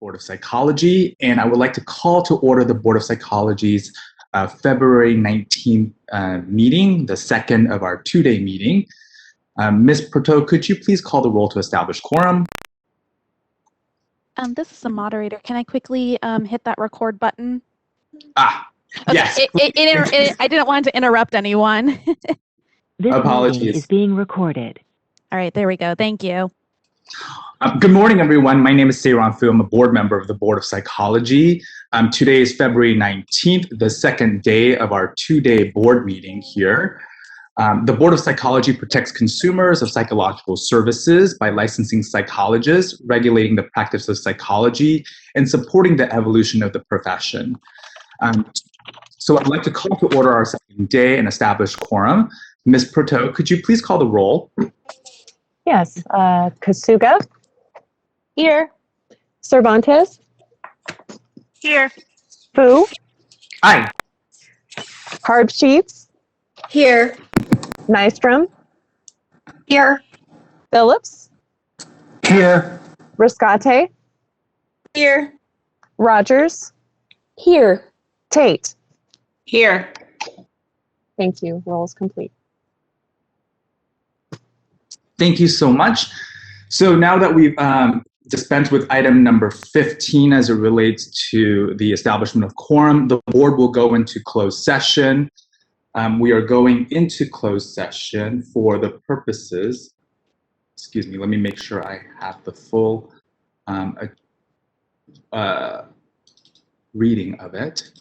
Board of Psychology, and I would like to call to order the Board of Psychology's February 19th meeting, the second of our two-day meeting. Ms. Proto, could you please call the roll to establish quorum? This is the moderator. Can I quickly hit that record button? Okay, yes. I didn't want to interrupt anyone. This Apologies. meeting is being recorded. All right, there we go. Thank you. Good morning, everyone. My name is Seiran Fu. I'm a board member of the Board of Psychology. Today is February 19th, the second day of our two-day board meeting here. The Board of Psychology protects consumers of psychological services by licensing psychologists, regulating the practice of psychology, and supporting the evolution of the profession. So I'd like to call to order our second day and establish quorum. Ms. Proto, could you please call the roll? Yes, Kasuga. Here. Cervantes. Here. Fu. Aye. Harbsheets. Here. Nystrom. Here. Phillips. Here. Riscate. Here. Rogers. Here. Tate. Here. Thank you. Roll is complete. Thank you so much. So now that we've dispensed with item number 15 as it relates to the establishment of quorum, the board will go into closed session. We are going into closed session for the purposes, excuse me, let me make sure I have the full reading of it.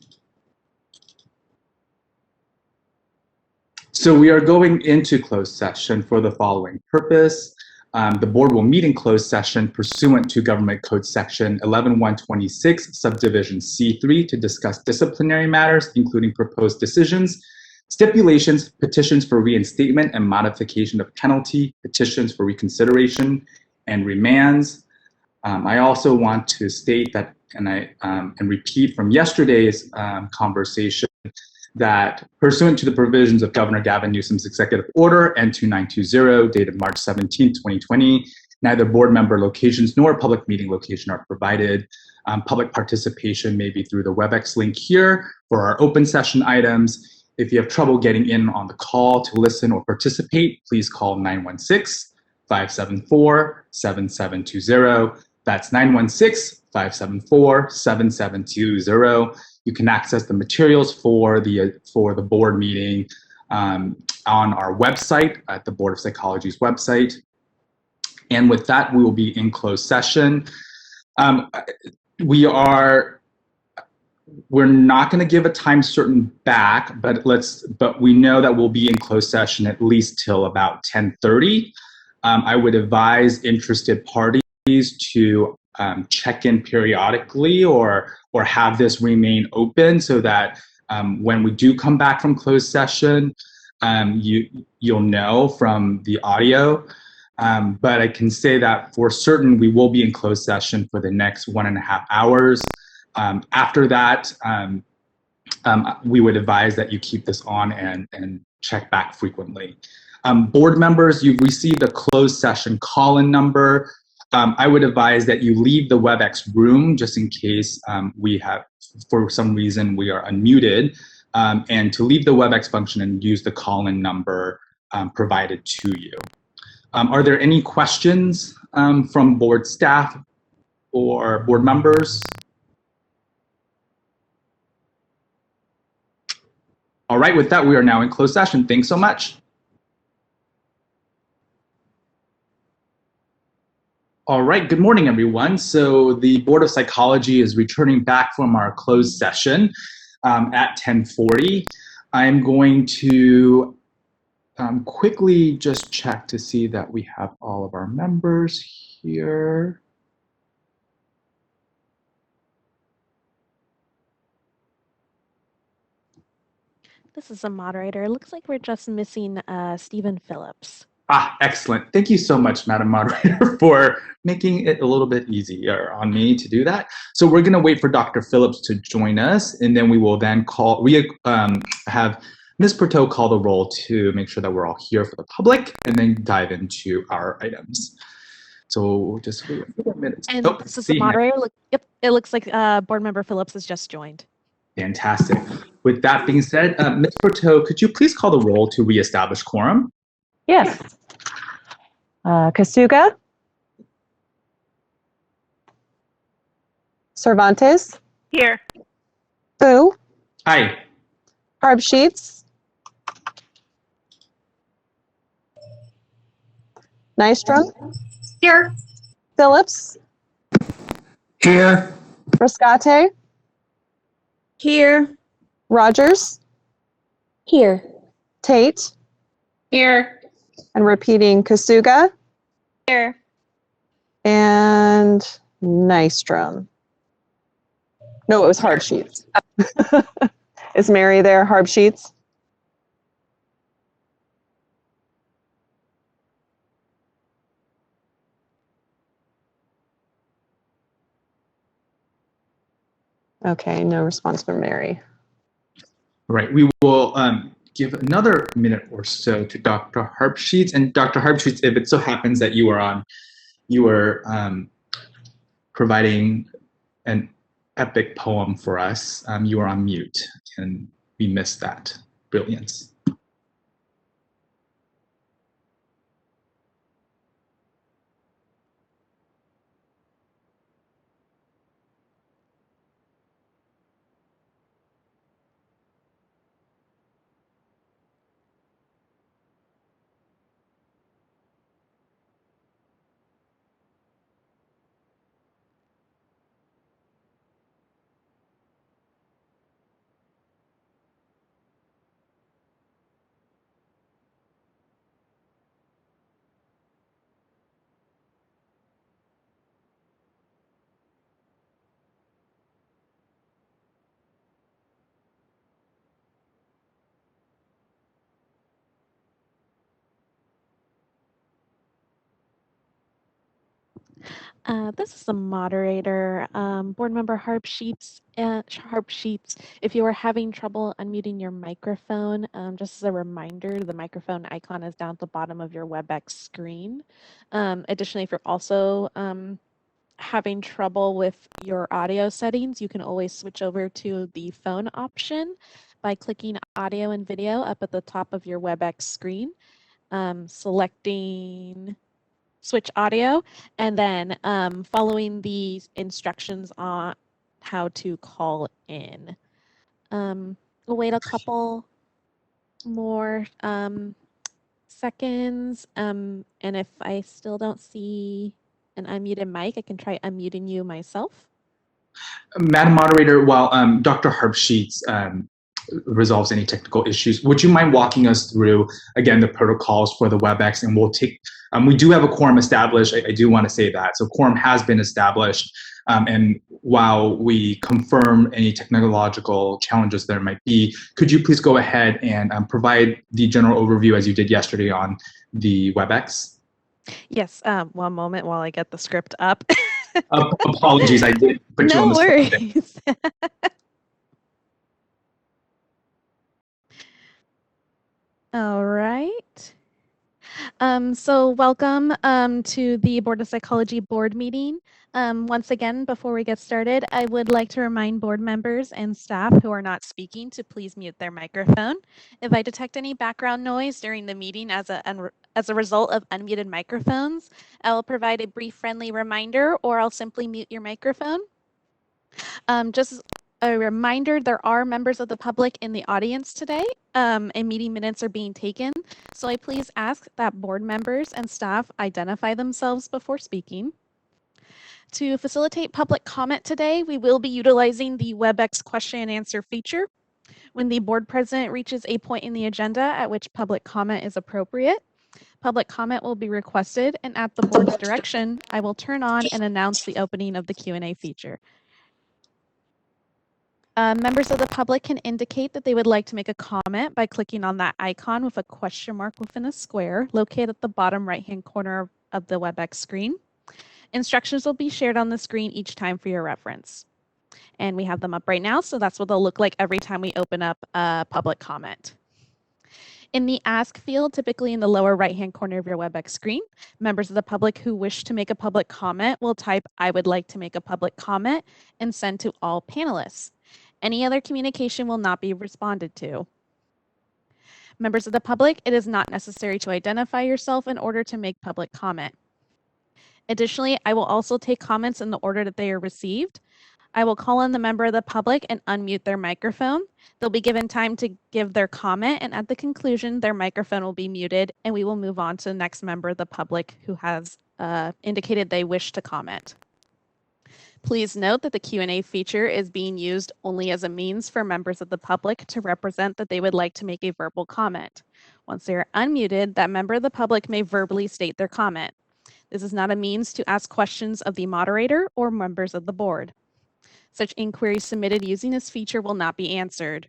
So we are going into closed session for the following purpose. The board will meet in closed session pursuant to Government Code Section 11126, Subdivision C3, to discuss disciplinary matters, including proposed decisions, stipulations, petitions for reinstatement and modification of penalty, petitions for reconsideration, and remands. I also want to state that, and repeat from yesterday's conversation, that pursuant to the provisions of Governor Gavin Newsom's Executive Order N2920, dated March 17, 2020, neither board member locations nor public meeting location are provided. Public participation may be through the Webex link here for our open session items. If you have trouble getting in on the call to listen or participate, please call 916-574-7720. That's 916-574-7720. You can access the materials for the board meeting on our website, at the Board of Psychology's website. And with that, we will be in closed session. We're not going to give a time certain back, but we know that we'll be in closed session at least till about 10:30. I would advise interested parties to check in periodically or have this remain open so that when we do come back from closed session, you'll know from the audio. But I can say that for certain, we will be in closed session for the next 1.5 hours. After that, we would advise that you keep this on and check back frequently. Board members, you've received a closed session call-in number. I would advise that you leave the Webex room just in case for some reason, we are unmuted, and to leave the Webex function and use the call-in number provided to you. Are there any questions from board staff or board members? All right, with that, we are now in closed session. Thanks so much. All right, good morning, everyone. So the Board of Psychology is returning back from our closed session at 10:40. I'm going to quickly just check to see that we have all of our members here. This is a moderator. It looks like we're just missing Stephen Phillips. Excellent. Thank you so much, Madam Moderator, for making it a little bit easier on me to do that. So we're going to wait for Dr. Phillips to join us, and then we will then have Ms. Proto call the roll to make sure that we're all here for the public, and then dive into our items. So just wait a few minutes. And Oh, this is see the him. moderator. Yep, it looks like Board Member Phillips has just joined. Fantastic. With that being said, Ms. Porto, could you please call the roll to reestablish quorum? Yes. Kasuga. Cervantes. Here. Fu. Aye. Harb Sheets. Nystrom. Here. Phillips. Here. Rascate. Here. Rogers. Here. Tate. Here. And repeating Kasuga Here. and Nystrom. No, it was Harb Sheets. Is Mary there? Harb Sheets? Okay, no response from Mary. Right. We will give another minute or so to Dr. Harpsheets. And Dr. Harpsheets, if it so happens that you are providing an epic poem for us, you are on mute, and we missed that brilliance. This is the moderator, Board Member Harb Sheets. If you are having trouble unmuting your microphone, just as a reminder, the microphone icon is down at the bottom of your Webex screen. Additionally, if you're also having trouble with your audio settings, you can always switch over to the phone option by clicking audio and video up at the top of your Webex screen, selecting switch audio, and then following the instructions on how to call in. We'll wait a couple more seconds, and if I still don't see an unmuted mic, I can try unmuting you myself. Madam Moderator, while Dr. Harpsheets resolves any technical issues, would you mind walking us through, again, the protocols for the WebEx? And we'll take, we do have a quorum established. I do want to say that. So quorum has been established. And while we confirm any technological challenges there might be, could you please go ahead and provide the general overview as you did yesterday on the WebEx? Yes, one moment while I get the script up. Apologies, I did put you on No the spot. worries. All right. So welcome to the Board of Psychology board meeting. Once again, before we get started, I would like to remind board members and staff who are not speaking to please mute their microphone. If I detect any background noise during the meeting as a result of unmuted microphones, I will provide a brief friendly reminder, or I'll simply mute your microphone. Just a reminder, there are members of the public in the audience today, and meeting minutes are being taken. So I please ask that board members and staff identify themselves before speaking. To facilitate public comment today, we will be utilizing the WebEx question and answer feature. When the board president reaches a point in the agenda at which public comment is appropriate, public comment will be requested, and at the board's direction, I will turn on and announce the opening of the Q&A feature. Members of the public can indicate that they would like to make a comment by clicking on that icon with a question mark within a square located at the bottom right-hand corner of the WebEx screen. Instructions will be shared on the screen each time for your reference. And we have them up right now, so that's what they'll look like every time we open up public comment. In the Ask field, typically in the lower right-hand corner of your Webex screen, members of the public who wish to make a public comment will type, "I would like to make a public comment," and send to all panelists. Any other communication will not be responded to. Members of the public, it is not necessary to identify yourself in order to make public comment. Additionally, I will also take comments in the order that they are received. I will call on the member of the public and unmute their microphone. They'll be given time to give their comment, and at the conclusion, their microphone will be muted, and we will move on to the next member of the public who has indicated they wish to comment. Please note that the Q&A feature is being used only as a means for members of the public to represent that they would like to make a verbal comment. Once they are unmuted, that member of the public may verbally state their comment. This is not a means to ask questions of the moderator or members of the board. Such inquiries submitted using this feature will not be answered.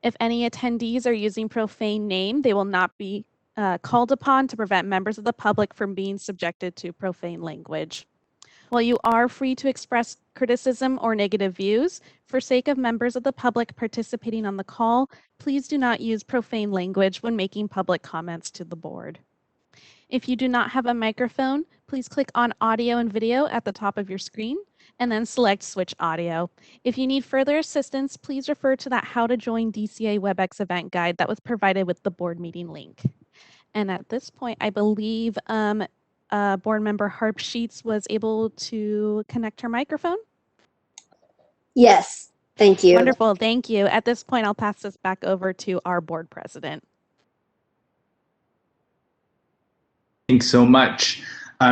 If any attendees are using profane name, they will not be called upon to prevent members of the public from being subjected to profane language. While you are free to express criticism or negative views, for sake of members of the public participating on the call, please do not use profane language when making public comments to the board. If you do not have a microphone, please click on Audio and Video at the top of your screen and then select Switch Audio. If you need further assistance, please refer to that How to Join DCA Webex event guide that was provided with the board meeting link. And at this point, I believe board member Harp Sheets was able to connect her microphone. Yes, thank you. Wonderful, thank you. At this point, I'll pass this back over to our board president. Thanks so much.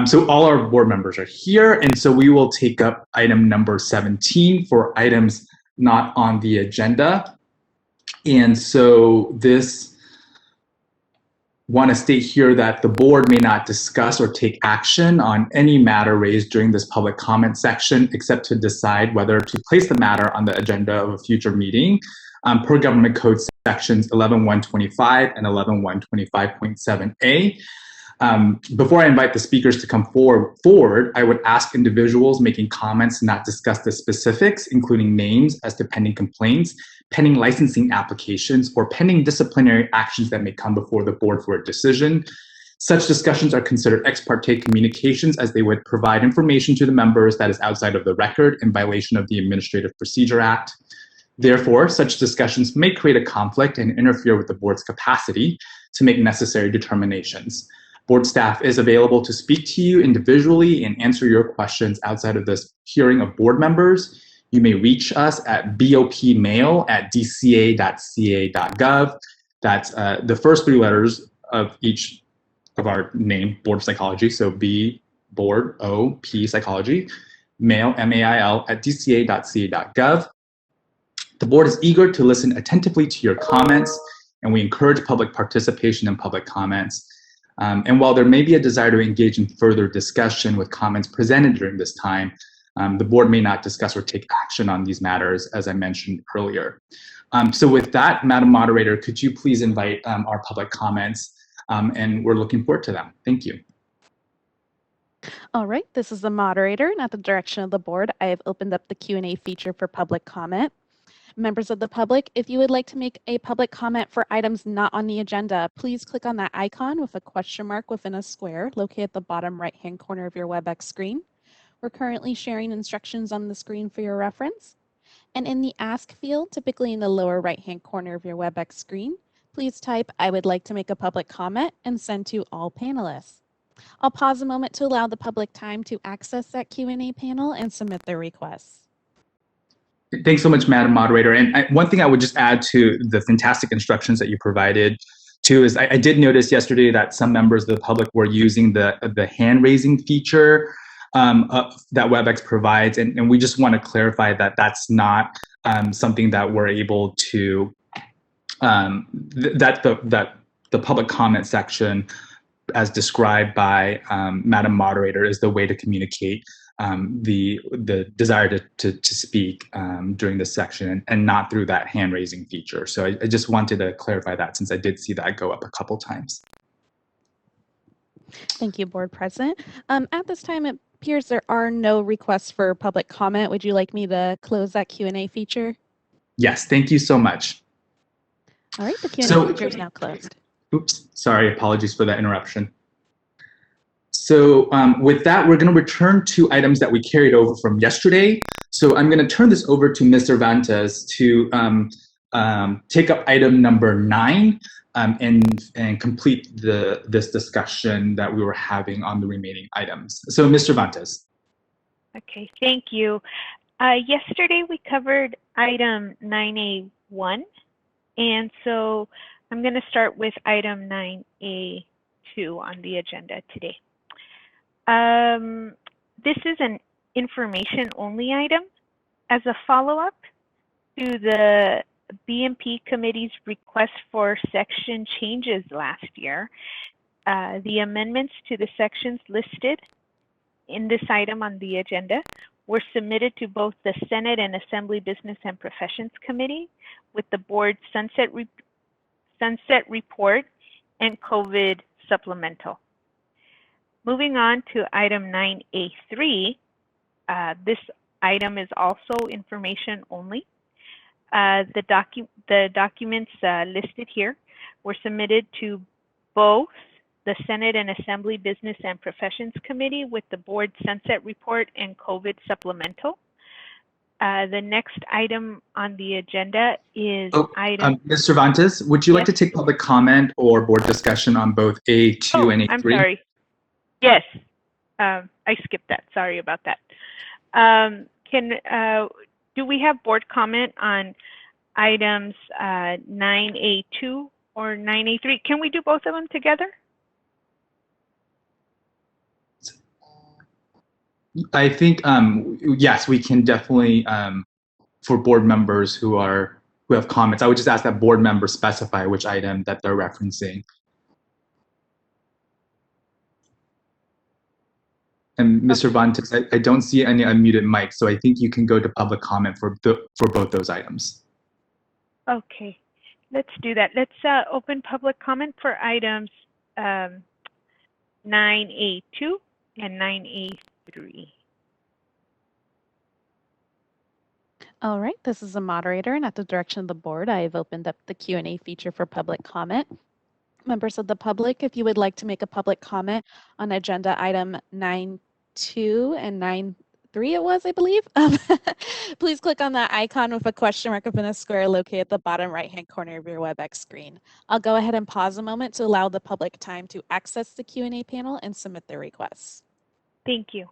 So all our board members are here, and so we will take up item number 17 for items not on the agenda. And so this, want to state here that the board may not discuss or take action on any matter raised during this public comment section, except to decide whether to place the matter on the agenda of a future meeting per Government Code sections 11.125 and 11.125.7a. Before I invite the speakers to come forward, I would ask individuals making comments not discuss the specifics, including names as to pending complaints, pending licensing applications, or pending disciplinary actions that may come before the board for a decision. Such discussions are considered ex parte communications, as they would provide information to the members that is outside of the record in violation of the Administrative Procedure Act. Therefore, such discussions may create a conflict and interfere with the board's capacity to make necessary determinations. Board staff is available to speak to you individually and answer your questions outside of this hearing of board members. You may reach us at bopmail@dca.ca.gov. That's the first three letters of each of our name, Board of Psychology. So B, Board, O, P, Psychology, mail, MAIL, @dca.ca.gov. The board is eager to listen attentively to your comments, and we encourage public participation in public comments. And while there may be a desire to engage in further discussion with comments presented during this time, the board may not discuss or take action on these matters, as I mentioned earlier. So with that, Madam Moderator, could you please invite our public comments, and we're looking forward to them. Thank you. All right, this is the moderator, and at the direction of the board, I have opened up the Q&A feature for public comment. Members of the public, if you would like to make a public comment for items not on the agenda, please click on that icon with a question mark within a square located at the bottom right-hand corner of your Webex screen. We're currently sharing instructions on the screen for your reference. And in the Ask field, typically in the lower right-hand corner of your Webex screen, please type, "I would like to make a public comment," and send to all panelists. I'll pause a moment to allow the public time to access that Q&A panel and submit their requests. Thanks so much, Madam Moderator. And one thing I would just add to the fantastic instructions that you provided too is I did notice yesterday that some members of the public were using the hand-raising feature that Webex provides. And we just want to clarify that that's not something that we're able to, that the public comment section as described by Madam Moderator is the way to communicate the desire to speak during this section, and not through that hand-raising feature. So I just wanted to clarify that, since I did see that go up a couple times. Thank you, Board President. At this time, it appears there are no requests for public comment. Would you like me to close that Q&A feature? Yes, thank you so much. All right, the Q&A So- feature is now closed. Oops, sorry, apologies for that interruption. So with that, we're going to return to items that we carried over from yesterday. So I'm going to turn this over to Ms. Cervantes to take up item number 9 and complete this discussion that we were having on the remaining items. So Ms. Cervantes. Okay, thank you. Yesterday we covered item 9A1, and so I'm going to start with item 9A2 on the agenda today. This is an information-only item as a follow-up to the BMP Committee's request for section changes last year. The amendments to the sections listed in this item on the agenda were submitted to both the Senate and Assembly Business and Professions Committee with the board's sunset report and COVID supplemental. Moving on to item 9A3, this item is also information only. The documents listed here were submitted to both the Senate and Assembly Business and Professions Committee with the board sunset report and COVID supplemental. The next item on the agenda is item... Ms. Cervantes, would you like to take public comment or board discussion on both A2 and A3? I'm sorry. Yes, I skipped that. Sorry about that. Do we have board comment on items 9A2 or 9A3? Can we do both of them together? I think yes, we can definitely for board members who have comments. I would just ask that board members specify which item that they're referencing. And Ms. Cervantes, I don't see any unmuted mics, so I think you can go to public comment for both those items. Okay, let's do that. Let's open public comment for items 9A2 and 9A3. All right, this is a moderator, and at the direction of the board, I have opened up the Q&A feature for public comment. Members of the public, if you would like to make a public comment on agenda item 9.2 and 9.3 it was, I believe, please click on that icon with a question mark within a square located at the bottom right-hand corner of your Webex screen. I'll go ahead and pause a moment to allow the public time to access the Q&A panel and submit their requests. Thank you.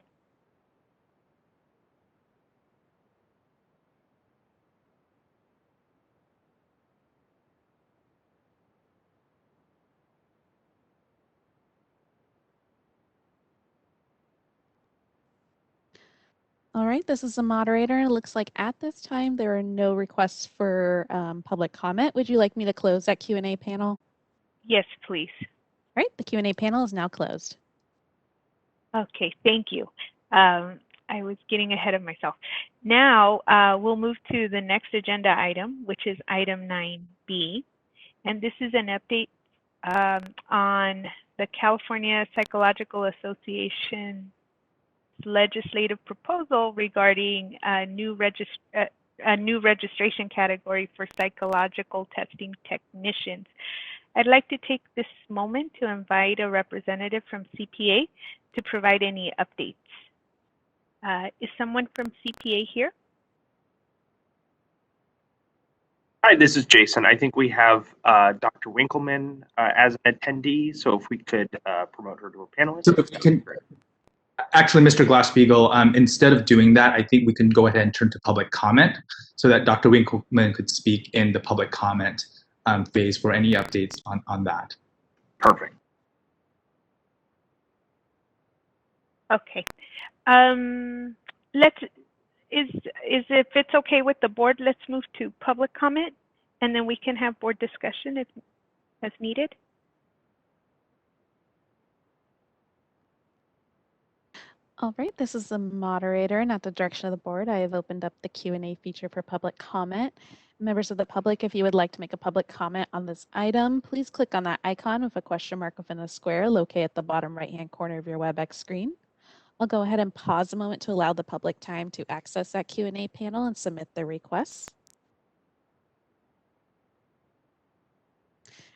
All right, this is the moderator. It looks like at this time there are no requests for public comment. Would you like me to close that Q&A panel? Yes, please. All right, the Q&A panel is now closed. Okay, thank you. I was getting ahead of myself. Now we'll move to the next agenda item, which is item 9B. And this is an update on the California Psychological Association legislative proposal regarding a new registration category for psychological testing technicians. I'd like to take this moment to invite a representative from CPA to provide any updates. Is someone from CPA here? Hi, this is Jason. I think we have Dr. Winkleman as an attendee, so if we could promote her to a panelist. So if we can, actually, Mr. Glass-Steagall, instead of doing that, I think we can go ahead and turn to public comment so that Dr. Winkleman could speak in the public comment phase for any updates on that. Perfect. Okay. If it's okay with the board, let's move to public comment, and then we can have board discussion if as needed. All right, this is the moderator, and at the direction of the board, I have opened up the Q&A feature for public comment. Members of the public, if you would like to make a public comment on this item, please click on that icon with a question mark within a square located at the bottom right-hand corner of your Webex screen. I'll go ahead and pause a moment to allow the public time to access that Q&A panel and submit their requests.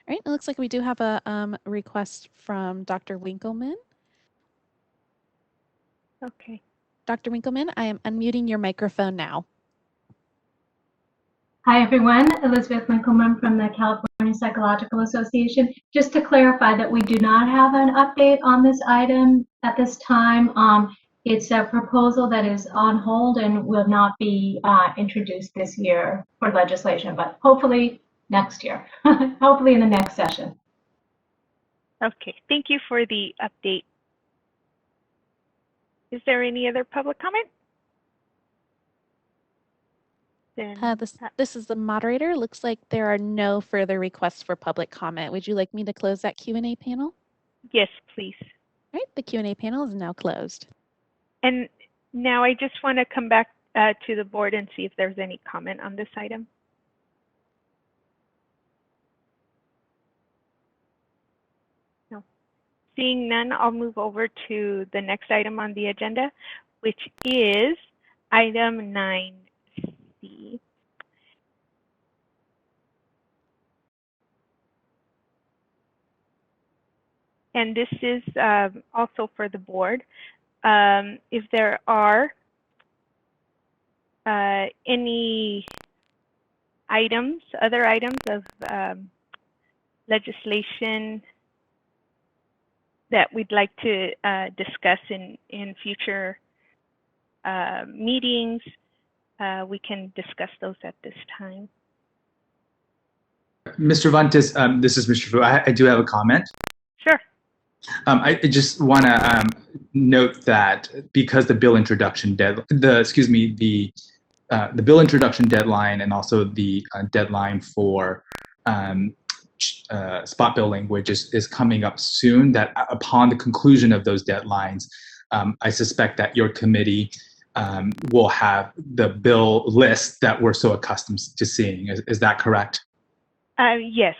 All right, it looks like we do have a request from Dr. Winkleman. Okay. Dr. Winkleman, I am unmuting your microphone now. Hi, everyone. Elizabeth Winkleman from the California Psychological Association. Just to clarify that we do not have an update on this item at this time. It's a proposal that is on hold and will not be introduced this year for legislation, but hopefully next year, hopefully in the next session. Okay, thank you for the update. Is there any other public comment? Then This is the moderator. Looks like there are no further requests for public comment. Would you like me to close that Q&A panel? yes, please. All right, the Q&A panel is now closed. And now I just want to come back to the board and see if there's any comment on this item. No. Seeing none, I'll move over to the next item on the agenda, which is item 9C. And this is also for the board. If there are any items, other items of legislation that we'd like to discuss in future meetings, we can discuss those at this time. Mr. Vantes, this is Mr. Fu. I do have a comment. Sure. I just want to note that because the bill introduction the bill introduction deadline and also the deadline for spot bill language is coming up soon, that upon the conclusion of those deadlines, I suspect that your committee will have the bill list that we're so accustomed to seeing. Is that correct? Yes.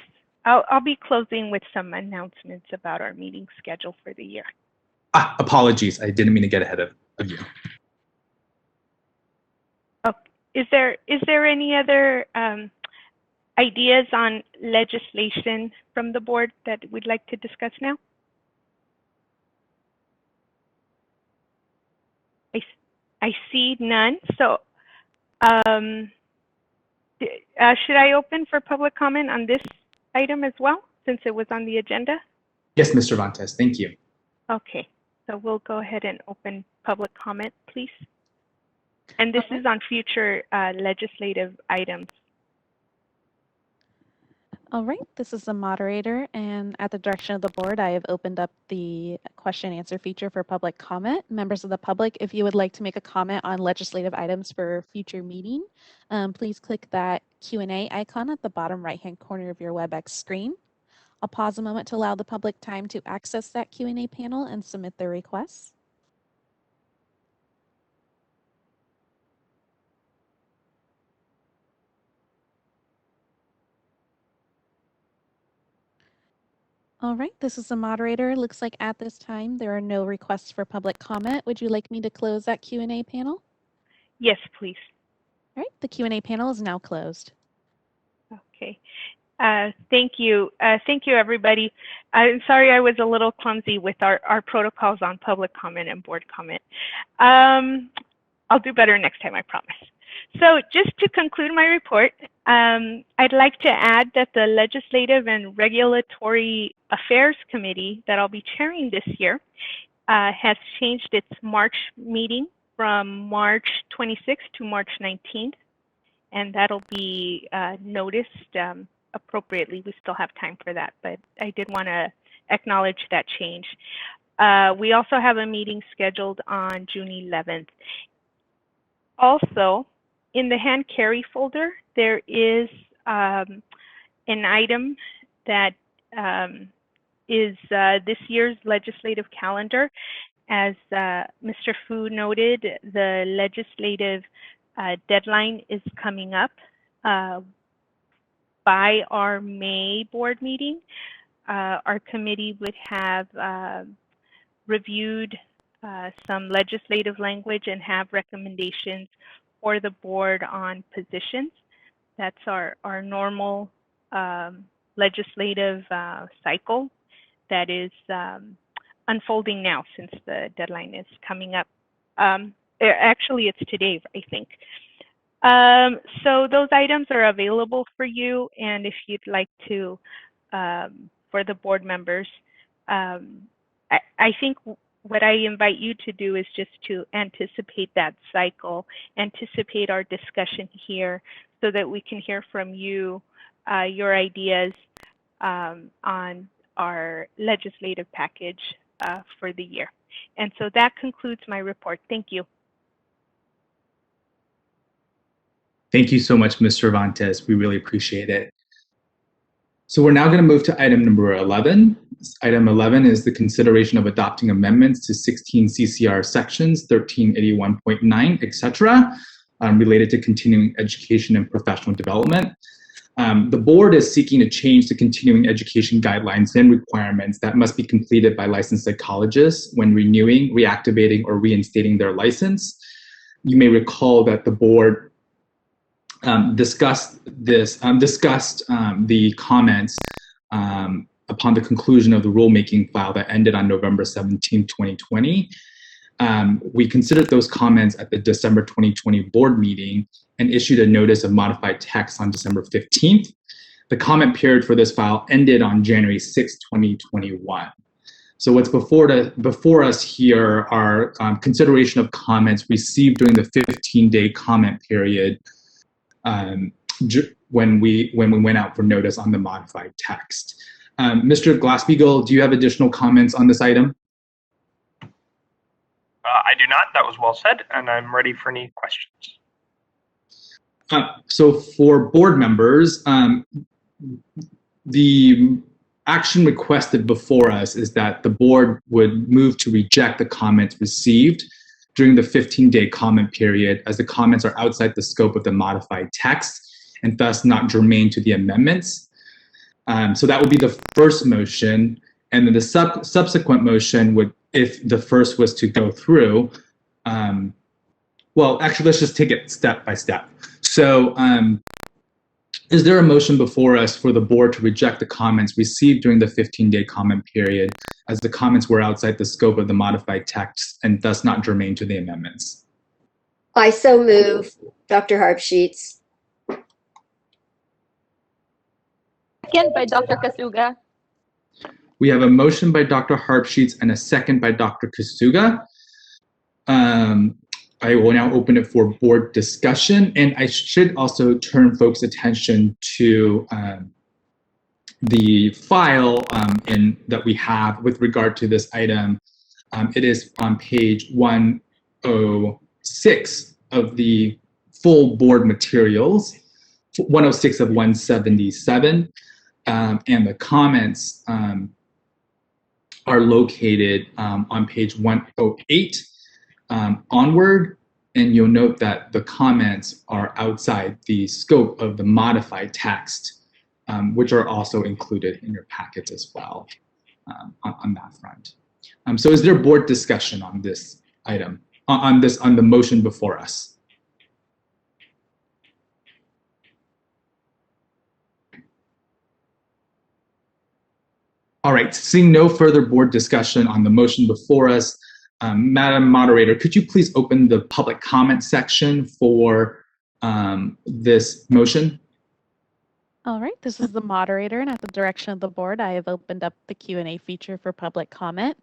I'll be closing with some announcements about our meeting schedule for the year. Apologies, I didn't mean to get ahead of you. Oh, is there any other ideas on legislation from the board that we'd like to discuss now? I see none. So should I open for public comment on this item as well, since it was on the agenda? Yes, Mr. Vantes, thank you. Okay, so we'll go ahead and open public comment, please. And this is on future legislative items. All right, this is the moderator, and at the direction of the board, I have opened up the question and answer feature for public comment. Members of the public, if you would like to make a comment on legislative items for future meeting, please click that Q&A icon at the bottom right-hand corner of your Webex screen. I'll pause a moment to allow the public time to access that Q&A panel and submit their requests. All right, this is the moderator. Looks like at this time there are no requests for public comment. Would you like me to close that Q&A panel? Yes, please. All right, the Q&A panel is now closed. Okay. Thank you. Thank you, everybody. I'm sorry I was a little clumsy with our protocols on public comment and board comment. I'll do better next time, I promise. So just to conclude my report, I'd like to add that the Legislative and Regulatory Affairs Committee that I'll be chairing this year has changed its March meeting from March 26th to March 19th, and that'll be noticed appropriately. We still have time for that, but I did want to acknowledge that change. We also have a meeting scheduled on June 11th. Also, in the hand carry folder, there is an item that is this year's legislative calendar. As Mr. Fu noted, the legislative deadline is coming up by our May board meeting. Our committee would have reviewed some legislative language and have recommendations for the board on positions. That's our normal legislative cycle that is unfolding now, since the deadline is coming up. Actually, it's today, I think. So those items are available for you, and if you'd like to, for the board members, I think what I invite you to do is just to anticipate that cycle, anticipate our discussion here, so that we can hear from you your ideas on our legislative package for the year. And so that concludes my report. Thank you. Thank you so much, Ms. Cervantes. We really appreciate it. So we're now going to move to item number 11. Item 11 is the consideration of adopting amendments to 16 CCR sections, 1381.9, etc., related to continuing education and professional development. The board is seeking to change the continuing education guidelines and requirements that must be completed by licensed psychologists when renewing, reactivating, or reinstating their license. You may recall that the board discussed the comments upon the conclusion of the rulemaking file that ended on November 17, 2020. We considered those comments at the December 2020 board meeting and issued a notice of modified text on December 15th. The comment period for this file ended on January 6, 2021. So what's before us here are consideration of comments received during the 15-day comment period when we went out for notice on the modified text. Mr. Glassbeagle, do you have additional comments on this item? I do not. That was well said, and I'm ready for any questions. So for board members, the action requested before us is that the board would move to reject the comments received during the 15-day comment period, as the comments are outside the scope of the modified text and thus not germane to the amendments. So that would be the first motion, and then the subsequent motion would, if the first was to go through, well, actually, let's just take it step by step. So is there a motion before us for the board to reject the comments received during the 15-day comment period, as the comments were outside the scope of the modified text and thus not germane to the amendments? I so move, Dr. Harpsheets. Second by Dr. Kasuga. We have a motion by Dr. Harpsheets and a second by Dr. Kasuga. I will now open it for board discussion, and I should also turn folks' attention to the file that we have with regard to this item. It is on page 106 of the full board materials, 106 of 177, and the comments are located on page 108 onward, and you'll note that the comments are outside the scope of the modified text, which are also included in your packets as well on that front. So is there board discussion on this item, on the motion before us? All right, seeing no further board discussion on the motion before us, Madam Moderator, could you please open the public comment section for this motion? All right, this is the moderator, and at the direction of the board, I have opened up the Q&A feature for public comment.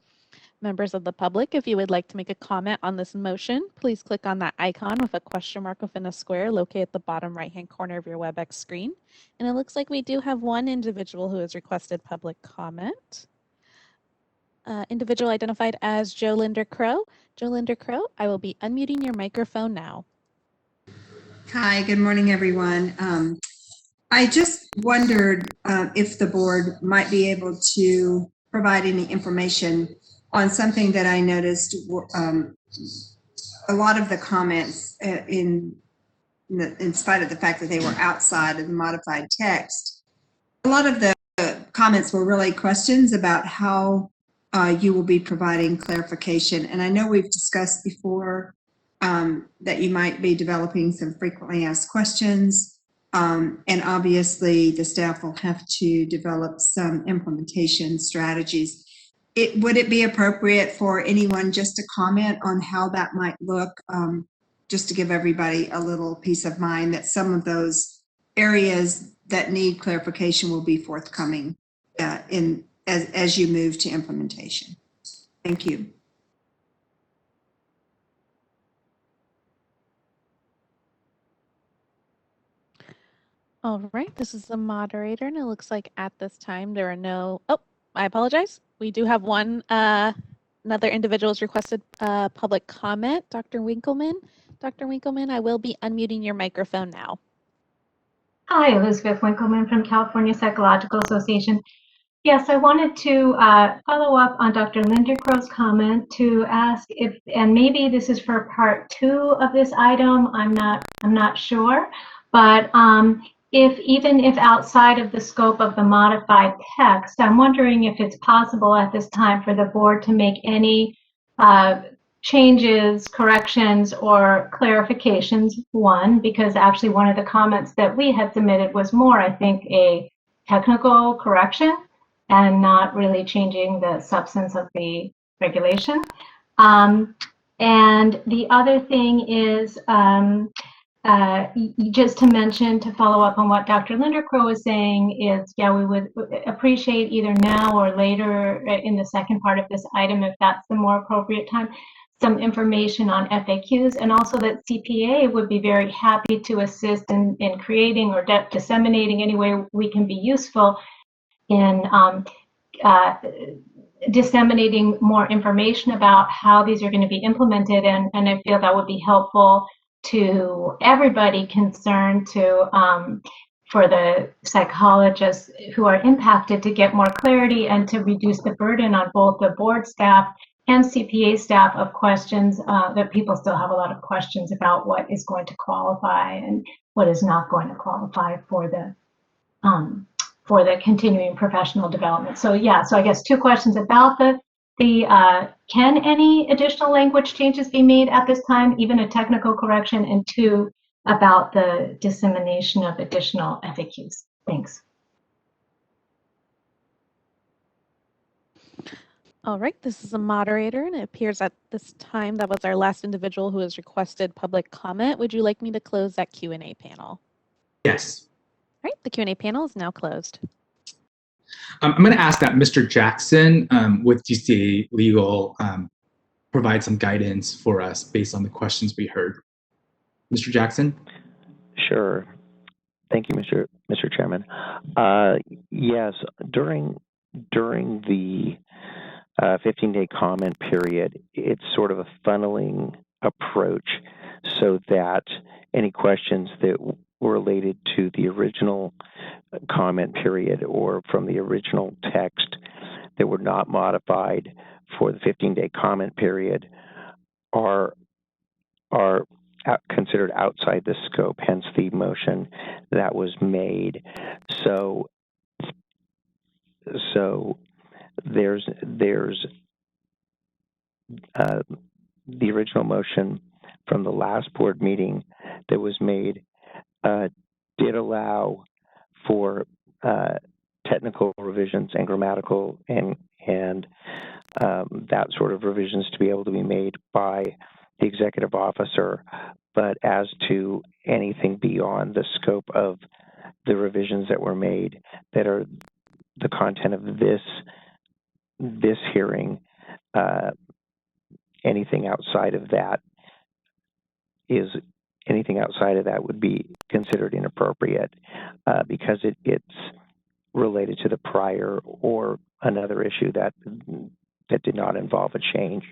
Members of the public, if you would like to make a comment on this motion, please click on that icon with a question mark within a square located at the bottom right-hand corner of your Webex screen. And it looks like we do have one individual who has requested public comment. Individual identified as Joe Linder Crow. Joe Linder Crow, I will be unmuting your microphone now. Hi, good morning, everyone. I just wondered if the board might be able to provide any information on something that I noticed. A lot of the comments, in spite of the fact that they were outside of the modified text, a lot of the comments were really questions about how you will be providing clarification. And I know we've discussed before that you might be developing some frequently asked questions. And obviously, the staff will have to develop some implementation strategies. Would it be appropriate for anyone just to comment on how that might look, just to give everybody a little peace of mind that some of those areas that need clarification will be forthcoming as you move to implementation? Thank you. All right, this is the moderator, and it looks like at this time there are no, oh, I apologize. We do have one, another individual has requested public comment, Dr. Winkleman. Dr. Winkleman, I will be unmuting your microphone now. Hi, Elizabeth Winkleman from California Psychological Association. Yes, I wanted to follow up on Dr. Lindercrow's comment to ask if, and maybe this is for part 2 of this item, I'm not sure, but even if outside of the scope of the modified text, I'm wondering if it's possible at this time for the board to make any changes, corrections, or clarifications. One, because actually one of the comments that we had submitted was more, I think, a technical correction and not really changing the substance of the regulation. And the other thing is, just to mention, to follow up on what Dr. Lindercrow was saying, is, yeah, we would appreciate either now or later in the second part of this item, if that's the more appropriate time, some information on FAQs, and also that CPA would be very happy to assist in creating or disseminating any way we can be useful in disseminating more information about how these are going to be implemented, and I feel that would be helpful to everybody concerned, for the psychologists who are impacted to get more clarity and to reduce the burden on both the board staff and CPA staff of questions that people still have a lot of questions about what is going to qualify and what is not going to qualify for the continuing professional development. So yeah, so I guess 2 questions about the can any additional language changes be made at this time, even a technical correction, and 2, about the dissemination of additional FAQs. Thanks. All right, this is the moderator, and it appears at this time that was our last individual who has requested public comment. Would you like me to close that Q&A panel? Yes. All right, the Q&A panel is now closed. I'm going to ask that Mr. Jackson with GCA Legal provide some guidance for us based on the questions we heard. Mr. Jackson? Sure. Thank you, Mr. Chairman. Yes, during the 15-day comment period, it's sort of a funneling approach so that any questions that were related to the original comment period or from the original text that were not modified for the 15-day comment period are considered outside the scope, hence the motion that was made. So there's the original motion from the last board meeting that was made did allow for technical revisions and grammatical and that sort of revisions to be able to be made by the executive officer. But as to anything beyond the scope of the revisions that were made that are the content of this hearing, anything outside of that would be considered inappropriate because it's related to the prior or another issue that did not involve a change.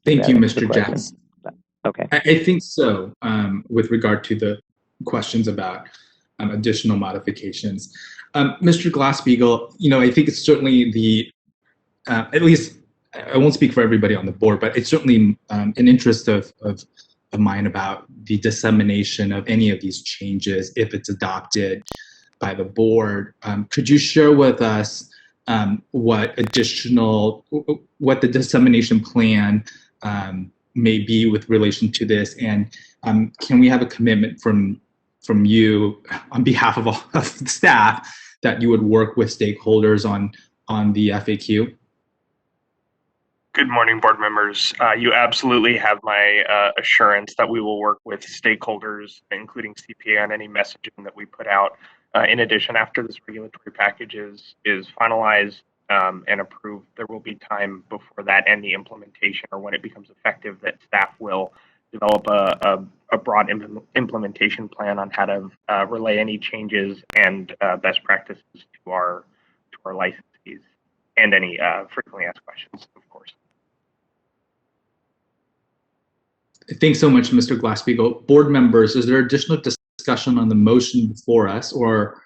Thank you, Mr. Jackson. Okay. I think so, with regard to the questions about additional modifications. Mr. Glass-Steagall, I think it's certainly at least, I won't speak for everybody on the board, but it's certainly an interest of mine about the dissemination of any of these changes if it's adopted by the board. Could you share with us what the dissemination plan may be with relation to this, and can we have a commitment from you on behalf of all of the staff that you would work with stakeholders on the FAQ? Good morning, board members. You absolutely have my assurance that we will work with stakeholders, including CPA, on any messaging that we put out. In addition, after this regulatory package is finalized and approved, there will be time before that and the implementation, or when it becomes effective, that staff will develop a broad implementation plan on how to relay any changes and best practices to our licensees, and any frequently asked questions, of course. Thanks so much, Mr. Glass-Steagall. Board members, is there additional discussion on the motion before us, or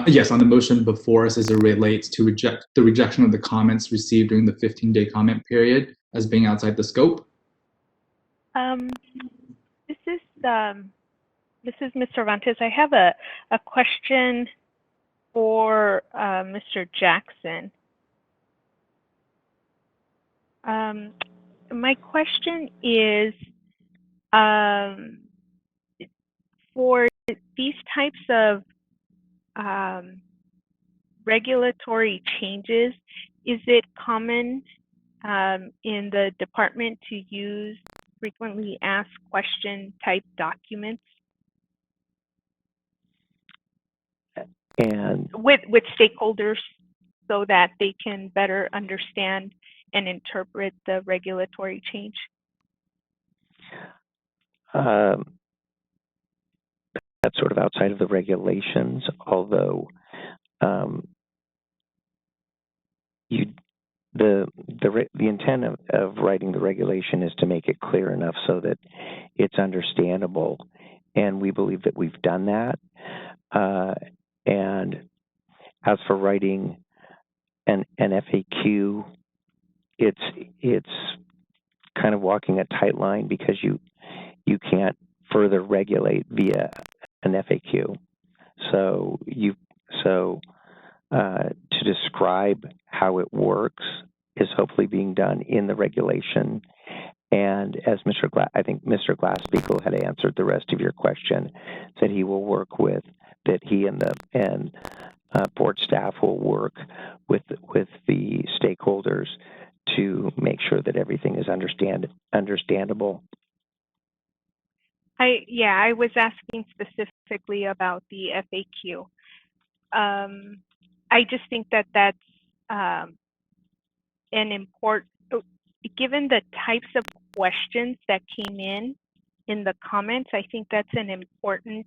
yes, on the motion before us as it relates to the rejection of the comments received during the 15-day comment period as being outside the scope? This is Ms. Cervantes. I have a question for Mr. Jackson. My question is, for these types of regulatory changes, is it common in the department to use frequently asked question type documents? And with stakeholders, so that they can better understand and interpret the regulatory change? That's sort of outside of the regulations, although the intent of writing the regulation is to make it clear enough so that it's understandable, and we believe that we've done that. And as for writing an FAQ, it's kind of walking a tight line, because you can't further regulate via an FAQ. So to describe how it works is hopefully being done in the regulation. And as I think Mr. Glass-Steagall had answered the rest of your question, that he will work with, that he and board staff will work with the stakeholders to make sure that everything is understandable. I was asking specifically about the FAQ. I just think that that's an important, given the types of questions that came in the comments, I think that's an important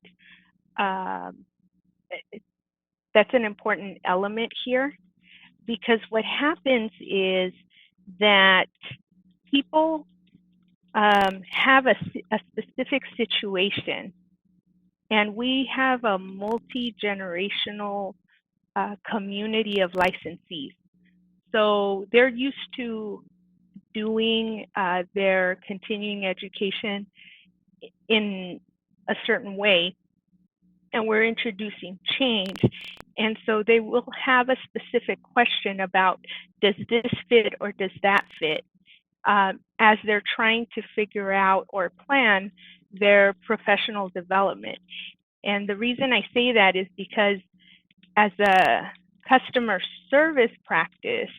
element here, because what happens is that people have a specific situation, and we have a multi-generational community of licensees. So they're used to doing their continuing education in a certain way, and we're introducing change. And so they will have a specific question about, does this fit or does that fit? As they're trying to figure out or plan their professional development. And the reason I say that is because as a customer service practice,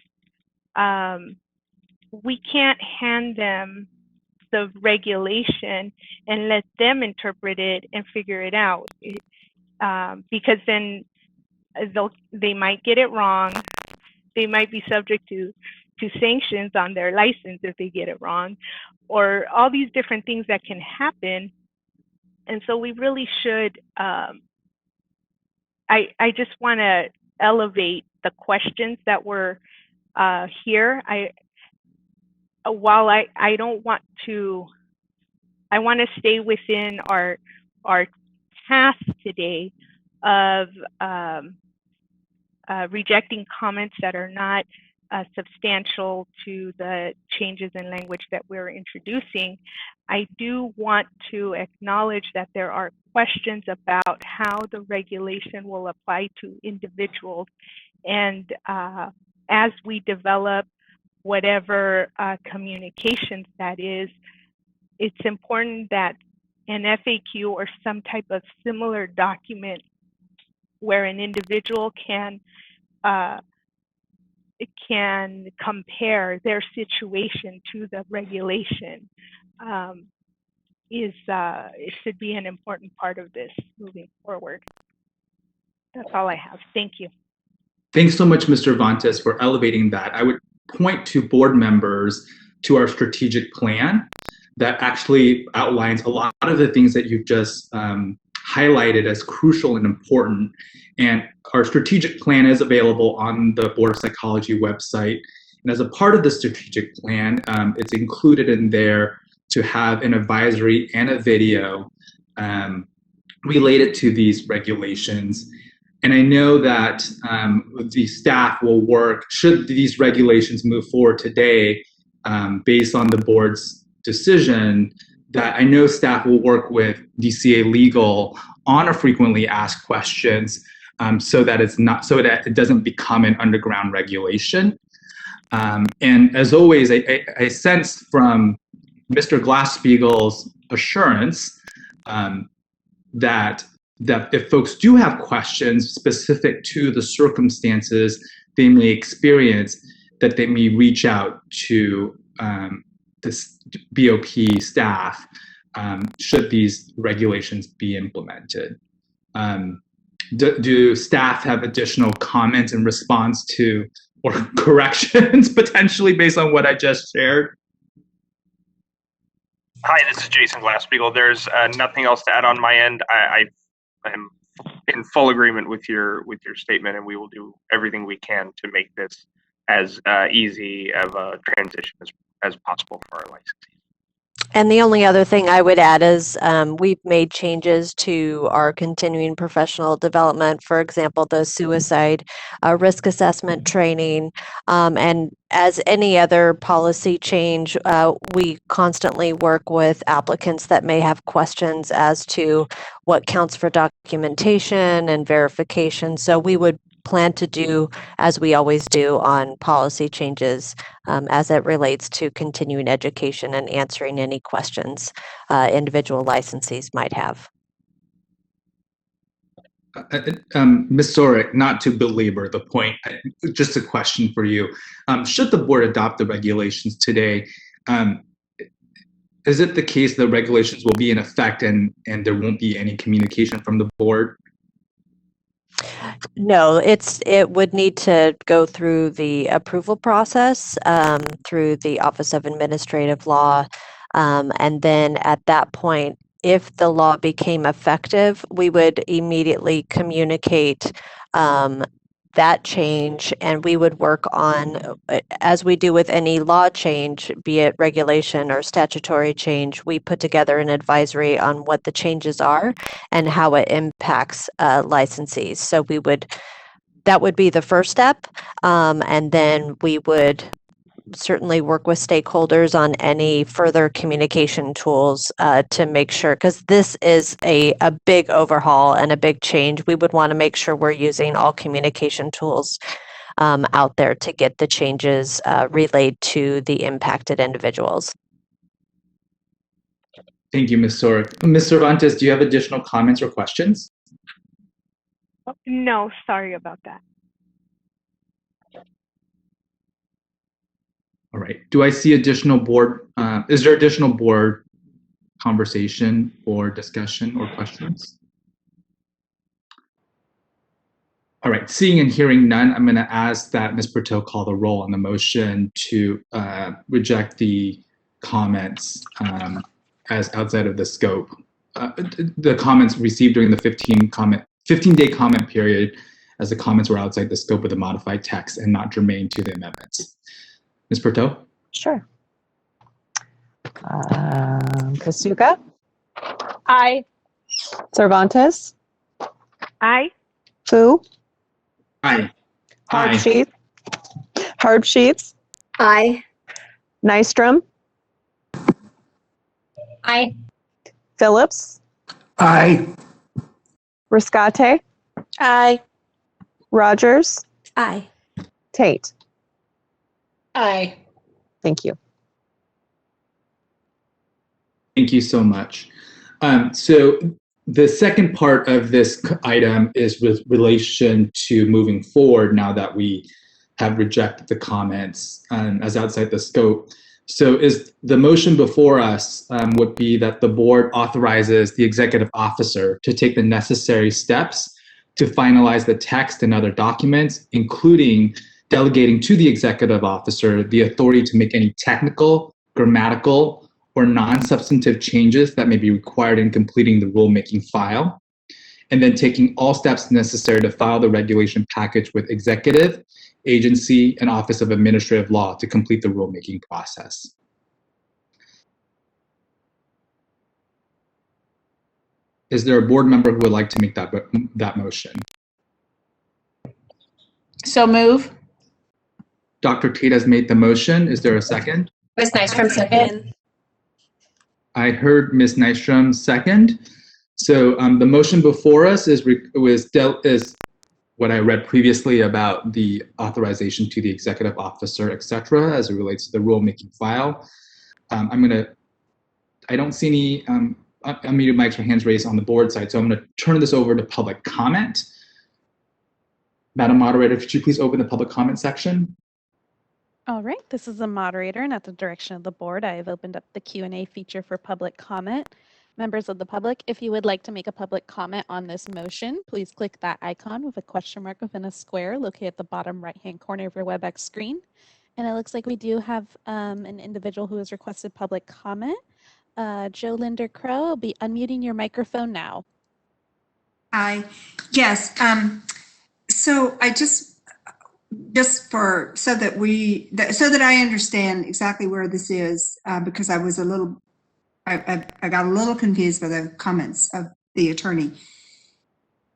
we can't hand them the regulation and let them interpret it and figure it out, because then they might get it wrong. They might be subject to sanctions on their license if they get it wrong, or all these different things that can happen. And so we really should, I just want to elevate the questions that were here. While I don't want to, I want to stay within our task today of rejecting comments that are not substantial to the changes in language that we're introducing. I do want to acknowledge that there are questions about how the regulation will apply to individuals, and as we develop whatever communications that is, it's important that an FAQ or some type of similar document where an individual can compare their situation to the regulation it should be an important part of this moving forward. That's all I have. Thank you. Thanks so much, Mr. Vantes, for elevating that. I would point to board members to our strategic plan that actually outlines a lot of the things that you've just highlighted as crucial and important. And our strategic plan is available on the Board of Psychology website. And as a part of the strategic plan, it's included in there to have an advisory and a video related to these regulations. And I know that the staff will work, should these regulations move forward today, based on the board's decision, that I know staff will work with DCA Legal on a frequently asked questions, so that it doesn't become an underground regulation. And as always, I sense from Mr. Glasspiegel's assurance that if folks do have questions specific to the circumstances they may experience, that they may reach out to this BOP staff should these regulations be implemented. Do staff have additional comments in response to or corrections potentially based on what I just shared? Hi, this is Jason Glasspiegel. There's nothing else to add on my end. I am in full agreement with your statement, and we will do everything we can to make this as easy of a transition as possible for our licensees. And the only other thing I would add is we've made changes to our continuing professional development, for example, the suicide risk assessment training. And as any other policy change, we constantly work with applicants that may have questions as to what counts for documentation and verification. So we would plan to do as we always do on policy changes as it relates to continuing education and answering any questions individual licensees might have. Ms. Sorek, not to belabor the point, just a question for you. Should the board adopt the regulations today, is it the case that regulations will be in effect and there won't be any communication from the board? No, it would need to go through the approval process through the Office of Administrative Law. And then at that point, if the law became effective, we would immediately communicate that change, and we would work on, as we do with any law change, be it regulation or statutory change, we put together an advisory on what the changes are and how it impacts licensees. So that would be the first step, and then we would certainly work with stakeholders on any further communication tools to make sure, because this is a big overhaul and a big change. We would want to make sure we're using all communication tools out there to get the changes relayed to the impacted individuals. Thank you, Ms. Sorek. Ms. Cervantes, do you have additional comments or questions? No, sorry about that. All right. Do I see additional board? Is there additional board conversation or discussion or questions? All right. Seeing and hearing none, I'm going to ask that Ms. Berteau call the roll on the motion to reject the comments as outside of the scope. The comments received during the 15-day comment period, as the comments were outside the scope of the modified text and not germane to the amendments. Ms. Berteau? Sure. Kasuga? Aye. Cervantes? Aye. Fu? Aye. Harbsheets? Aye. Nystrom? Aye. Phillips? Aye. Riscate? Aye. Rogers? Aye. Tate? Aye. Thank you. Thank you so much. So the second part of this item is with relation to moving forward now that we have rejected the comments as outside the scope. So is the motion before us would be that the board authorizes the executive officer to take the necessary steps to finalize the text and other documents, including delegating to the executive officer the authority to make any technical, grammatical, or non-substantive changes that may be required in completing the rulemaking file, and then taking all steps necessary to file the regulation package with executive, agency, and Office of Administrative Law to complete the rulemaking process. Is there a board member who would like to make that motion? So move. Dr. Tate has made the motion. Is there a second? Ms. Nystrom, second. I heard Ms. Nystrom second. So the motion before us is what I read previously about the authorization to the executive officer, et cetera, as it relates to the rulemaking file. I don't see any unmuted mics or hands raised on the board side, so I'm going to turn this over to public comment. Madam Moderator, could you please open the public comment section? All right, this is the moderator, and at the direction of the board, I have opened up the Q&A feature for public comment. Members of the public, if you would like to make a public comment on this motion, please click that icon with a question mark within a square located at the bottom right-hand corner of your Webex screen. And it looks like we do have an individual who has requested public comment. Joe Linder Crow, I'll be unmuting your microphone now. Hi. Yes. So I so that I understand exactly where this is, because I was I got a little confused by the comments of the attorney.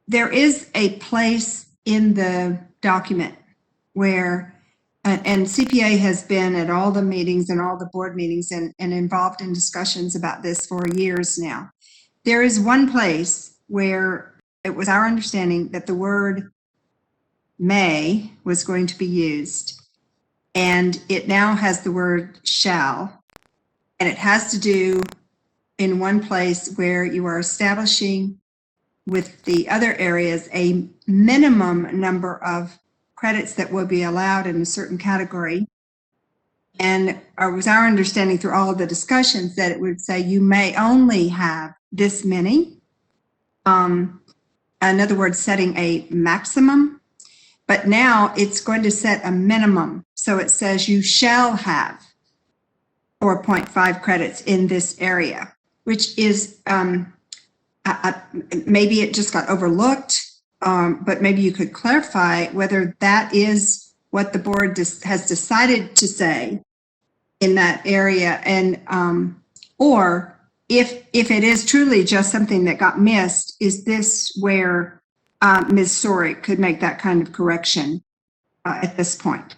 There is a place in the document where, and CPA has been at all the meetings and all the board meetings and involved in discussions about this for years now. There is one place where it was our understanding that the word may was going to be used, and it now has the word shall, and it has to do in one place where you are establishing with the other areas a minimum number of credits that will be allowed in a certain category. And it was our understanding through all of the discussions that it would say you may only have this many. In other words, setting a maximum. But now it's going to set a minimum. So it says you shall have 4.5 credits in this area, which is, maybe it just got overlooked, but maybe you could clarify whether that is what the board has decided to say in that area, and or if it is truly just something that got missed, is this where Ms. Sorick could make that kind of correction at this point?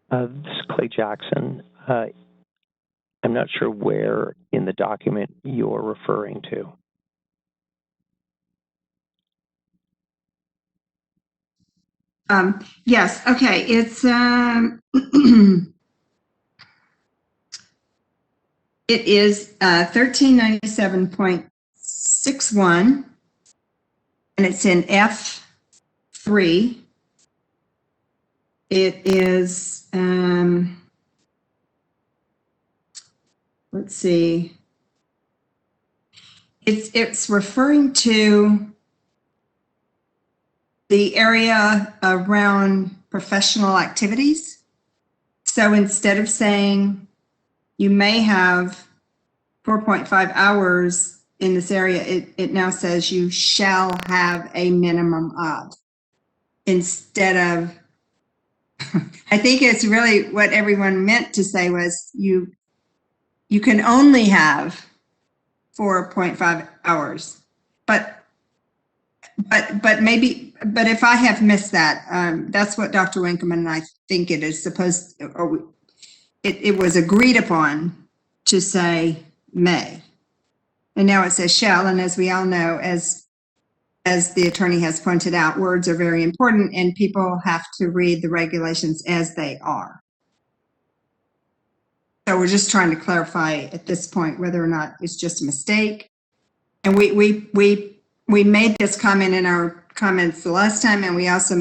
This is Clay Jackson. I'm not sure where in the document you're referring to. Yes, okay, it's it is 1397.61, and it's in F3. It is, let's see, it's referring to the area around professional activities. So instead of saying you may have 4.5 hours in this area, it now says you shall have a minimum of, instead of, I think it's really what everyone meant to say was you can only have 4.5 hours, but if I have missed that, that's what Dr. Winkelman and I think it is supposed, or it was agreed upon to say may, and now it says shall. And as we all know, as the attorney has pointed out, words are very important, and people have to read the regulations as they are. So we're just trying to clarify at this point whether or not it's just a mistake. And we made this comment in our comments the last time, and we also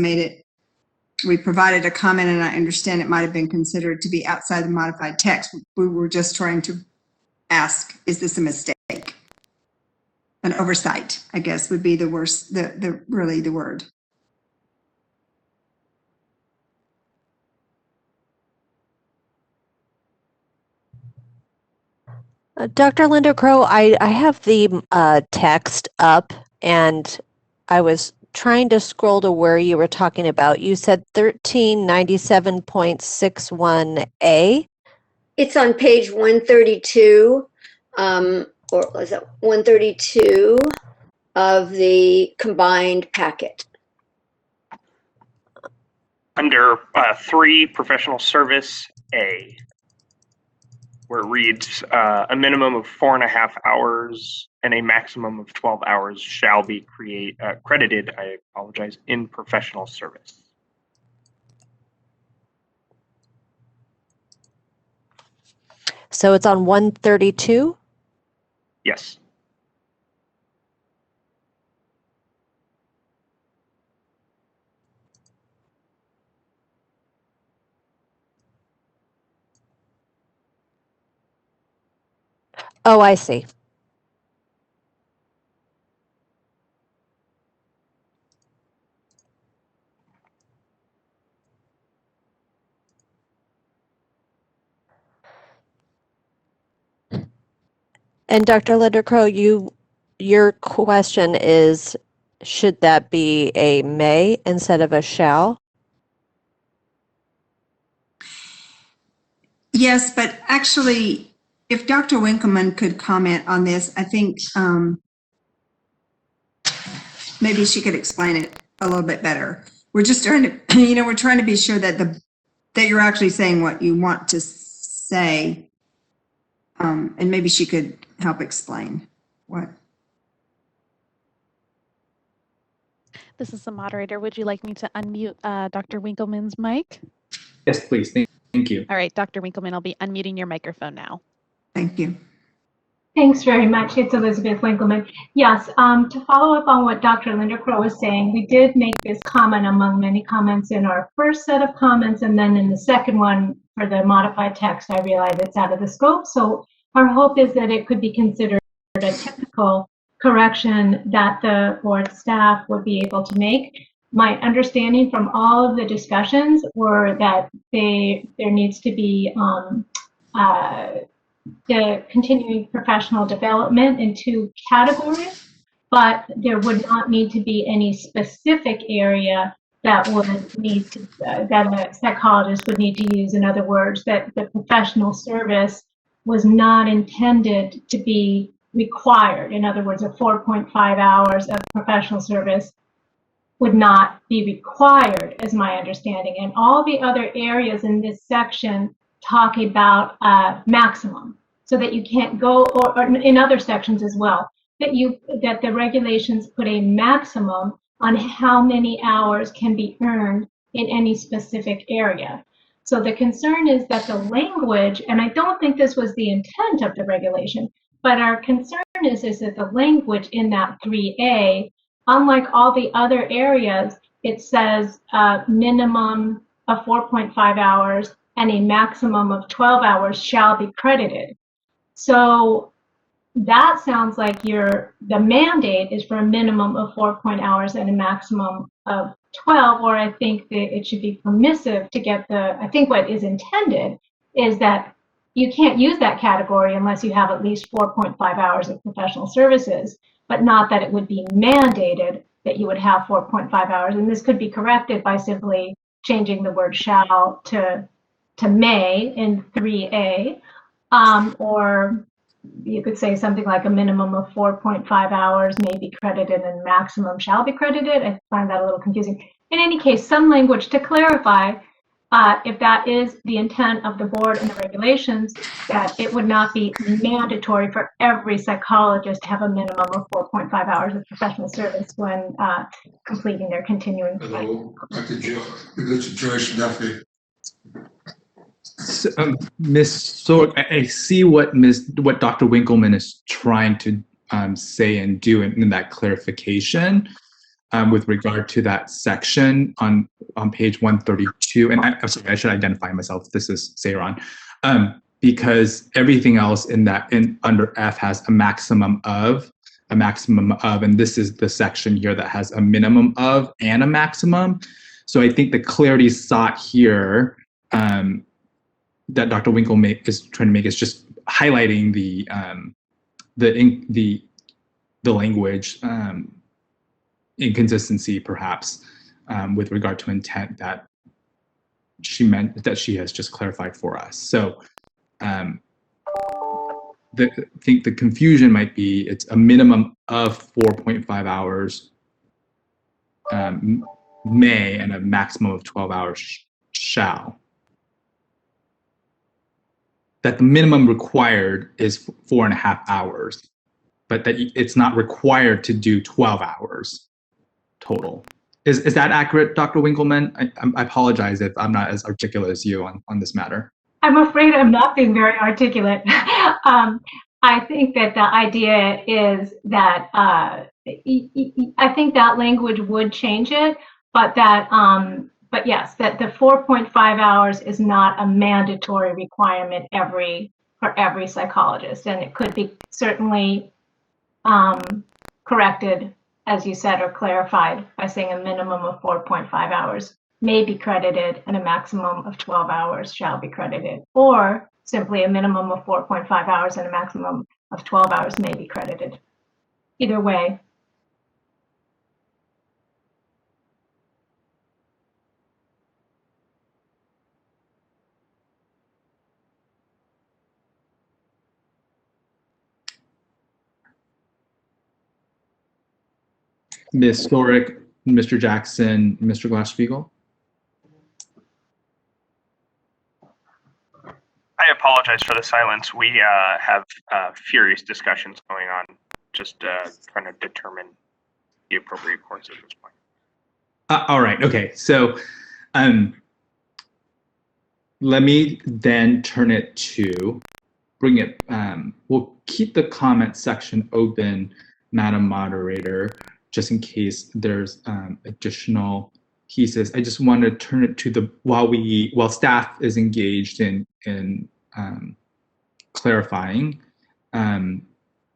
we provided a comment, and I understand it might have been considered to be outside the modified text. We were just trying to ask, is this a mistake? An oversight, I guess, would be the worst, really the word. Dr. Linda Crow, I have the text up, and I was trying to scroll to where you were talking about. You said 1397.61A. It's on page 132, or was it 132 of the combined packet? Under 3, professional service A, where it reads a minimum of 4.5 hours and a maximum of 12 hours shall be credited, I apologize, in professional service. So it's on 132? Yes. Oh, I see. And Dr. Linda Crow, your question is, should that be a may instead of a shall? Yes, but actually, if Dr. Winkleman could comment on this, I think maybe she could explain it a little bit better. We're just trying to, we're trying to be sure that that you're actually saying what you want to say, and maybe she could help explain what. This is the moderator. Would you like me to unmute Dr. Winkleman's mic? Yes, please. Thank you. All right, Dr. Winkleman, I'll be unmuting your microphone now. Thank you. Thanks very much. It's Elizabeth Winkleman. Yes, to follow up on what Dr. Linda Crow was saying, we did make this comment among many comments in our first set of comments, and then in the second one for the modified text, I realized it's out of the scope. So our hope is that it could be considered a technical correction that the board staff would be able to make. My understanding from all of the discussions were that there needs to be the continuing professional development in 2 categories, but there would not need to be any specific area that would need to, that a psychologist would need to use. In other words, that the professional service was not intended to be required. In other words, a 4.5 hours of professional service would not be required, is my understanding. And all the other areas in this section talk about maximum, so that you can't go, or in other sections as well, that the regulations put a maximum on how many hours can be earned in any specific area. So the concern is that the language, and I don't think this was the intent of the regulation, but our concern is that the language in that 3A, unlike all the other areas, it says minimum of 4.5 hours and a maximum of 12 hours shall be credited. So that sounds like the mandate is for a minimum of 4 hours and a maximum of 12, or I think that it should be permissive to get I think what is intended is that you can't use that category unless you have at least 4.5 hours of professional services, but not that it would be mandated that you would have 4.5 hours. And this could be corrected by simply changing the word shall to may in 3A, or you could say something like a minimum of 4.5 hours may be credited and maximum shall be credited. I find that a little confusing. In any case, some language to clarify if that is the intent of the board and the regulations, that it would not be mandatory for every psychologist to have a minimum of 4.5 hours of professional service when completing their continuing. Hello, Dr. Joyce Duffy. So, I see what Dr. Winkleman is trying to say and do in that clarification with regard to that section on page 132. And I'm sorry, I should identify myself. This is Seiran. Because everything else under F has a maximum of, and this is the section here that has a minimum of and a maximum. So I think the clarity sought here that Dr. Winkle is trying to make is just highlighting the language inconsistency, perhaps, with regard to intent that she has just clarified for us. So I think the confusion might be it's a minimum of 4.5 hours may and a maximum of 12 hours shall. That the minimum required is 4.5 hours, but that it's not required to do 12 hours total. Is that accurate, Dr. Winkleman? I apologize if I'm not as articulate as you on this matter. I'm afraid I'm not being very articulate. I think that the idea is that I think that language would change it, but that but yes, that the 4.5 hours is not a mandatory requirement for every psychologist, and it could be certainly corrected, as you said, or clarified by saying a minimum of 4.5 hours may be credited and a maximum of 12 hours shall be credited, or simply a minimum of 4.5 hours and a maximum of 12 hours may be credited. Either way. Ms. Storick, Mr. Jackson, Mr. Glass-Steagall? I apologize for the silence. We have furious discussions going on, just trying to determine the appropriate course at this point. All right. Okay. So let me then we'll keep the comment section open, Madam Moderator, just in case there's additional pieces. I just want to turn it to while staff is engaged in clarifying. I'm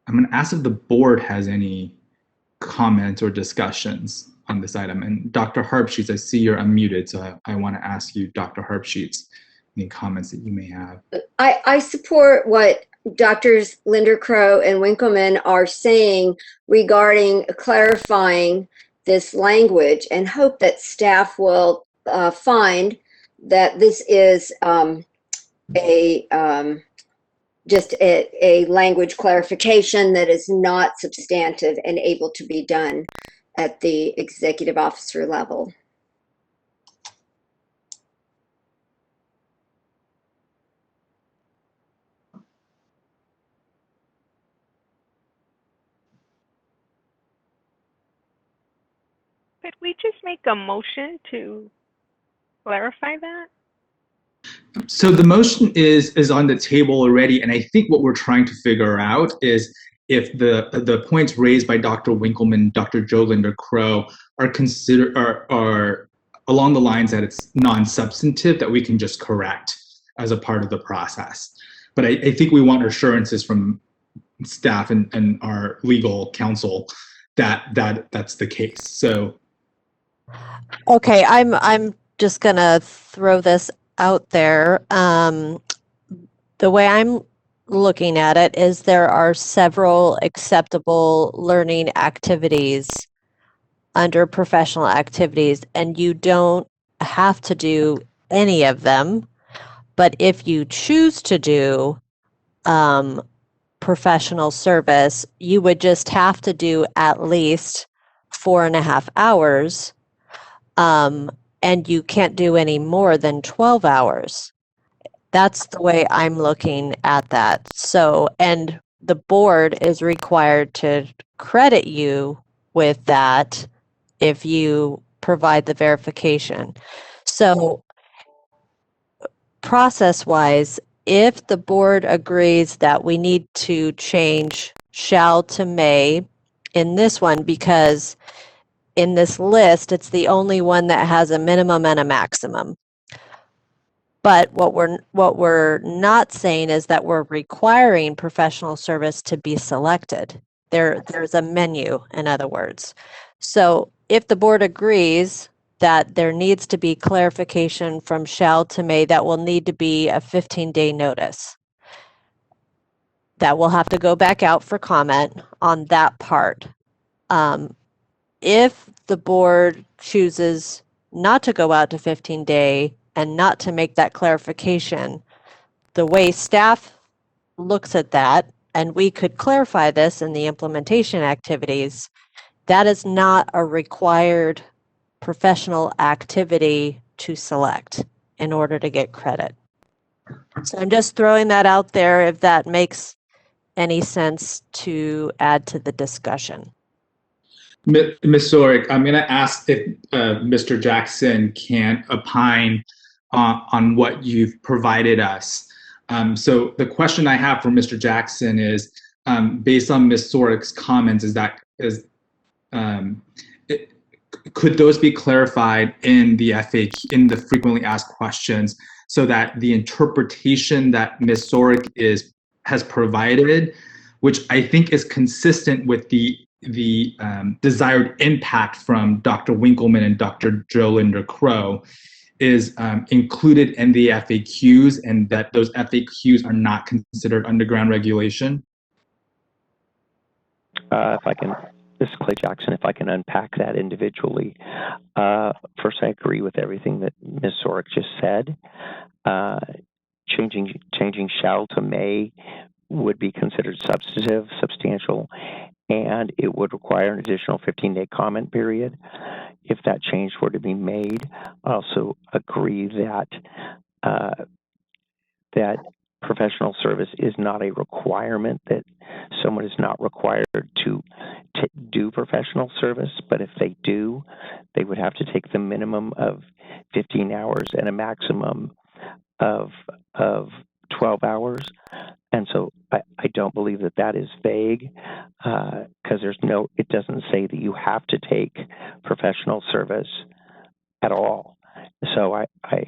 going to ask if the board has any comments or discussions on this item. And Dr. Harbsheets, I see you're unmuted, so I want to ask you, Dr. Harbsheets, any comments that you may have. I support what Drs. Linder Crow and Winkleman are saying regarding clarifying this language, and hope that staff will find that this is just a language clarification that is not substantive and able to be done at the executive officer level. Could we just make a motion to clarify that? So the motion is on the table already, and I think what we're trying to figure out is if the points raised by Dr. Winkleman, Dr. Joe Linder Crow are along the lines that it's non-substantive, that we can just correct as a part of the process. But I think we want assurances from staff and our legal counsel that's the case. So okay, I'm just gonna throw this out there. The way I'm looking at it is there are several acceptable learning activities under professional activities, and you don't have to do any of them. But if you choose to do professional service, you would just have to do at least 4.5 hours. And you can't do any more than 12 hours. That's the way I'm looking at that. So, and the board is required to credit you with that if you provide the verification. So, process-wise, if the board agrees that we need to change shall to may in this one, because in this list, it's the only one that has a minimum and a maximum. But what we're not saying is that we're requiring professional service to be selected. There's a menu, in other words. So if the board agrees that there needs to be clarification from shall to may, that will need to be a 15-day notice. That will have to go back out for comment on that part. If the board chooses not to go out to 15-day and not to make that clarification, the way staff looks at that, and we could clarify this in the implementation activities, that is not a required professional activity to select in order to get credit. So I'm just throwing that out there if that makes any sense to add to the discussion. Ms. Sorick, I'm going to ask if Mr. Jackson can opine on what you've provided us. So the question I have for Mr. Jackson is, based on Ms. Sorick's comments, could those be clarified in the FAQ, in the frequently asked questions, so that the interpretation that Ms. Sorick has provided, which I think is consistent with the desired impact from Dr. Winkleman and Dr. Joe Linder-Crow, is included in the FAQs, and that those FAQs are not considered underground regulation? If I can, this is Clay Jackson, if I can unpack that individually. First, I agree with everything that Ms. Sorick just said. Changing shall to may would be considered substantive, substantial, and it would require an additional 15-day comment period if that change were to be made. I also agree that that professional service is not a requirement, that someone is not required to do professional service, but if they do, they would have to take the minimum of 15 hours and a maximum of 12 hours. And so I don't believe that that is vague, because it doesn't say that you have to take professional service at all. So I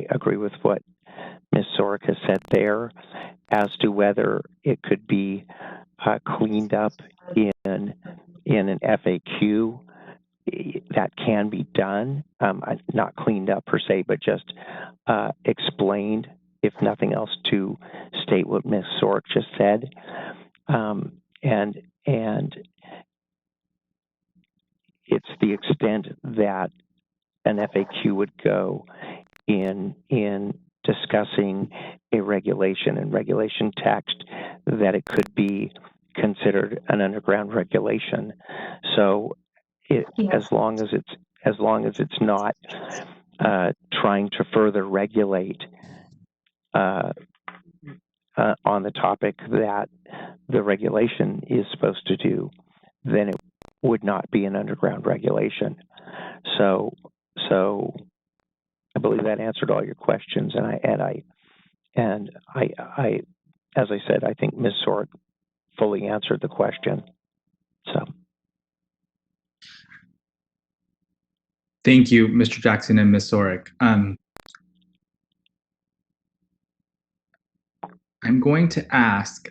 agree with what Ms. Sorick has said there. As to whether it could be cleaned up in an FAQ, that can be done, not cleaned up per se, but just explained, if nothing else, to state what Ms. Sorick just said. And it's the extent that an FAQ would go in discussing a regulation and regulation text, that it could be considered an underground regulation. So as long as it's not trying to further regulate on the topic that the regulation is supposed to do, then it would not be an underground regulation. So I believe that answered all your questions, and I as I said, I think Ms. Sorick fully answered the question. So. Thank you, Mr. Jackson and Ms. Sorick. I'm going to ask,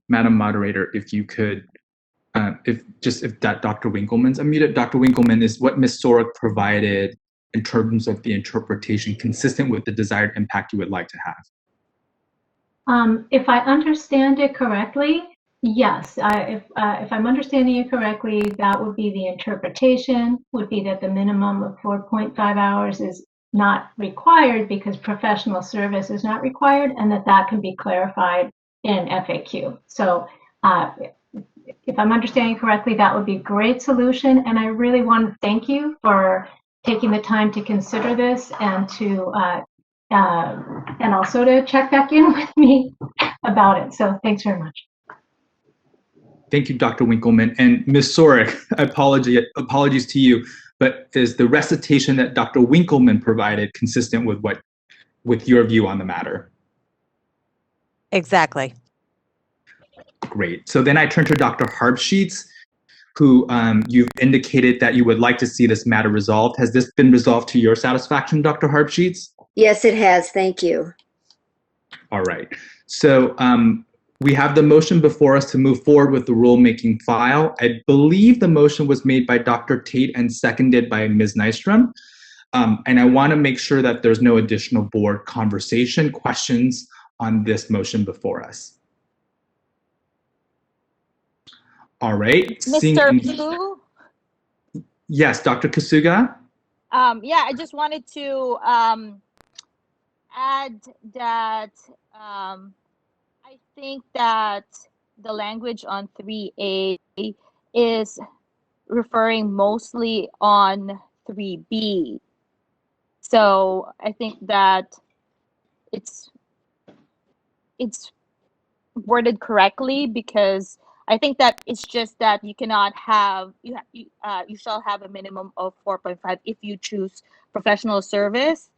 Madam Moderator, if you could, if that Dr. Winkleman's unmuted. Dr. Winkleman, is what Ms. Sorick provided in terms of the interpretation consistent with the desired impact you would like to have? If I understand it correctly, yes. If I'm understanding it correctly, that would be the interpretation, would be that the minimum of 4.5 hours is not required because professional service is not required, and that can be clarified in FAQ. So if I'm understanding correctly, that would be a great solution. And I really want to thank you for taking the time to consider this and to and also to check back in with me about it. So thanks very much. Thank you, Dr. Winkleman. And Ms. Sorick, apologies to you, but is the recitation that Dr. Winkleman provided consistent with what with your view on the matter. Exactly. Great. So then I turn to Dr. Harbsheets, who you've indicated that you would like to see this matter resolved. Has this been resolved to your satisfaction, Dr. Harbsheets? Yes, it has. Thank you. All right. So we have the motion before us to move forward with the rulemaking file. I believe the motion was made by Dr. Tate and seconded by Ms. Nystrom. And I want to make sure that there's no additional board conversation questions on this motion before us. All right. Mr. Fu? Yes, Dr. Kasuga? Yeah, I just wanted to add that I think that the language on 3A is referring mostly on 3B. So I think that it's worded correctly, because I think that it's just that you cannot have, you shall have a minimum of 4.5 if you choose professional service.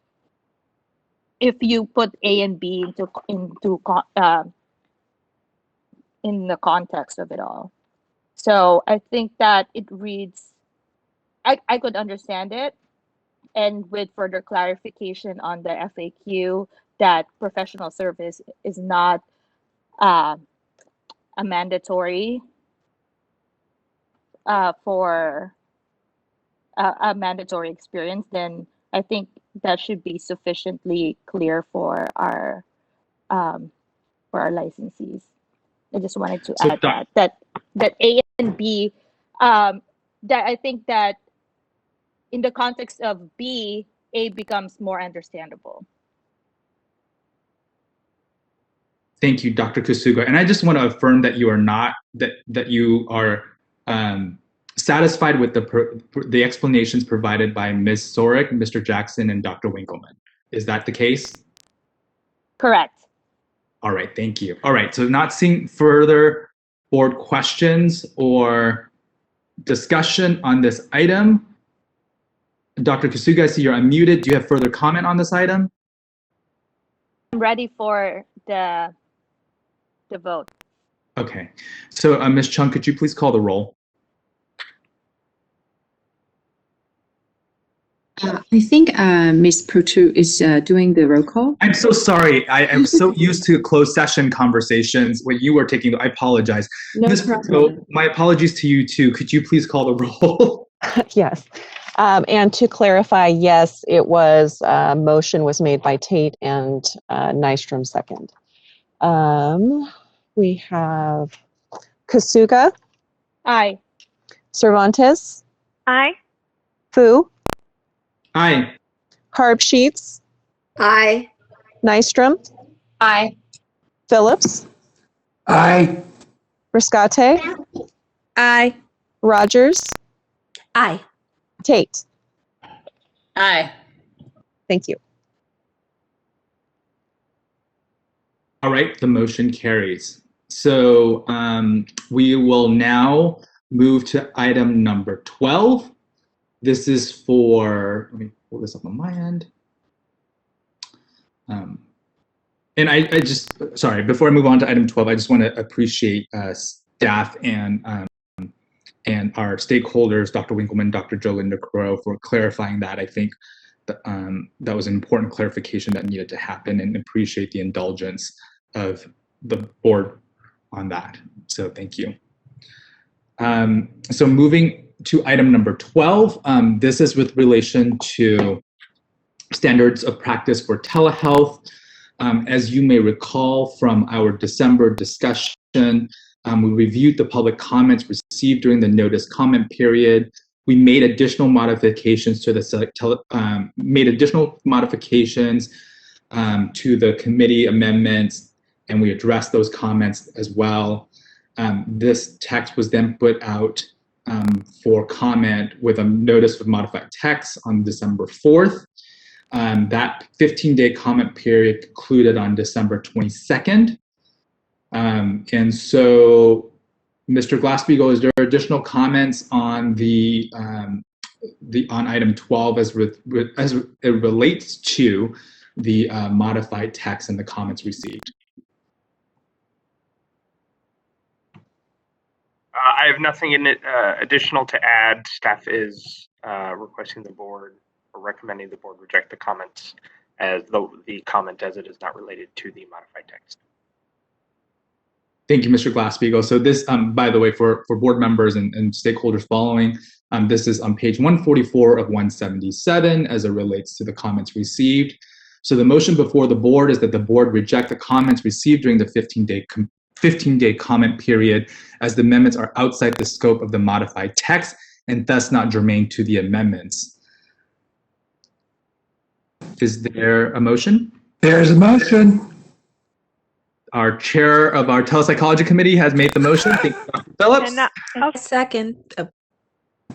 If you put A and B in the context of it all. So I think that it reads, I could understand it, and with further clarification on the FAQ that professional service is not a mandatory for a mandatory experience, then I think that should be sufficiently clear for our licensees. I just wanted to add that A and B, that I think that in the context of B, A becomes more understandable. Thank you, Dr. Kasuga. And I just want to affirm that you are not, that you are satisfied with the explanations provided by Ms. Sorick, Mr. Jackson, and Dr. Winkleman. Is that the case? Correct. All right, thank you. All right, so not seeing further board questions or discussion on this item. Dr. Kasuga, I see you're unmuted. Do you have further comment on this item? I'm ready for the vote. Okay, so Ms. Chung, could you please call the roll? I think Ms. Prutu is doing the roll call. I'm so sorry. I am so used to closed session conversations when you were taking, I apologize. No Ms. problem. Prutu, my apologies to you too. Could you please call the roll? Yes. And to clarify, yes, it was, motion was made by Tate and Nystrom second. We have Kasuga. Aye. Cervantes. Aye. Fu. Aye. Harbsheets. Aye. Nystrom. Aye. Phillips. Aye. Riscate. Aye. Rogers. Aye. Tate. Aye. Thank you. All right, the motion carries. So we will now move to item number 12. This is for, let me pull this up on my end. And I just, sorry, before I move on to item 12, I just want to appreciate staff and our stakeholders, Dr. Winkleman, Dr. Jolinda Crow, for clarifying that. I think that, that was an important clarification that needed to happen, and appreciate the indulgence of the board on that. So thank you. So moving to item number 12, this is with relation to standards of practice for telehealth. As you may recall from our December discussion, we reviewed the public comments received during the notice comment period. We made additional modifications to the to the committee amendments, and we addressed those comments as well. This text was then put out for comment with a notice of modified text on December 4th. That 15-day comment period concluded on December 22nd. And so, Mr. Glassbeagle, is there additional comments on on item 12 as it relates to the modified text and the comments received. I have nothing in it additional to add. Staff is requesting the board or recommending the board reject the comments as the comment as it is not related to the modified text. Thank you, Mr. Glass-Steagall. So this, by the way, for board members and stakeholders following, this is on page 144 of 177 as it relates to the comments received. So the motion before the board is that the board reject the comments received during the 15-day comment period as the amendments are outside the scope of the modified text and thus not germane to the amendments. Is there a motion? There's a motion. Our chair of our telepsychology committee has made the motion. Thank you, Dr. Phillips. Second.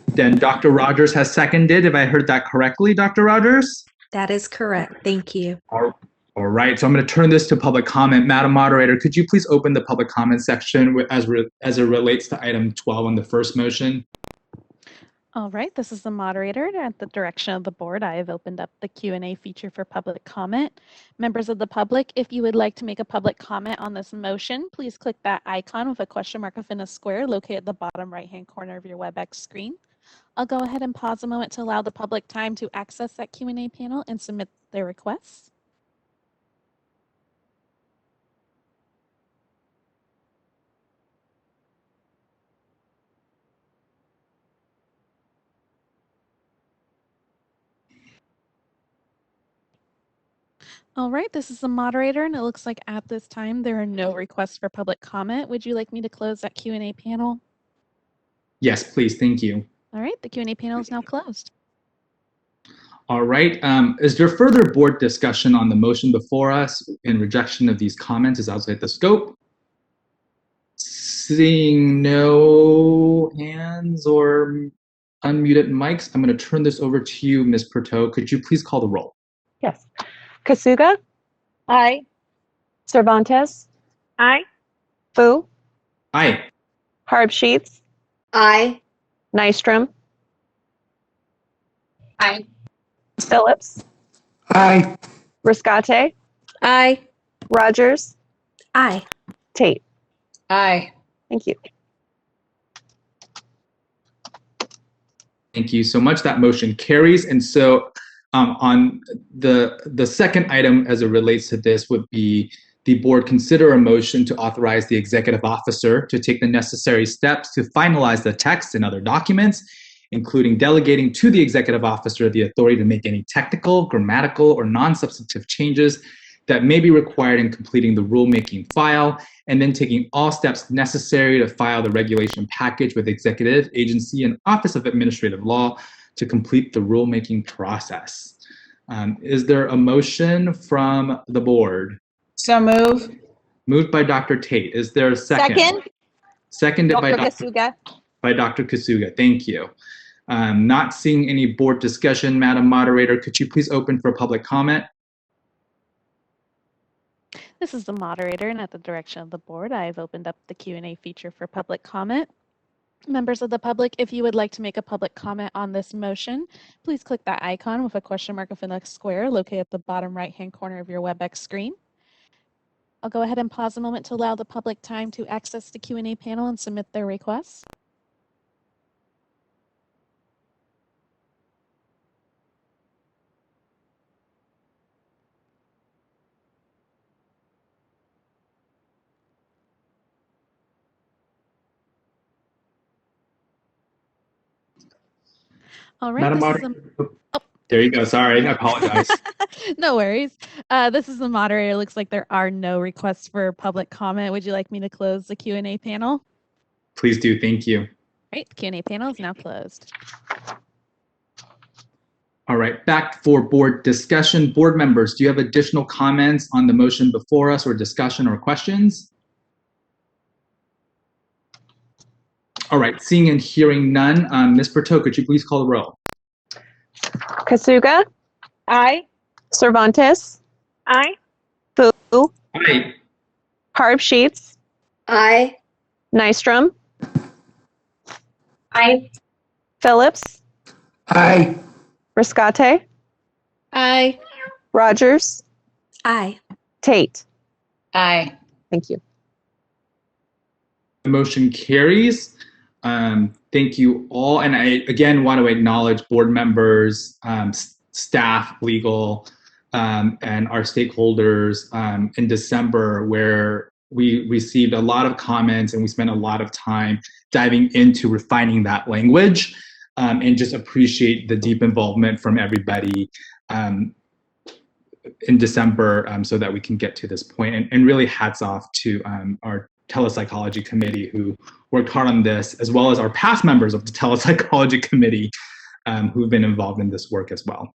Then Dr. Rogers has seconded. If I heard that correctly, Dr. Rogers? That is correct. Thank you. All right. So I'm going to turn this to public comment. Madam Moderator, could you please open the public comment section as it relates to item 12 on the first motion? All right, this is the moderator. At the direction of the board, I have opened up the Q&A feature for public comment. Members of the public, if you would like to make a public comment on this motion, please click that icon with a question mark within a square located at the bottom right-hand corner of your Webex screen. I'll go ahead and pause a moment to allow the public time to access that Q&A panel and submit their requests. All right, this is the moderator, and it looks like at this time there are no requests for public comment. Would you like me to close that Q&A panel? Yes, please. Thank you. All right, the Q&A panel is now closed. All right. Is there further board discussion on the motion before us in rejection of these comments is outside the scope? Seeing no hands or unmuted mics, I'm going to turn this over to you, Ms. Pertot. Could you please call the roll? Yes. Kasuga? Aye. Cervantes? Aye. Fu? Aye. Harb-Sheets? Aye. Nystrom? Aye. Phillips? Aye. Riscate? Aye. Rogers? Aye. Tate? Aye. Thank you. Thank you so much. That motion carries. And so on the second item as it relates to this would be the board consider a motion to authorize the executive officer to take the necessary steps to finalize the text and other documents, including delegating to the executive officer the authority to make any technical, grammatical, or non-substantive changes that may be required in completing the rulemaking file, and then taking all steps necessary to file the regulation package with executive agency and Office of Administrative Law to complete the rulemaking process. Is there a motion from the board? So move. Moved by Dr. Tate. Is there a second? Second. Seconded by Dr. Kasuga. Dr. Kasuga. Thank you. Not seeing any board discussion, Madam Moderator, could you please open for public comment? This is the moderator, and at the direction of the board, I have opened up the Q&A feature for public comment. Members of the public, if you would like to make a public comment on this motion, please click that icon with a question mark within a square located at the bottom right-hand corner of your Webex screen. I'll go ahead and pause a moment to allow the public time to access the Q&A panel and submit their requests. All right. Madam Moderator. There you go. Sorry, I apologize. No worries. This is the moderator. It looks like there are no requests for public comment. Would you like me to close the Q&A panel? Please do. Thank you. Great. The Q&A panel is now closed. All right, back for board discussion. Board members, do you have additional comments on the motion before us or discussion or questions? All right, seeing and hearing none, Ms. Pertot, could you please call the roll? Kasuga? Aye. Cervantes? Aye. Fu? Aye. Harb-Sheets? Aye. Nystrom? Aye. Phillips? Aye. Riscate? Aye. Rogers? Aye. Tate. Aye. Thank you. The motion carries. Thank you all. And I, again, want to acknowledge board members, staff, legal, and our stakeholders in December, where we received a lot of comments and we spent a lot of time diving into refining that language, and just appreciate the deep involvement from everybody in December, so that we can get to this point. And really hats off to our telepsychology committee who worked hard on this, as well as our past members of the telepsychology committee who've been involved in this work as well.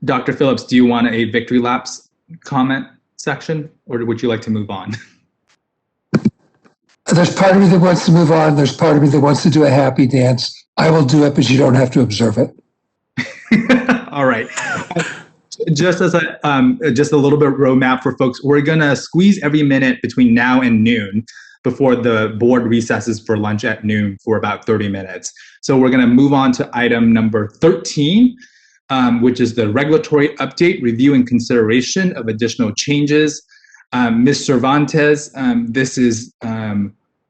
Dr. Phillips, do you want a victory laps comment section, or would you like to move on? There's part of me that wants to move on. There's part of me that wants to do a happy dance. I will do it, but you don't have to observe it. All right. Just as just a little bit of roadmap for folks, we're gonna squeeze every minute between now and noon before the board recesses for lunch at noon for about 30 minutes. So we're gonna move on to item number 13, which is the regulatory update, review and consideration of additional changes. Ms. Cervantes, this is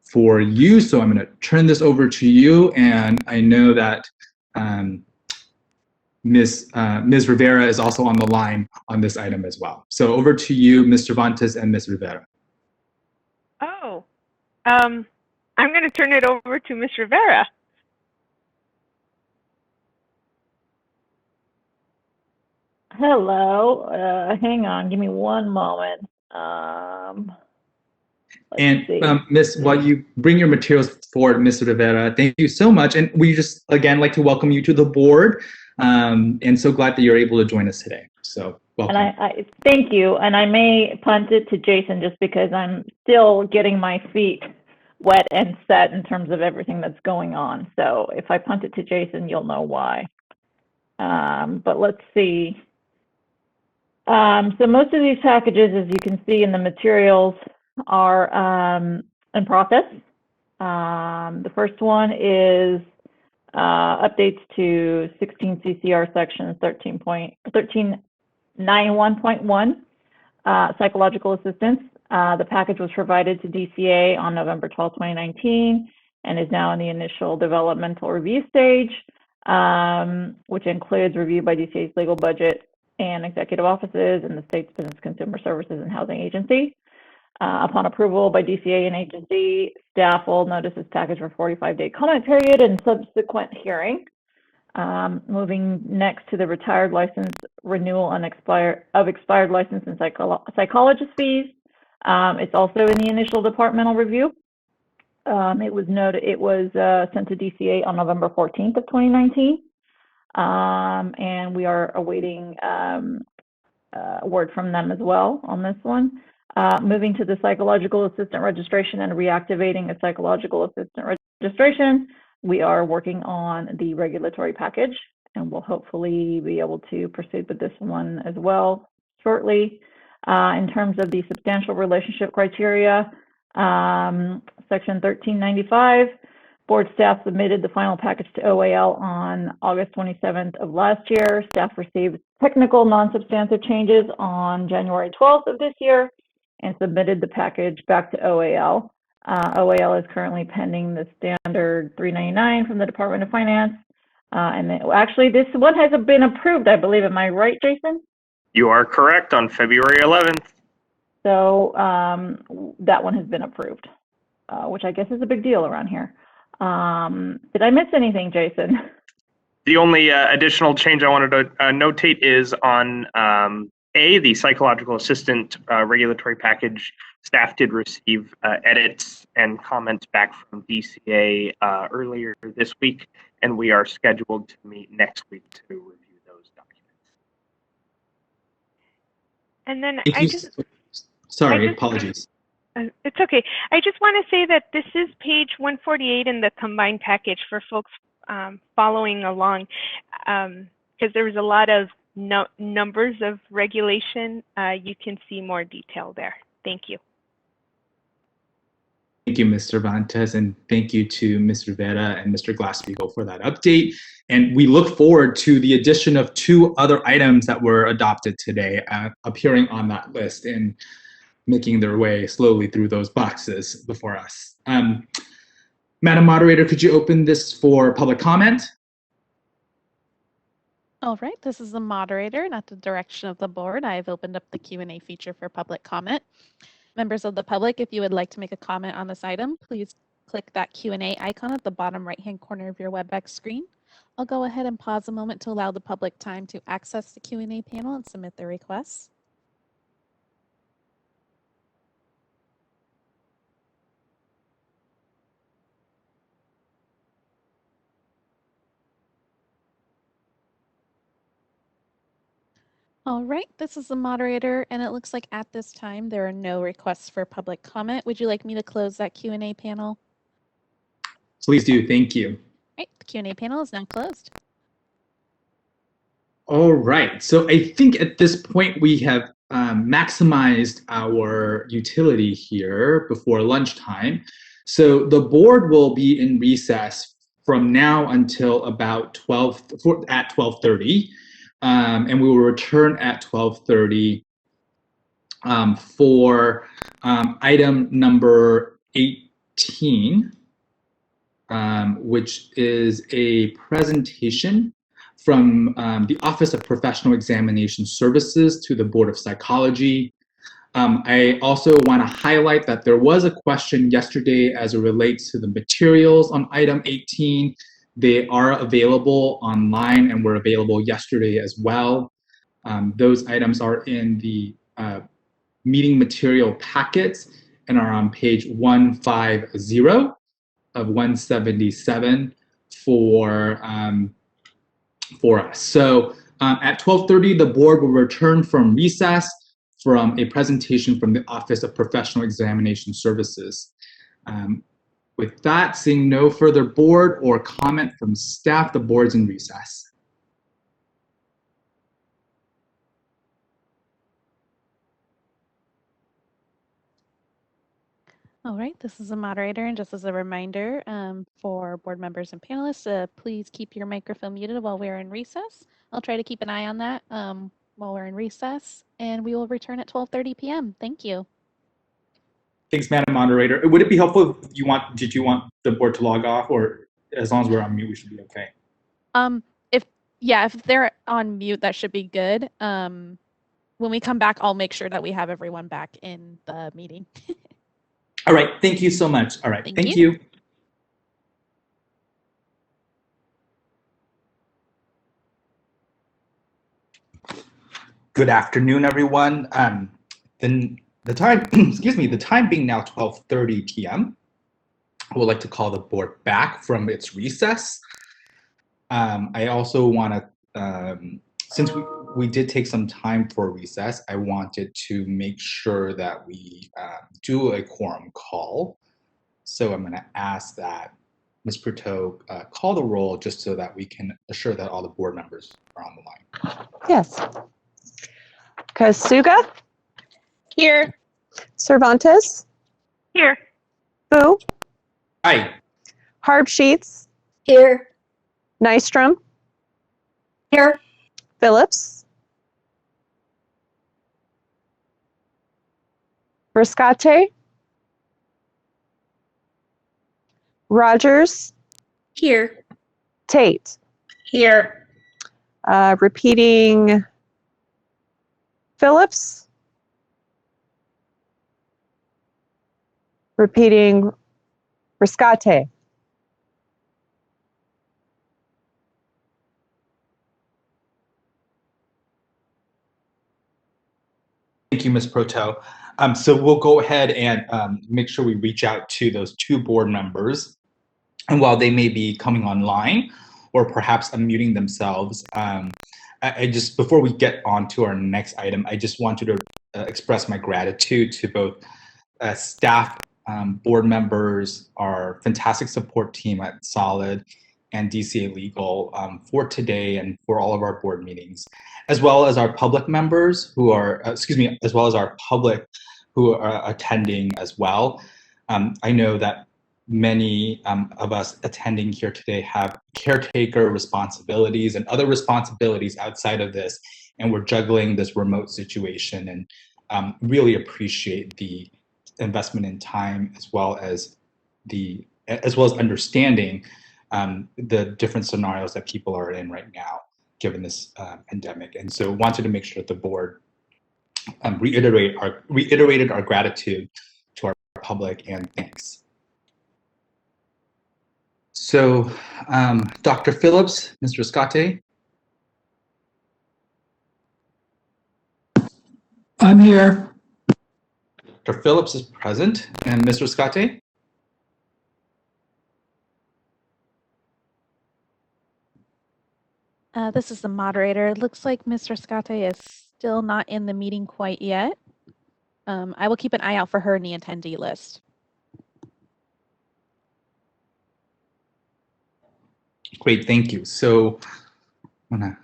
for you, so I'm gonna turn this over to you, and I know that Ms. Rivera is also on the line on this item as well. So over to you, Ms. Cervantes and Ms. Rivera. Oh, I'm going to turn it over to Ms. Rivera. Hello. Hang on. Give me one moment. Ms., while you bring your materials forward, Ms. Rivera, thank you so much. And we just, again, like to welcome you to the board. And so glad that you're able to join us today. So welcome. And I thank you. And I may punt it to Jason just because I'm still getting my feet wet and set in terms of everything that's going on. So if I punt it to Jason, you'll know why. But let's see. So most of these packages, as you can see in the materials, are in process. The first one is updates to 16 CCR section 13.91.1, psychological assistance. The package was provided to DCA on November 12, 2019, and is now in the initial developmental review stage, which includes review by DCA's legal budget and executive offices and the state's Business Consumer Services and Housing Agency. Upon approval by DCA and agency, staff will notice this package for 45-day comment period and subsequent hearing. Moving next to the retired license renewal and expired license and psychologist fees. It's also in the initial departmental review. It was sent to DCA on November 14th of 2019. And we are awaiting word from them as well on this one. Moving to the psychological assistant registration and reactivating a psychological assistant registration, we are working on the regulatory package, and we'll hopefully be able to proceed with this one as well shortly. In terms of the substantial relationship criteria, section 1395, board staff submitted the final package to OAL on August 27th of last year. Staff received technical non-substantive changes on January 12th of this year and submitted the package back to OAL. OAL is currently pending the standard 399 from the Department of Finance. Actually, this one has been approved, I believe. Am I right, Jason? You are correct, on February 11th. So that one has been approved, which I guess is a big deal around here. Did I miss anything, Jason? The only additional change I wanted to notate is on the psychological assistant regulatory package. Staff did receive edits and comments back from DCA earlier this week, and we are scheduled to meet next week to review those documents. And then apologies. It's okay. I just want to say that this is page 148 in the combined package for folks following along, because there was a lot of numbers of regulation. You can see more detail there. Thank you. Thank you, Ms. Cervantes, and thank you to Ms. Rivera and Mr. Glass-Steagall for that update. And we look forward to the addition of 2 other items that were adopted today, appearing on that list and making their way slowly through those boxes before us. Madam Moderator, could you open this for public comment? All right, this is the moderator, and at the direction of the board, I've opened up the Q&A feature for public comment. Members of the public, if you would like to make a comment on this item, please click that Q&A icon at the bottom right-hand corner of your Webex screen. I'll go ahead and pause a moment to allow the public time to access the Q&A panel and submit their requests. All right, this is the moderator, and it looks like at this time there are no requests for public comment. Would you like me to close that Q&A panel? Please do, thank you. All right, the Q&A panel is now closed. All right, so I think at this point we have maximized our utility here before lunchtime. So the board will be in recess from now until about 12:30. And we will return at 12:30 for item number 18, which is a presentation from the Office of Professional Examination Services to the Board of Psychology. I also want to highlight that there was a question yesterday as it relates to the materials on item 18. They are available online and were available yesterday as well. Those items are in the meeting material packets and are on page 150 of 177 for us. So at 12:30, the board will return from recess from a presentation from the Office of Professional Examination Services. With that, seeing no further board or comment from staff, the board's in recess. All right, this is the moderator, and just as a reminder for board members and panelists, please keep your microphone muted while we're in recess. I'll try to keep an eye on that while we're in recess, and we will return at 12:30 p.m. Thank you. Thanks, Madam Moderator. Would it be helpful if you did you want the board to log off, or as long as we're on mute, we should be okay? If they're on mute, that should be good. When we come back, I'll make sure that we have everyone back in the meeting. All right, thank you so much. All right, thank you. Good afternoon, everyone. The time, excuse me, the time being now 12:30 p.m. I would like to call the board back from its recess. I also want to, since we did take some time for recess, I wanted to make sure that we do a quorum call. So I'm going to ask that Ms. Pruteau call the roll just so that we can assure that all the board members are on the line. Yes. Kasuga? Here. Cervantes? Here. Fu? Hi. Harbsheets? Here. Nystrom? Here. Phillips? Riscate? Rogers? Here. Tate? Here. Repeating Phillips? Repeating Riscate? Thank you, Ms. Proto. So we'll go ahead and make sure we reach out to those 2 board members. And while they may be coming online or perhaps unmuting themselves, I just, before we get on to our next item, I just wanted to express my gratitude to both staff, board members, our fantastic support team at Solid and DCA Legal for today and for all of our board meetings, as well as our public members who are, as well as our public who are attending as well. I know that many of us attending here today have caretaker responsibilities and other responsibilities outside of this, and we're juggling this remote situation, and really appreciate the investment in time as well as understanding the different scenarios that people are in right now given this pandemic. And so wanted to make sure that the board reiterated our gratitude to our public and thanks. So, Dr. Phillips, Mr. Escate. I'm here. Dr. Phillips is present, and Mr. Escate. This is the moderator. It looks like Mr. Escate is still not in the meeting quite yet. I will keep an eye out for her in the attendee list. Great, thank you. So I'm gonna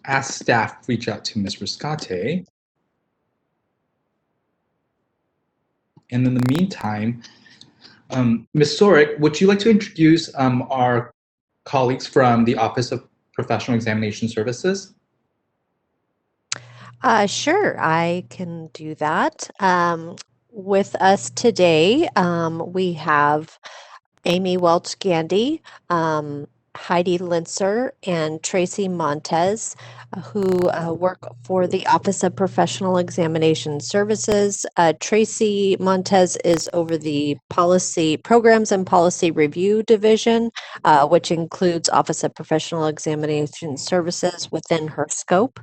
ask staff to reach out to Ms. Riscate. And in the meantime, Ms. Sorick, would you like to introduce our colleagues from the Office of Professional Examination Services? Sure, I can do that. With us today, we have Amy Welch-Gandy, Heidi Linzer, and Tracy Montez, who work for the Office of Professional Examination Services. Tracy Montez is over the Policy Programs and Policy Review Division, which includes Office of Professional Examination Services within her scope.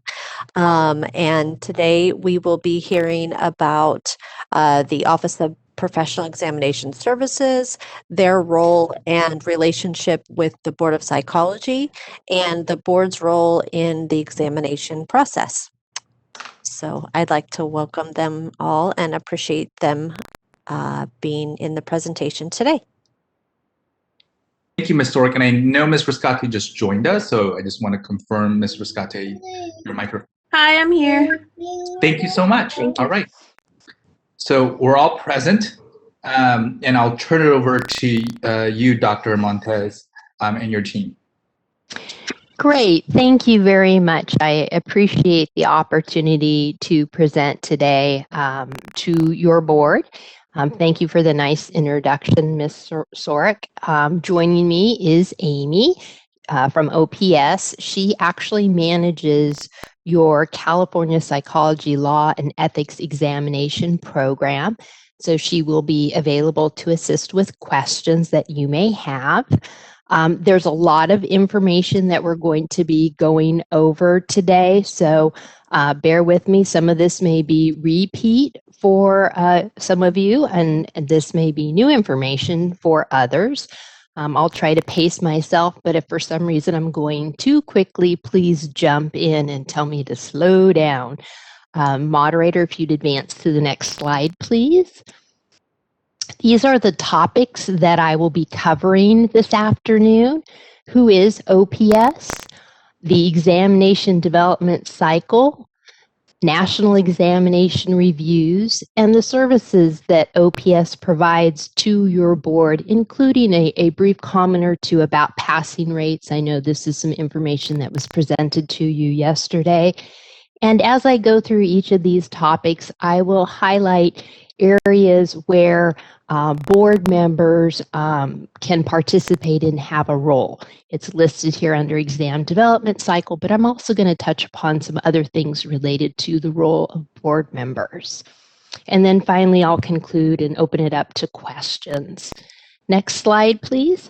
And today we will be hearing about the Office of Professional Examination Services, their role and relationship with the Board of Psychology, and the board's role in the examination process. So I'd like to welcome them all and appreciate them being in the presentation today. Thank you, Ms. Sorick. And I know Ms. Riscate just joined us, so I just want to confirm, Ms. Riscate, your microphone. Hi, I'm here. Thank you so much. Thank you. All right. So we're all present, and I'll turn it over to you, Dr. Montez, and your team. Great. Thank you very much. I appreciate the opportunity to present today to your board. Thank you for the nice introduction, Ms. Sorick. Joining me is Amy from OPS. She actually manages your California Psychology Law and Ethics Examination program. So she will be available to assist with questions that you may have. There's a lot of information that we're going to be going over today, so bear with me. Some of this may be repeat for some of you, and this may be new information for others. I'll try to pace myself, but if for some reason I'm going too quickly, please jump in and tell me to slow down. Moderator, if you'd advance to the next slide, please. These are the topics that I will be covering this afternoon. Who is OPS? The examination development cycle, national examination reviews, and the services that OPS provides to your board, including a brief comment or two about passing rates. I know this is some information that was presented to you yesterday. And as I go through each of these topics, I will highlight areas where board members can participate and have a role. It's listed here under exam development cycle, but I'm also going to touch upon some other things related to the role of board members. And then finally, I'll conclude and open it up to questions. Next slide, please.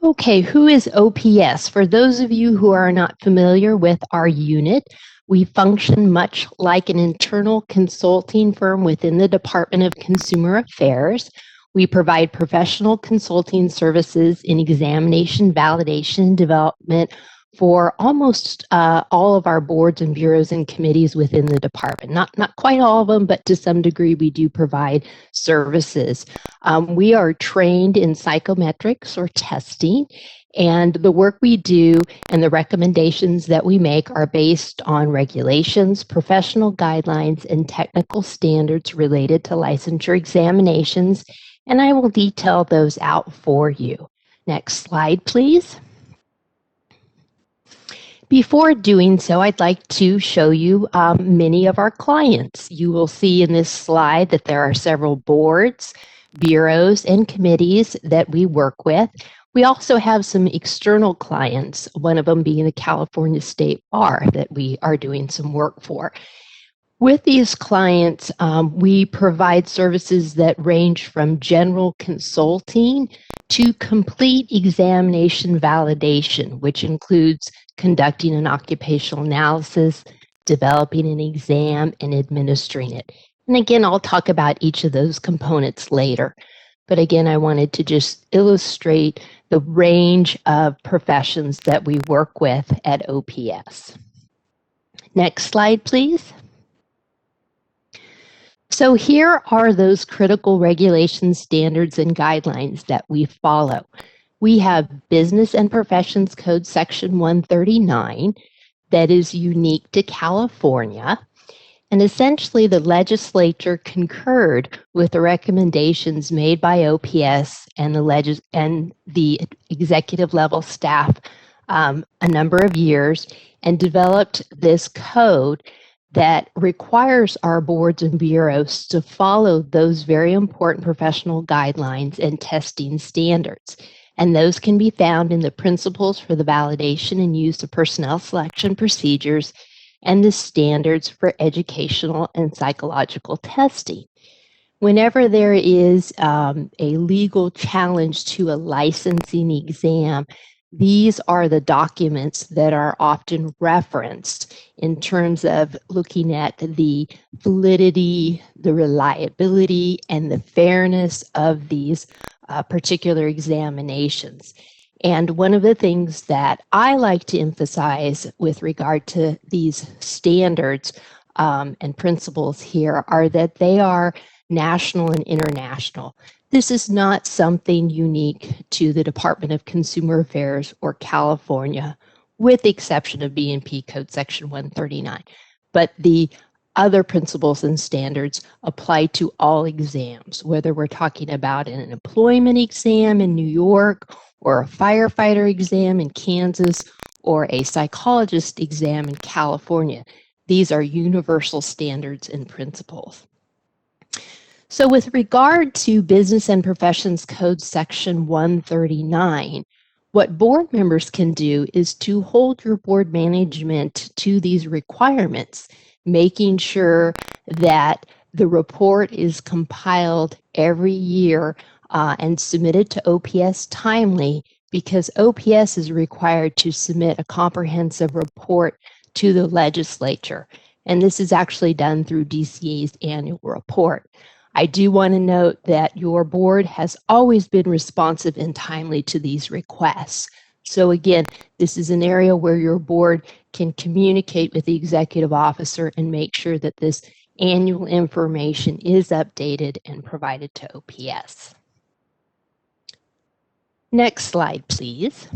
Okay, who is OPS? For those of you who are not familiar with our unit, we function much like an internal consulting firm within the Department of Consumer Affairs. We provide professional consulting services in examination, validation, and development for almost all of our boards and bureaus and committees within the department. Not quite all of them, but to some degree we do provide services. We are trained in psychometrics or testing, And the work we do and the recommendations that we make are based on regulations, professional guidelines, and technical standards related to licensure examinations, and I will detail those out for you. Next slide, please. Before doing so, I'd like to show you many of our clients. You will see in this slide that there are several boards, bureaus, and committees that we work with. We also have some external clients, one of them being the California State Bar that we are doing some work for. With these clients, we provide services that range from general consulting to complete examination validation, which includes conducting an occupational analysis, developing an exam, and administering it. And again, I'll talk about each of those components later. But again, I wanted to just illustrate the range of professions that we work with at OPS. Next slide, please. So here are those critical regulation standards and guidelines that we follow. We have Business and Professions Code Section 139 that is unique to California. And essentially, the legislature concurred with the recommendations made by OPS and the executive level staff a number of years and developed this code that requires our boards and bureaus to follow those very important professional guidelines and testing standards. And those can be found in the principles for the validation and use of personnel selection procedures and the standards for educational and psychological testing. Whenever there is a legal challenge to a licensing exam, these are the documents that are often referenced in terms of looking at the validity, the reliability, and the fairness of these particular examinations. And one of the things that I like to emphasize with regard to these standards and principles here are that they are national and international. This is not something unique to the Department of Consumer Affairs or California, with the exception of B&P Code Section 139. But the other principles and standards apply to all exams, whether we're talking about an employment exam in New York, or a firefighter exam in Kansas, or a psychologist exam in California. These are universal standards and principles. So with regard to Business and Professions Code Section 139, what board members can do is to hold your board management to these requirements, making sure that the report is compiled every year and submitted to OPS timely, because OPS is required to submit a comprehensive report to the legislature. And this is actually done through DCA's annual report. I do want to note that your board has always been responsive and timely to these requests. So again, this is an area where your board can communicate with the executive officer and make sure that this annual information is updated and provided to OPS. Next slide, please.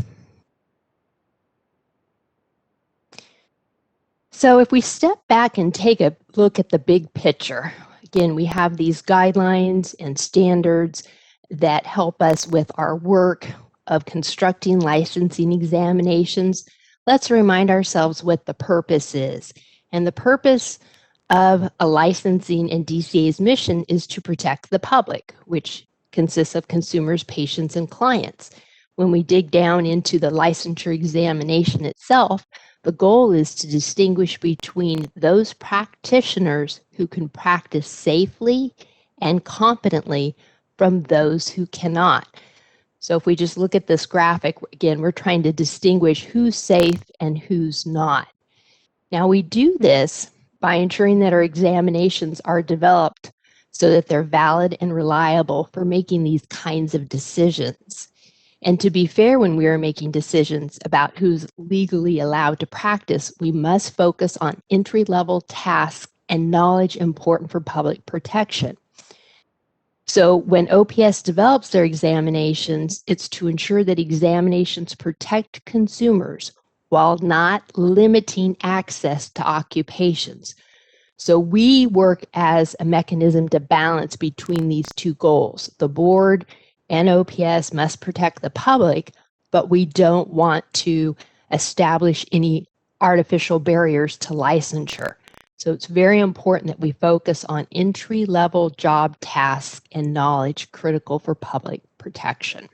So if we step back and take a look at the big picture, again, we have these guidelines and standards that help us with our work of constructing licensing examinations. Let's remind ourselves what the purpose is. And the purpose of a licensing and DCA's mission is to protect the public, which consists of consumers, patients, and clients. When we dig down into the licensure examination itself, the goal is to distinguish between those practitioners who can practice safely and competently from those who cannot. So if we just look at this graphic, again, we're trying to distinguish who's safe and who's not. Now we do this by ensuring that our examinations are developed so that they're valid and reliable for making these kinds of decisions. And to be fair, when we are making decisions about who's legally allowed to practice, we must focus on entry-level tasks and knowledge important for public protection. So when OPS develops their examinations, it's to ensure that examinations protect consumers while not limiting access to occupations. So we work as a mechanism to balance between these two goals. The board and OPS must protect the public, but we don't want to establish any artificial barriers to licensure. So it's very important that we focus on entry-level job tasks and knowledge critical for public protection.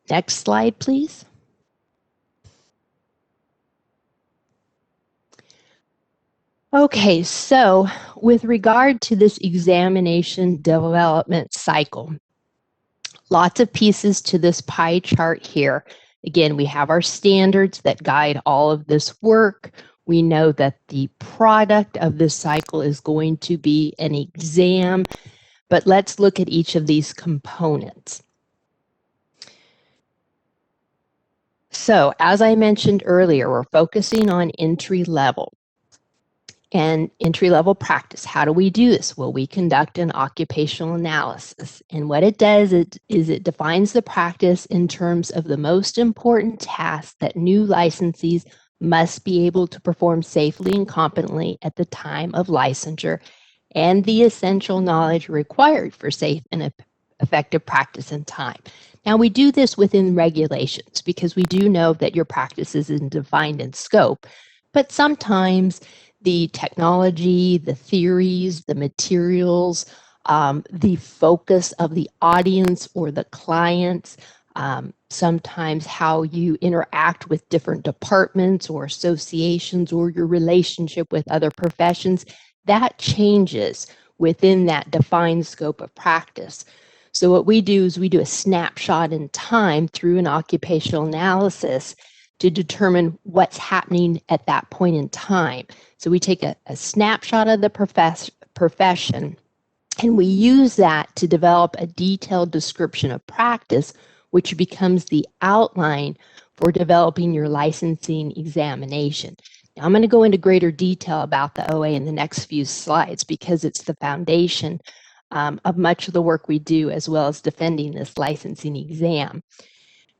Next slide, please. Okay, so with regard to this examination development cycle, lots of pieces to this pie chart here. Again, we have our standards that guide all of this work. We know that the product of this cycle is going to be an exam, but let's look at each of these components. So, as I mentioned earlier, we're focusing on entry level and entry-level practice. How do we do this? Well, we conduct an occupational analysis. And what it does is it defines the practice in terms of the most important tasks that new licensees must be able to perform safely and competently at the time of licensure, and the essential knowledge required for safe and effective practice and time. Now, we do this within regulations because we do know that your practice is defined in scope, but sometimes the technology, the theories, the materials, the focus of the audience or the clients, sometimes how you interact with different departments or associations or your relationship with other professions, that changes within that defined scope of practice. So what we do is we do a snapshot in time through an occupational analysis to determine what's happening at that point in time. So we take a snapshot of the profession, and we use that to develop a detailed description of practice, which becomes the outline for developing your licensing examination. Now, I'm going to go into greater detail about the OA in the next few slides because it's the foundation of much of the work we do, as well as defending this licensing exam.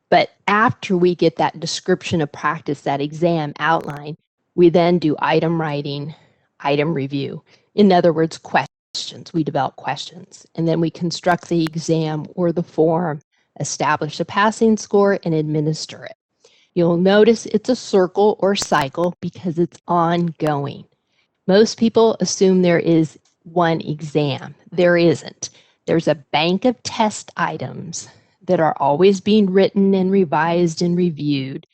But after we get that description of practice, that exam outline, we then do item writing, item review. In other words, questions. We develop questions. And then we construct the exam or the form, establish a passing score, and administer it. You'll notice it's a circle or cycle because it's ongoing. Most people assume there is one exam. There isn't. There's a bank of test items that are always being written and revised and reviewed.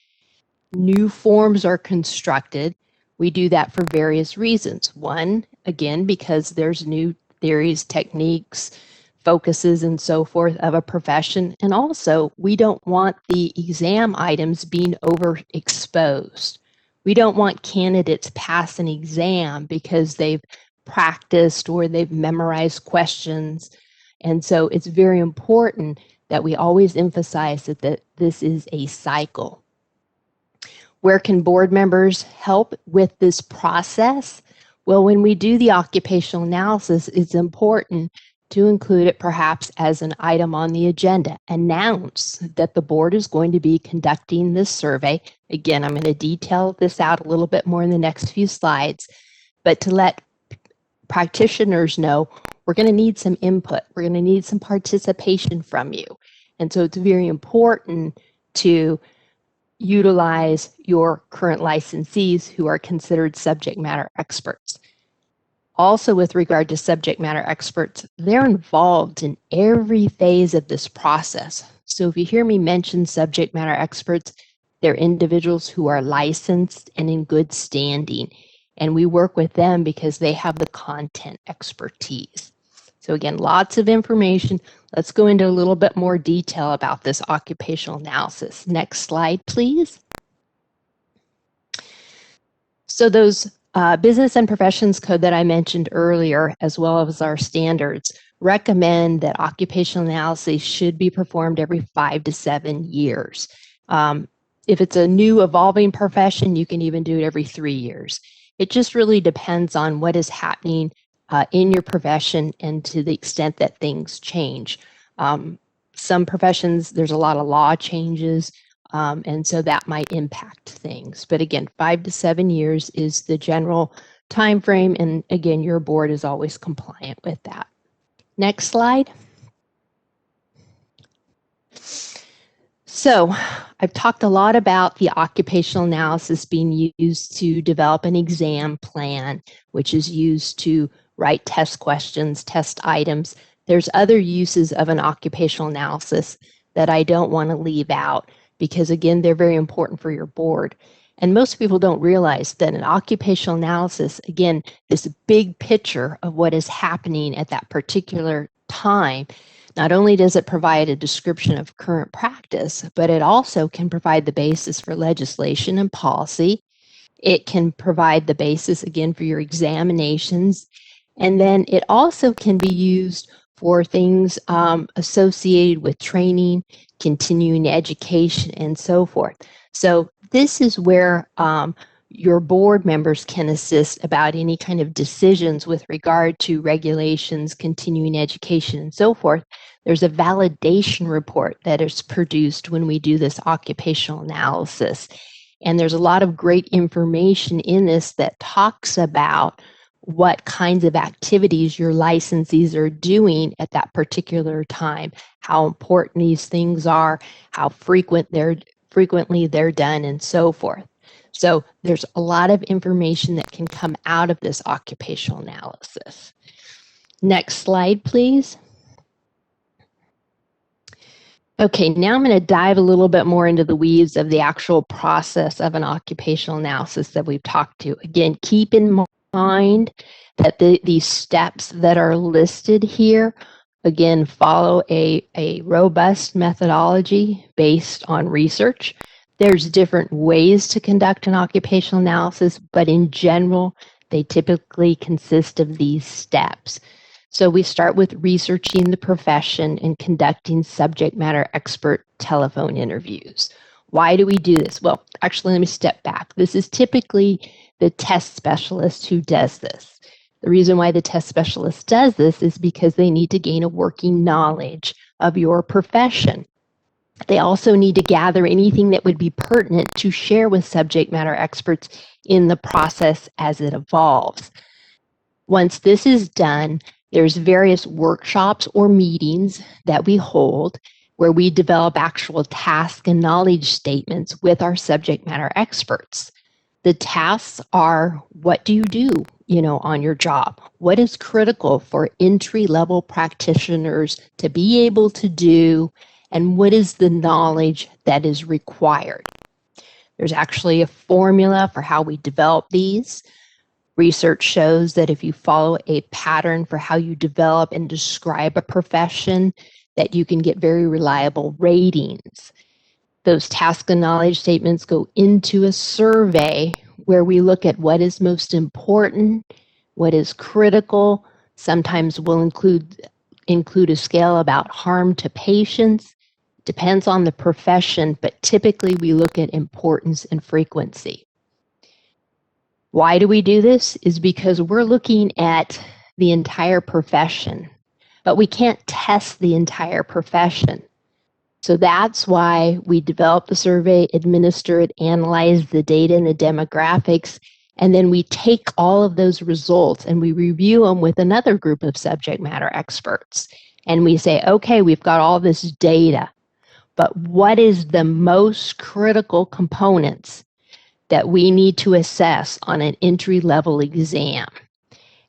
New forms are constructed. We do that for various reasons. One, again, because there's new theories, techniques, focuses, and so forth of a profession. And also, we don't want the exam items being overexposed. We don't want candidates pass an exam because they've practiced or they've memorized questions. And so it's very important that we always emphasize that this is a cycle. Where can board members help with this process? Well, when we do the occupational analysis, it's important to include it perhaps as an item on the agenda. Announce that the board is going to be conducting this survey. Again, I'm going to detail this out a little bit more in the next few slides, but to let practitioners know we're going to need some input. We're going to need some participation from you. And so it's very important to utilize your current licensees who are considered subject matter experts. Also, with regard to subject matter experts, they're involved in every phase of this process. So if you hear me mention subject matter experts, they're individuals who are licensed and in good standing. And we work with them because they have the content expertise. So again, lots of information. Let's go into a little bit more detail about this occupational analysis. Next slide, please. So those business and professions code that I mentioned earlier, as well as our standards, recommend that occupational analysis should be performed every 5 to 7 years. If it's a new evolving profession, you can even do it every 3 years. It just really depends on what is happening in your profession and to the extent that things change. Some professions, there's a lot of law changes, and so that might impact things. But again, 5 to 7 years is the general time frame, and again, your board is always compliant with that. Next slide. So I've talked a lot about the occupational analysis being used to develop an exam plan, which is used to write test questions, test items. There's other uses of an occupational analysis that I don't want to leave out because, again, they're very important for your board. And most people don't realize that an occupational analysis, again, this big picture of what is happening at that particular time. Not only does it provide a description of current practice, but it also can provide the basis for legislation and policy. It can provide the basis, again, for your examinations. And then it also can be used for things associated with training, continuing education, and so forth. So this is where your board members can assist about any kind of decisions with regard to regulations, continuing education, and so forth. There's a validation report that is produced when we do this occupational analysis. And there's a lot of great information in this that talks about what kinds of activities your licensees are doing at that particular time, how important these things are, how frequently they're done, and so forth. So there's a lot of information that can come out of this occupational analysis. Next slide, please. Okay, now I'm going to dive a little bit more into the weeds of the actual process of an occupational analysis that we've talked to. Again, keep in mind that these steps that are listed here, again, follow a robust methodology based on research. There's different ways to conduct an occupational analysis, but in general, they typically consist of these steps. So we start with researching the profession and conducting subject matter expert telephone interviews. Why do we do this? Well, actually, let me step back. This is typically the test specialist who does this. The reason why the test specialist does this is because they need to gain a working knowledge of your profession. They also need to gather anything that would be pertinent to share with subject matter experts in the process as it evolves. Once this is done, there's various workshops or meetings that we hold where we develop actual task and knowledge statements with our subject matter experts. The tasks are, what do you do, on your job? What is critical for entry-level practitioners to be able to do, and what is the knowledge that is required? There's actually a formula for how we develop these. Research shows that if you follow a pattern for how you develop and describe a profession, that you can get very reliable ratings. Those task and knowledge statements go into a survey where we look at what is most important, what is critical. Sometimes we'll include a scale about harm to patients. Depends on the profession, but typically we look at importance and frequency. Why do we do this? Is because we're looking at the entire profession, but we can't test the entire profession. So that's why we develop the survey, administer it, analyze the data and the demographics, and then we take all of those results and we review them with another group of subject matter experts. And we say, okay, we've got all this data, but what is the most critical components that we need to assess on an entry-level exam?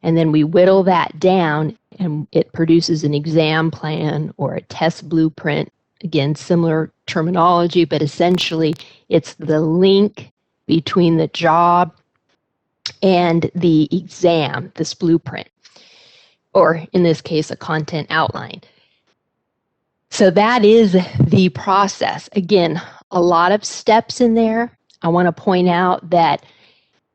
And then we whittle that down and it produces an exam plan or a test blueprint. Again, similar terminology, but essentially it's the link between the job and the exam, this blueprint, or in this case, a content outline. So that is the process. Again, a lot of steps in there. I want to point out that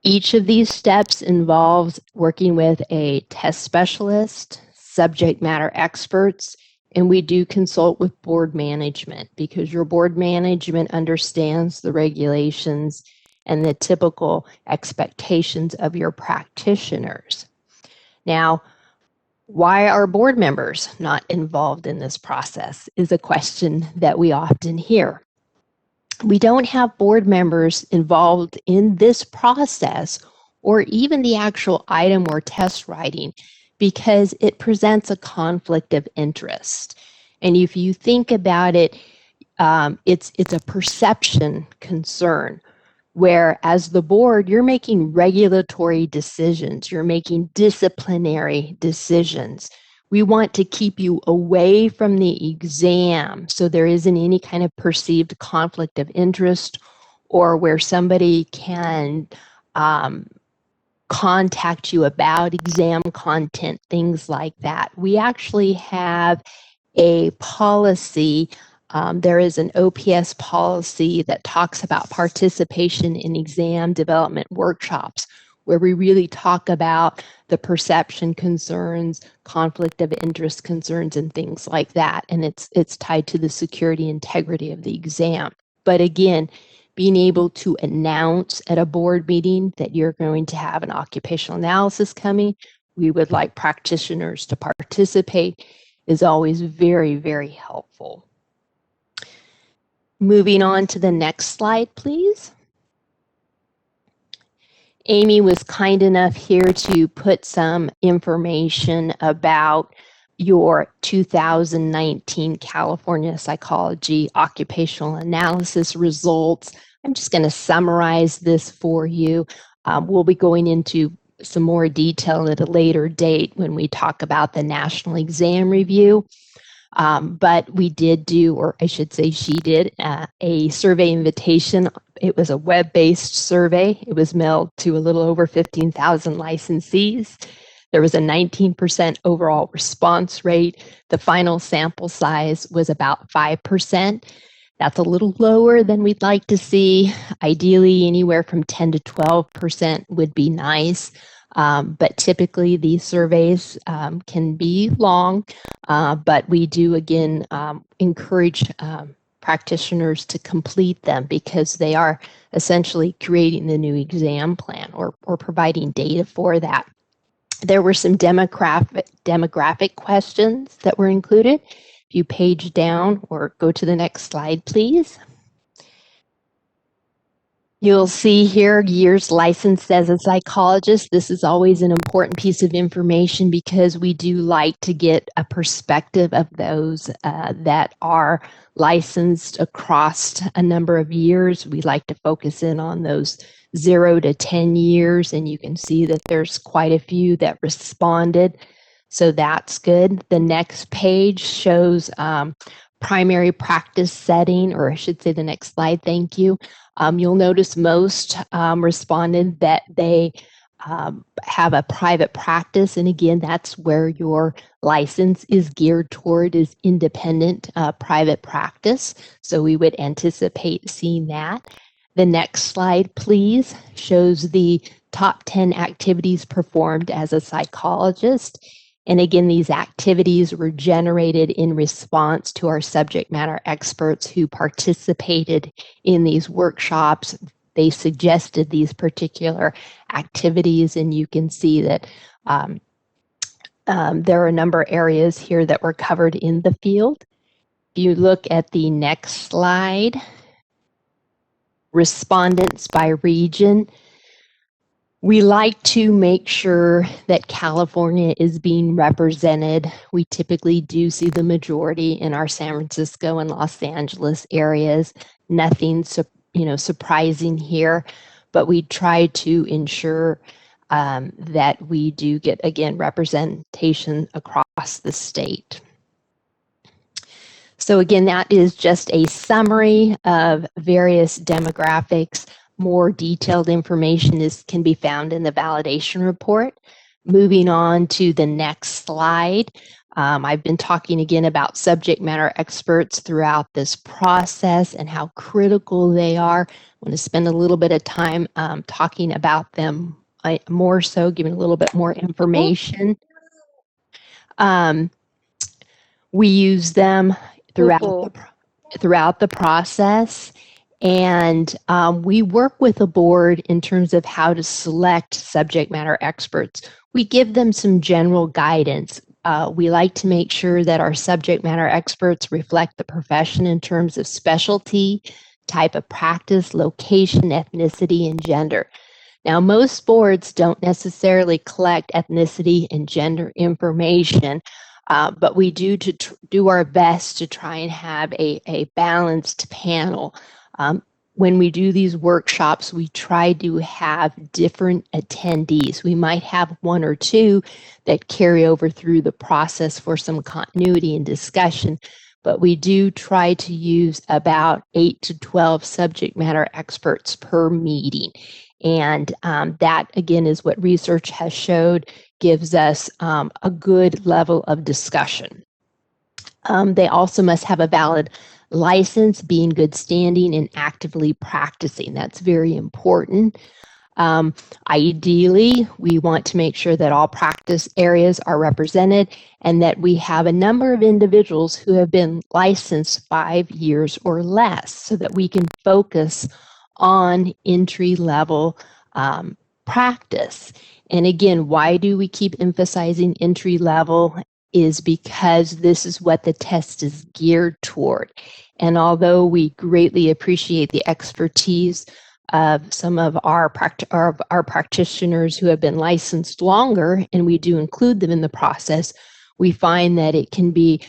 each of these steps involves working with a test specialist, subject matter experts, and we do consult with board management because your board management understands the regulations and the typical expectations of your practitioners. Now, Why are board members not involved in this process is a question that we often hear. We don't have board members involved in this process or even the actual item or test writing because it presents a conflict of interest. And if you think about it, it's a perception concern, where as the board, you're making regulatory decisions, you're making disciplinary decisions. We want to keep you away from the exam so there isn't any kind of perceived conflict of interest or where somebody can contact you about exam content, things like that. We actually have a policy. There is an OPS policy that talks about participation in exam development workshops, where we really talk about the perception concerns, conflict of interest concerns, and things like that. And it's tied to the security integrity of the exam. But again, being able to announce at a board meeting that you're going to have an occupational analysis coming, we would like practitioners to participate, is always very, very helpful. Moving on to the next slide, please. Amy was kind enough here to put some information about your 2019 California Psychology Occupational Analysis results. I'm just going to summarize this for you. We'll be going into some more detail at a later date when we talk about the National Exam Review. But we did do, or I should say she did, a survey invitation. It was a web-based survey. It was mailed to a little over 15,000 licensees. There was a 19% overall response rate. The final sample size was about 5%. That's a little lower than we'd like to see. Ideally, anywhere from 10 to 12% would be nice. But typically these surveys can be long, but we do again encourage practitioners to complete them because they are essentially creating the new exam plan or providing data for that. There were some demographic questions that were included. If you page down or go to the next slide, please. You'll see here years licensed as a psychologist. This is always an important piece of information because we do like to get a perspective of those that are licensed across a number of years. We like to focus in on those 0 to 10 years, and you can see that there's quite a few that responded. So that's good. The next page shows primary practice setting, or I should say the next slide, thank you. You'll notice most responded that they have a private practice, and again, that's where your license is geared toward, is independent private practice. So we would anticipate seeing that. The next slide, please, shows the top 10 activities performed as a psychologist. And again, these activities were generated in response to our subject matter experts who participated in these workshops. They suggested these particular activities, and you can see that there are a number of areas here that were covered in the field. If you look at the next slide, respondents by region. We like to make sure that California is being represented. We typically do see the majority in our San Francisco and Los Angeles areas. Nothing surprising here, but we try to ensure that we do get, again, representation across the state. So again, that is just a summary of various demographics. More detailed information can be found in the validation report. Moving on to the next slide. I've been talking again about subject matter experts throughout this process and how critical they are. I want to spend a little bit of time talking about them more so, giving a little bit more information. We use them throughout the process. And we work with the board in terms of how to select subject matter experts. We give them some general guidance. we like to make sure that our subject matter experts reflect the profession in terms of specialty, type of practice, location, ethnicity, and gender. Now, most boards don't necessarily collect ethnicity and gender information, but we do do our best to try and have a balanced panel. When we do these workshops, we try to have different attendees. We might have one or two that carry over through the process for some continuity and discussion, but we do try to use about 8 to 12 subject matter experts per meeting. And that, again, is what research has showed gives us a good level of discussion. They also must have a valid license, be in good standing, and actively practicing. That's very important. Ideally, we want to make sure that all practice areas are represented and that we have a number of individuals who have been licensed 5 years or less so that we can focus on entry-level practice. And again, why do we keep emphasizing entry-level? Is because this is what the test is geared toward. And although we greatly appreciate the expertise of some of our practitioners who have been licensed longer, and we do include them in the process, we find that it can be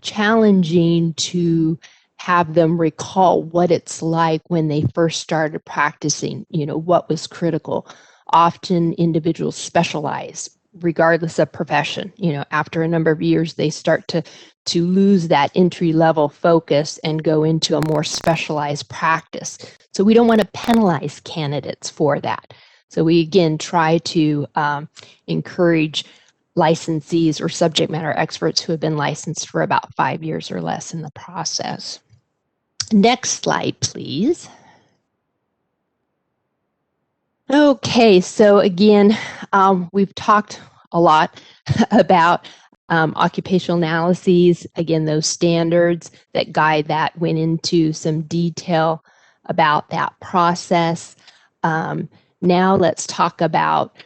challenging to have them recall what it's like when they first started practicing, what was critical. Often individuals specialize regardless of profession. After a number of years, they start to lose that entry-level focus and go into a more specialized practice. So we don't want to penalize candidates for that. So we, again, try to encourage licensees or subject matter experts who have been licensed for about 5 years or less in the process. Next slide, please. Okay, so again, we've talked a lot about occupational analyses. Again, those standards that guide that went into some detail about that process. Now let's talk about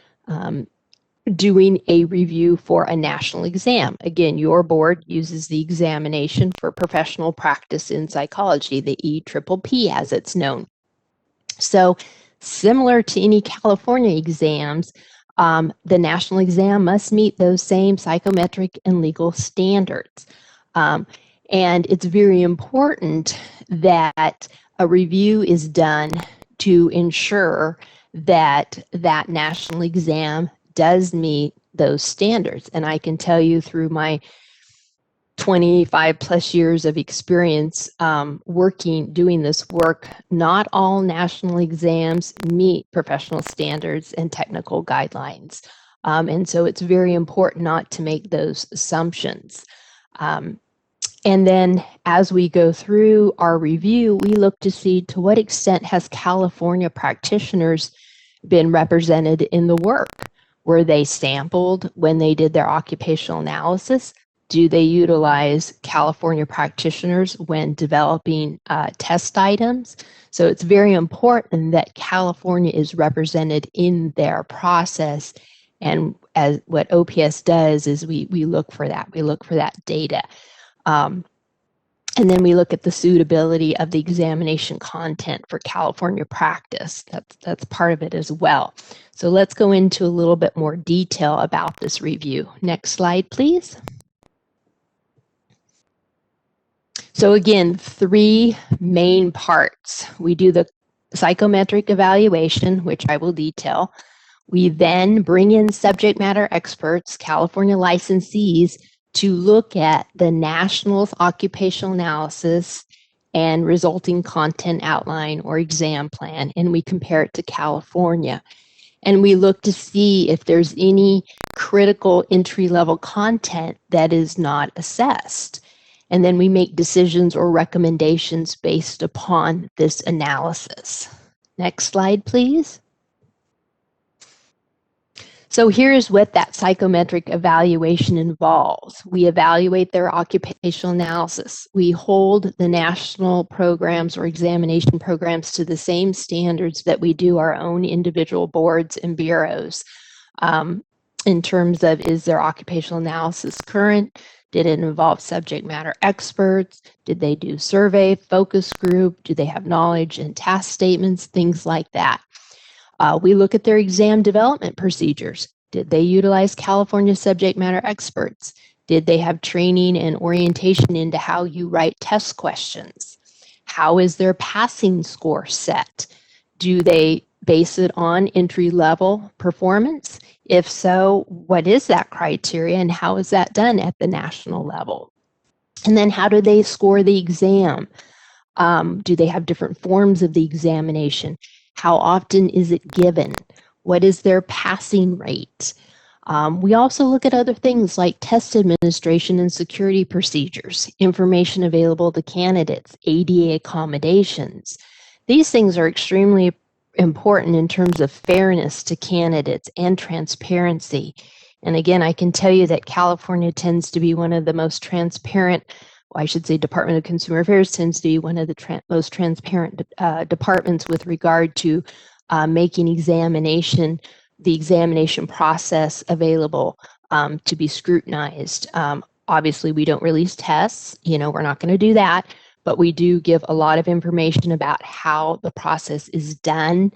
doing a review for a national exam. Again, your board uses the examination for professional practice in psychology, the EPPP as it's known. So similar to any California exams, the national exam must meet those same psychometric and legal standards. And it's very important that a review is done to ensure that that national exam does meet those standards. And I can tell you through my 25 plus years of experience doing this work, not all national exams meet professional standards and technical guidelines. And so it's very important not to make those assumptions. And then as we go through our review, we look to see to what extent has California practitioners been represented in the work. Were they sampled when they did their occupational analysis? Do they utilize California practitioners when developing test items? So it's very important that California is represented in their process. And as what OPS does is we look for that. We look for that data. And then we look at the suitability of the examination content for California practice. That's part of it as well. So let's go into a little bit more detail about this review. Next slide, please. So again, 3 main parts. We do the psychometric evaluation, which I will detail. We then bring in subject matter experts, California licensees, to look at the national's occupational analysis and resulting content outline or exam plan, and we compare it to California. And we look to see if there's any critical entry-level content that is not assessed. And then we make decisions or recommendations based upon this analysis. Next slide, please. So here's what that psychometric evaluation involves. We evaluate their occupational analysis. We hold the national programs or examination programs to the same standards that we do our own individual boards and bureaus. in terms of, is their occupational analysis current? Did it involve subject matter experts? Did they do survey, focus group? Do they have knowledge and task statements? Things like that. We look at their exam development procedures. Did they utilize California subject matter experts? Did they have training and orientation into how you write test questions? How is their passing score set? Do they base it on entry-level performance? If so, what is that criteria and how is that done at the national level? And then how do they score the exam? Do they have different forms of the examination? How often is it given? What is their passing rate? We also look at other things like test administration and security procedures, information available to candidates, ADA accommodations. These things are extremely important in terms of fairness to candidates and transparency. And again, I can tell you that California tends to be one of the most transparent, well, I should say Department of Consumer Affairs tends to be one of the most transparent departments with regard to making the examination process available to be scrutinized. Obviously, we don't release tests. We're not going to do that. But we do give a lot of information about how the process is done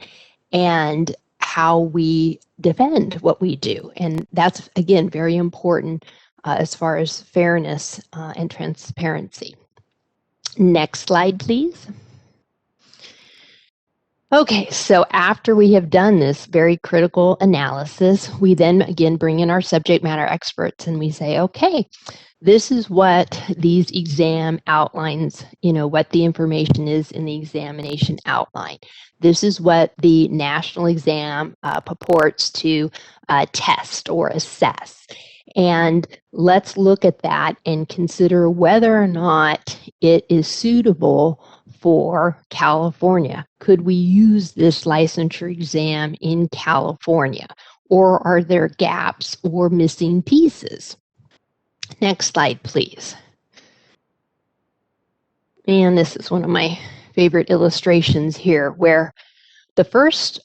and how we defend what we do. And that's, again, very important as far as fairness and transparency. Next slide, please. Okay, so after we have done this very critical analysis, we then again bring in our subject matter experts and we say, okay, this is what these exam outlines, what the information is in the examination outline. This is what the national exam purports to test or assess. And let's look at that and consider whether or not it is suitable for California. Could we use this licensure exam in California? Or are there gaps or missing pieces? Next slide, please. And this is one of my favorite illustrations here, where the first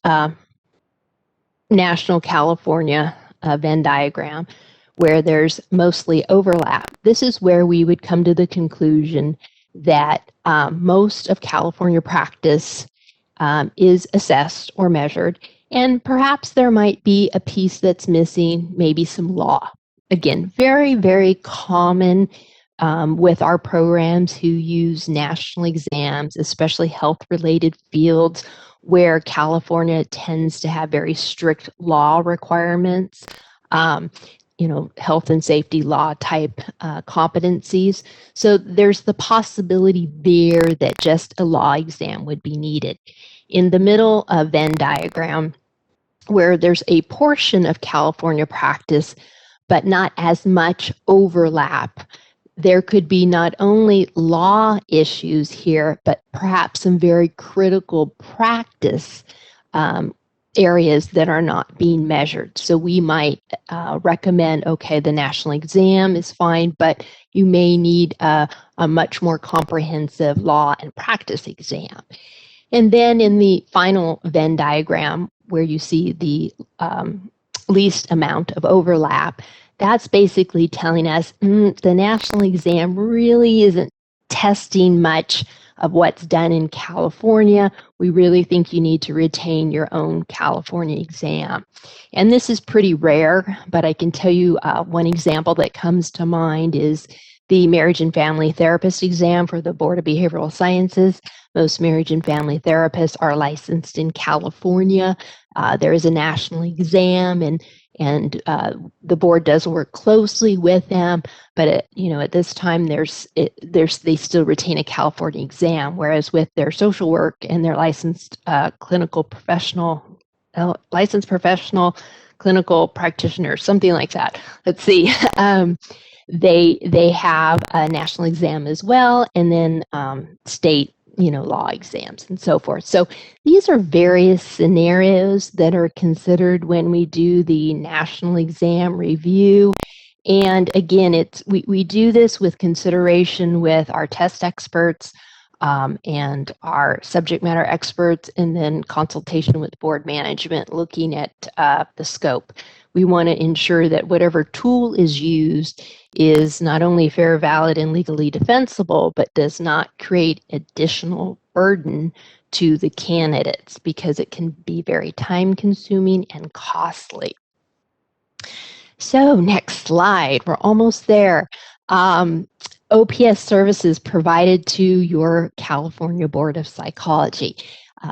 national California Venn diagram, where there's mostly overlap. This is where we would come to the conclusion that most of California practice is assessed or measured, and perhaps there might be a piece that's missing, maybe some law. Again, very, very common with our programs who use national exams, especially health-related fields where California tends to have very strict law requirements, health and safety law type competencies. So there's the possibility there that just a law exam would be needed. In the middle Venn diagram, where there's a portion of California practice but not as much overlap, there could be not only law issues here, but perhaps some very critical practice areas that are not being measured. So we might recommend, okay, the national exam is fine, but you may need a much more comprehensive law and practice exam. And then in the final Venn diagram, where you see the least amount of overlap, that's basically telling us the national exam really isn't testing much of what's done in California. We really think you need to retain your own California exam. And this is pretty rare, but I can tell you one example that comes to mind is the marriage and family therapist exam for the Board of Behavioral Sciences. Most marriage and family therapists are licensed in California. There is a national exam, and the board does work closely with them, but at this time they still retain a California exam, whereas with their social work and their licensed licensed professional clinical practitioner, something like that. Let's see. They have a national exam as well, and then state law exams and so forth. So these are various scenarios that are considered when we do the national exam review. And again, we do this with consideration with our test experts, and our subject matter experts, and then consultation with board management looking at the scope. We want to ensure that whatever tool is used is not only fair, valid, and legally defensible, but does not create additional burden to the candidates, because it can be very time consuming and costly. So next slide, we're almost there. OPS services provided to your California Board of Psychology.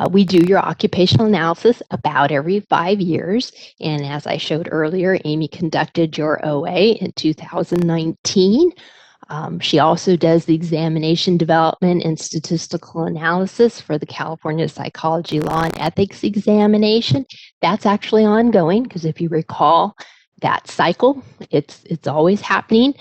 We do your occupational analysis about every 5 years. And as I showed earlier, Amy conducted your OA in 2019. She also does the examination development and statistical analysis for the California Psychology Law and Ethics examination. That's actually ongoing, because if you recall that cycle, it's always happening.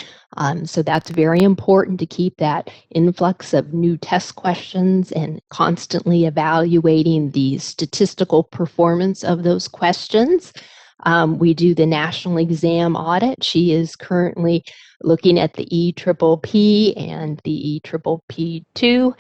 So that's very important to keep that influx of new test questions and constantly evaluating the statistical performance of those questions. We do the national exam audit. She is currently looking at the EPPP and the EPPP2.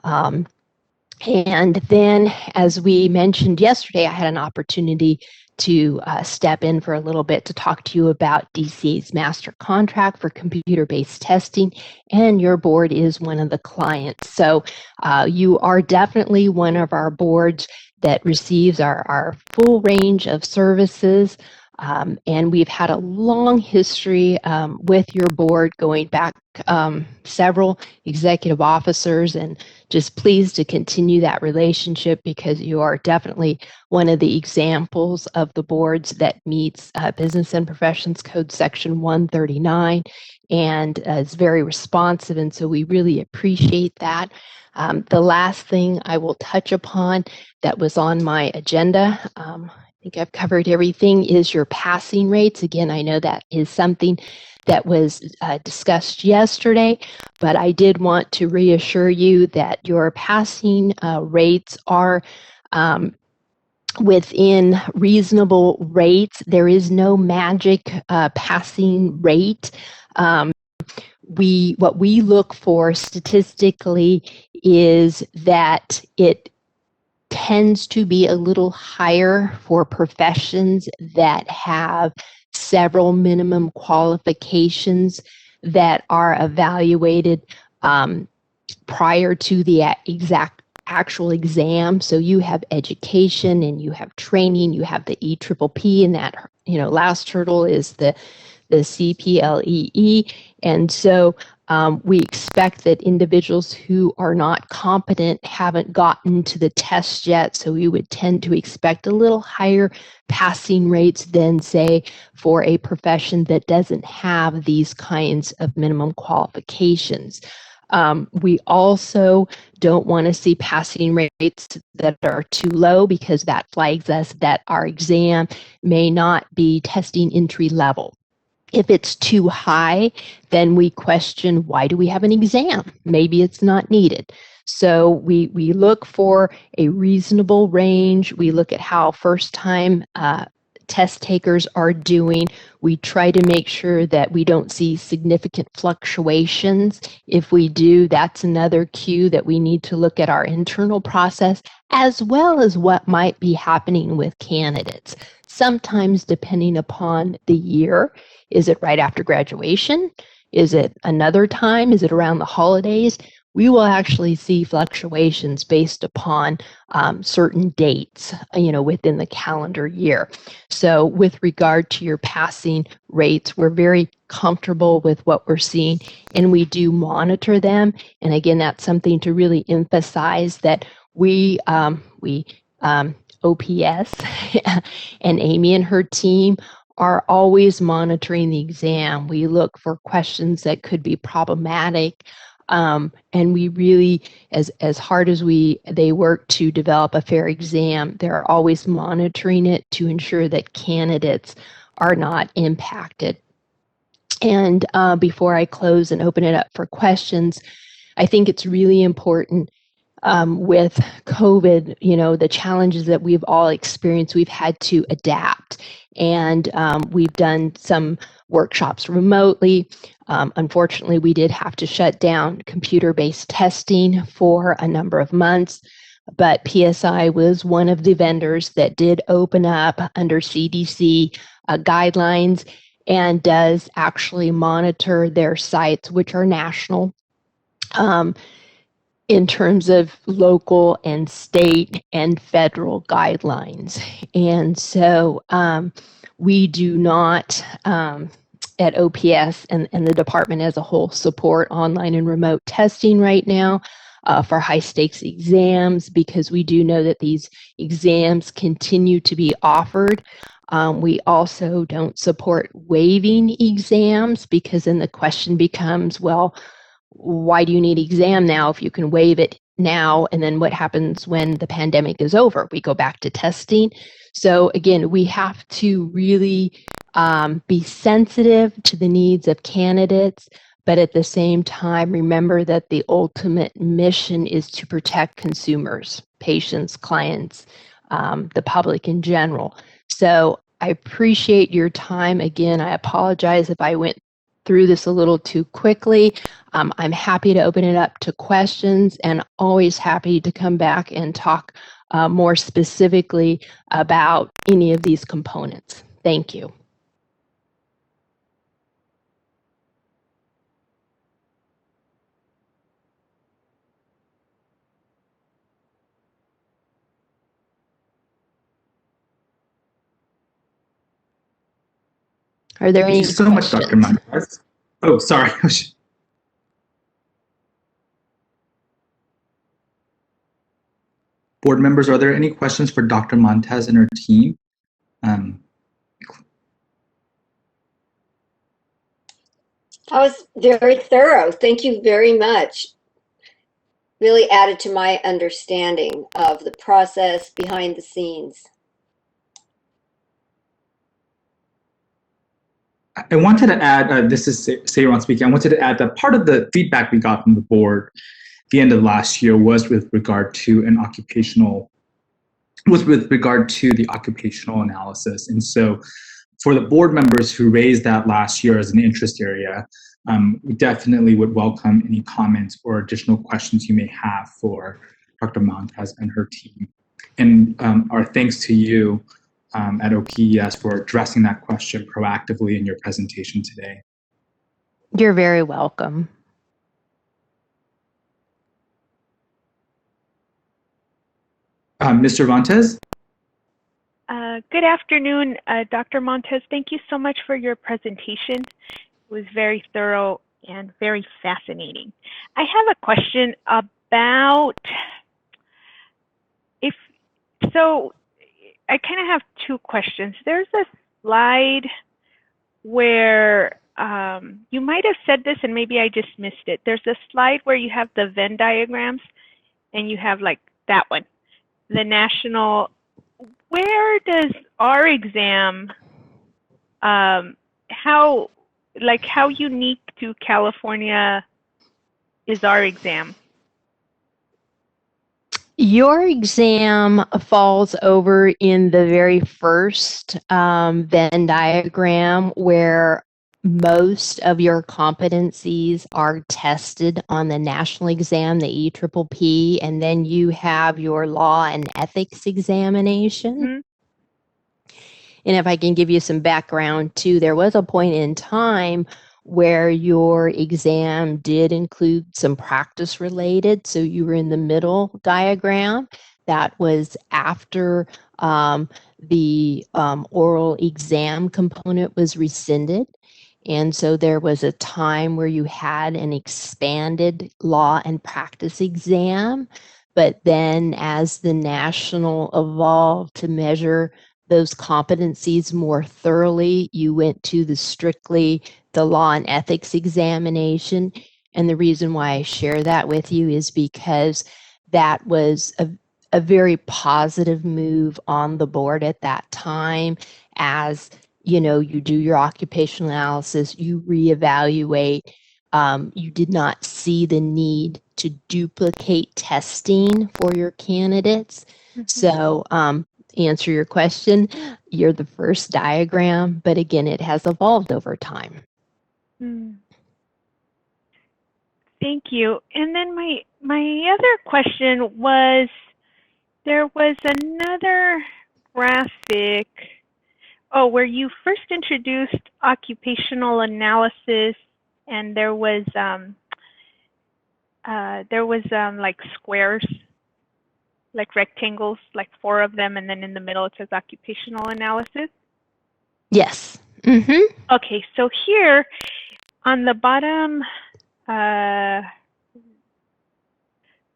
And then, as we mentioned yesterday, I had an opportunity to step in for a little bit to talk to you about DCA's master contract for computer-based testing, and your board is one of the clients. So you are definitely one of our boards that receives our full range of services. And we've had a long history with your board, going back several executive officers, and just pleased to continue that relationship, because you are definitely one of the examples of the boards that meets Business and Professions Code Section 139 and is very responsive. And so we really appreciate that. The last thing I will touch upon that was on my agenda, I think I've covered everything, is your passing rates. Again, I know that is something that was discussed yesterday, but I did want to reassure you that your passing rates are within reasonable rates. There is no magic passing rate. What we look for statistically is that it tends to be a little higher for professions that have several minimum qualifications that are evaluated prior to the actual exam. So you have education and you have training, you have the EPPP, and that last hurdle is the CPLEE. And so we expect that individuals who are not competent haven't gotten to the test yet, so we would tend to expect a little higher passing rates than, say, for a profession that doesn't have these kinds of minimum qualifications. We also don't want to see passing rates that are too low, because that flags us that our exam may not be testing entry level. If it's too high, then we question, why do we have an exam? Maybe it's not needed. So we look for a reasonable range. We look at how first-time test takers are doing. We try to make sure that we don't see significant fluctuations. If we do, that's another cue that we need to look at our internal process, as well as what might be happening with candidates. Sometimes, depending upon the year, is it right after graduation? Is it another time? Is it around the holidays? We will actually see fluctuations based upon certain dates, within the calendar year. So with regard to your passing rates, we're very comfortable with what we're seeing, and we do monitor them. And again, that's something to really emphasize, that we OPS and Amy and her team are always monitoring the exam. We look for questions that could be problematic. And we really, as hard as they work to develop a fair exam, they're always monitoring it to ensure that candidates are not impacted. And before I close and open it up for questions, I think it's really important with COVID, the challenges that we've all experienced, we've had to adapt. And we've done some workshops remotely. Unfortunately, we did have to shut down computer-based testing for a number of months, but PSI was one of the vendors that did open up under CDC guidelines and does actually monitor their sites, which are national, in terms of local and state and federal guidelines. And so we do not, at OPS and the department as a whole, support online and remote testing right now for high stakes exams, because we do know that these exams continue to be offered. We also don't support waiving exams, because then the question becomes, well, why do you need exam now if you can waive it now? And then what happens when the pandemic is over? We go back to testing. So again, we have to really be sensitive to the needs of candidates, but at the same time, remember that the ultimate mission is to protect consumers, patients, clients, the public in general. So I appreciate your time. Again, I apologize if I went through this a little too quickly. I'm happy to open it up to questions, and always happy to come back and talk more specifically about any of these components. Thank you. Are there any questions? Thank you so much, Dr. Montez. Oh, sorry. Board members, are there any questions for Dr. Montez and her team? That was very thorough. Thank you very much. Really added to my understanding of the process behind the scenes. I wanted to add, this is Sayron speaking, I wanted to add that part of the feedback we got from the board at the end of last year was with regard to the occupational analysis. And so for the board members who raised that last year as an interest area, we definitely would welcome any comments or additional questions you may have for Dr. Montez and her team. And our thanks to you at OPES for addressing that question proactively in your presentation today. You're very welcome. Mr. Montez? Good afternoon, Dr. Montez. Thank you so much for your presentation. It was very thorough and very fascinating. I have a question about I kind of have two questions. There's a slide where you might have said this and maybe I just missed it. There's a slide where you have the Venn diagrams and you have like that one, the national. Where does our exam, how unique to California is our exam? Your exam falls over in the very first Venn diagram, where most of your competencies are tested on the national exam, the EPPP, and then you have your law and ethics examination. Mm-hmm. And if I can give you some background too, there was a point in time where your exam did include some practice related. So you were in the middle diagram. That was after the oral exam component was rescinded. And so there was a time where you had an expanded law and practice exam. But then as the national evolved to measure those competencies more thoroughly, you went to the law and ethics examination. And the reason why I share that with you is because that was a very positive move on the board at that time. As you know, you do your occupational analysis, you reevaluate. You did not see the need to duplicate testing for your candidates. So answer your question, you're the first diagram, but again, it has evolved over time. Thank you. And then my other question was, there was another graphic, where you first introduced occupational analysis, and there was like squares, like rectangles, like 4 of them, and then in the middle it says occupational analysis. Yes. Okay, so here on the bottom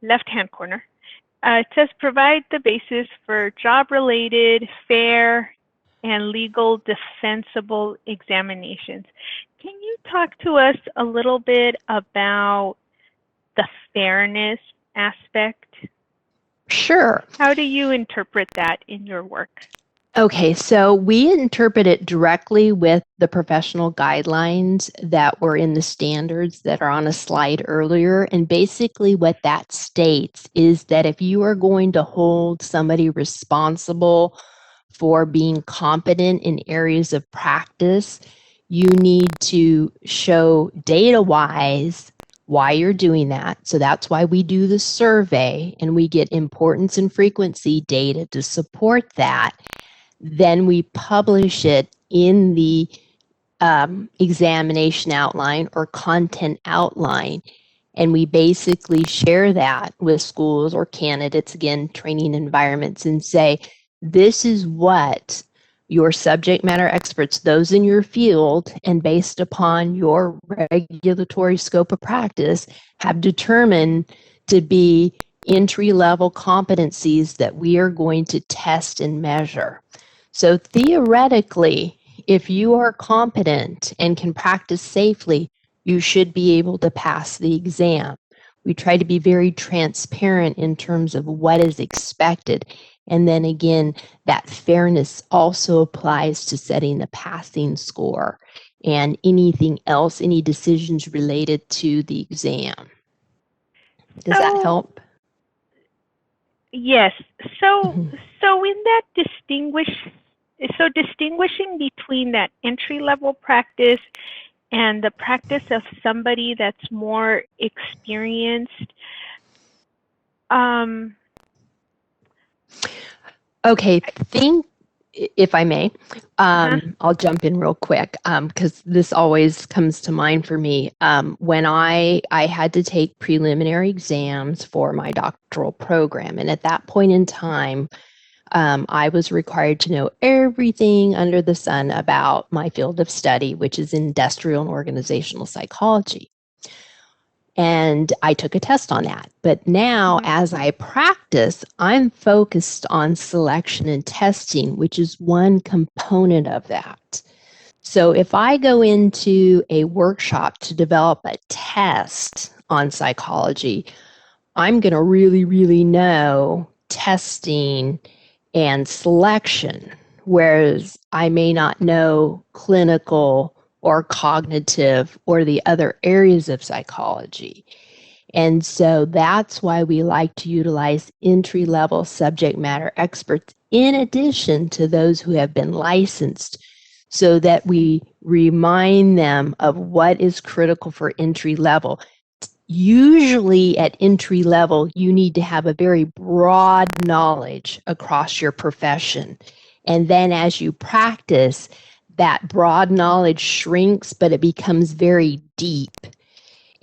left-hand corner, it says provide the basis for job-related, fair, and legal defensible examinations. Can you talk to us a little bit about the fairness aspect? Sure. How do you interpret that in your work? Okay, so we interpret it directly with the professional guidelines that were in the standards that are on a slide earlier. And basically what that states is that if you are going to hold somebody responsible for being competent in areas of practice, you need to show data-wise why you're doing that. So that's why we do the survey, and we get importance and frequency data to support that. Then we publish it in the examination outline or content outline, and we basically share that with schools or candidates, again, training environments, and say, this is what your subject matter experts, those in your field, and based upon your regulatory scope of practice, have determined to be entry-level competencies that we are going to test and measure. So theoretically, if you are competent and can practice safely, you should be able to pass the exam. We try to be very transparent in terms of what is expected. And then again, that fairness also applies to setting the passing score and anything else, any decisions related to the exam. Does that help? Yes. So in that distinguishing between that entry-level practice and the practice of somebody that's more experienced. Okay, if I may, I'll jump in real quick because this always comes to mind for me. When I had to take preliminary exams for my doctoral program, and at that point in time, I was required to know everything under the sun about my field of study, which is industrial and organizational psychology. And I took a test on that. But now, as I practice, I'm focused on selection and testing, which is one component of that. So if I go into a workshop to develop a test on psychology, I'm going to really, really know testing and selection, whereas I may not know clinical or cognitive or the other areas of psychology. And so that's why we like to utilize entry-level subject matter experts in addition to those who have been licensed, so that we remind them of what is critical for entry level. Usually at entry level, you need to have a very broad knowledge across your profession. And then as you practice, that broad knowledge shrinks, but it becomes very deep.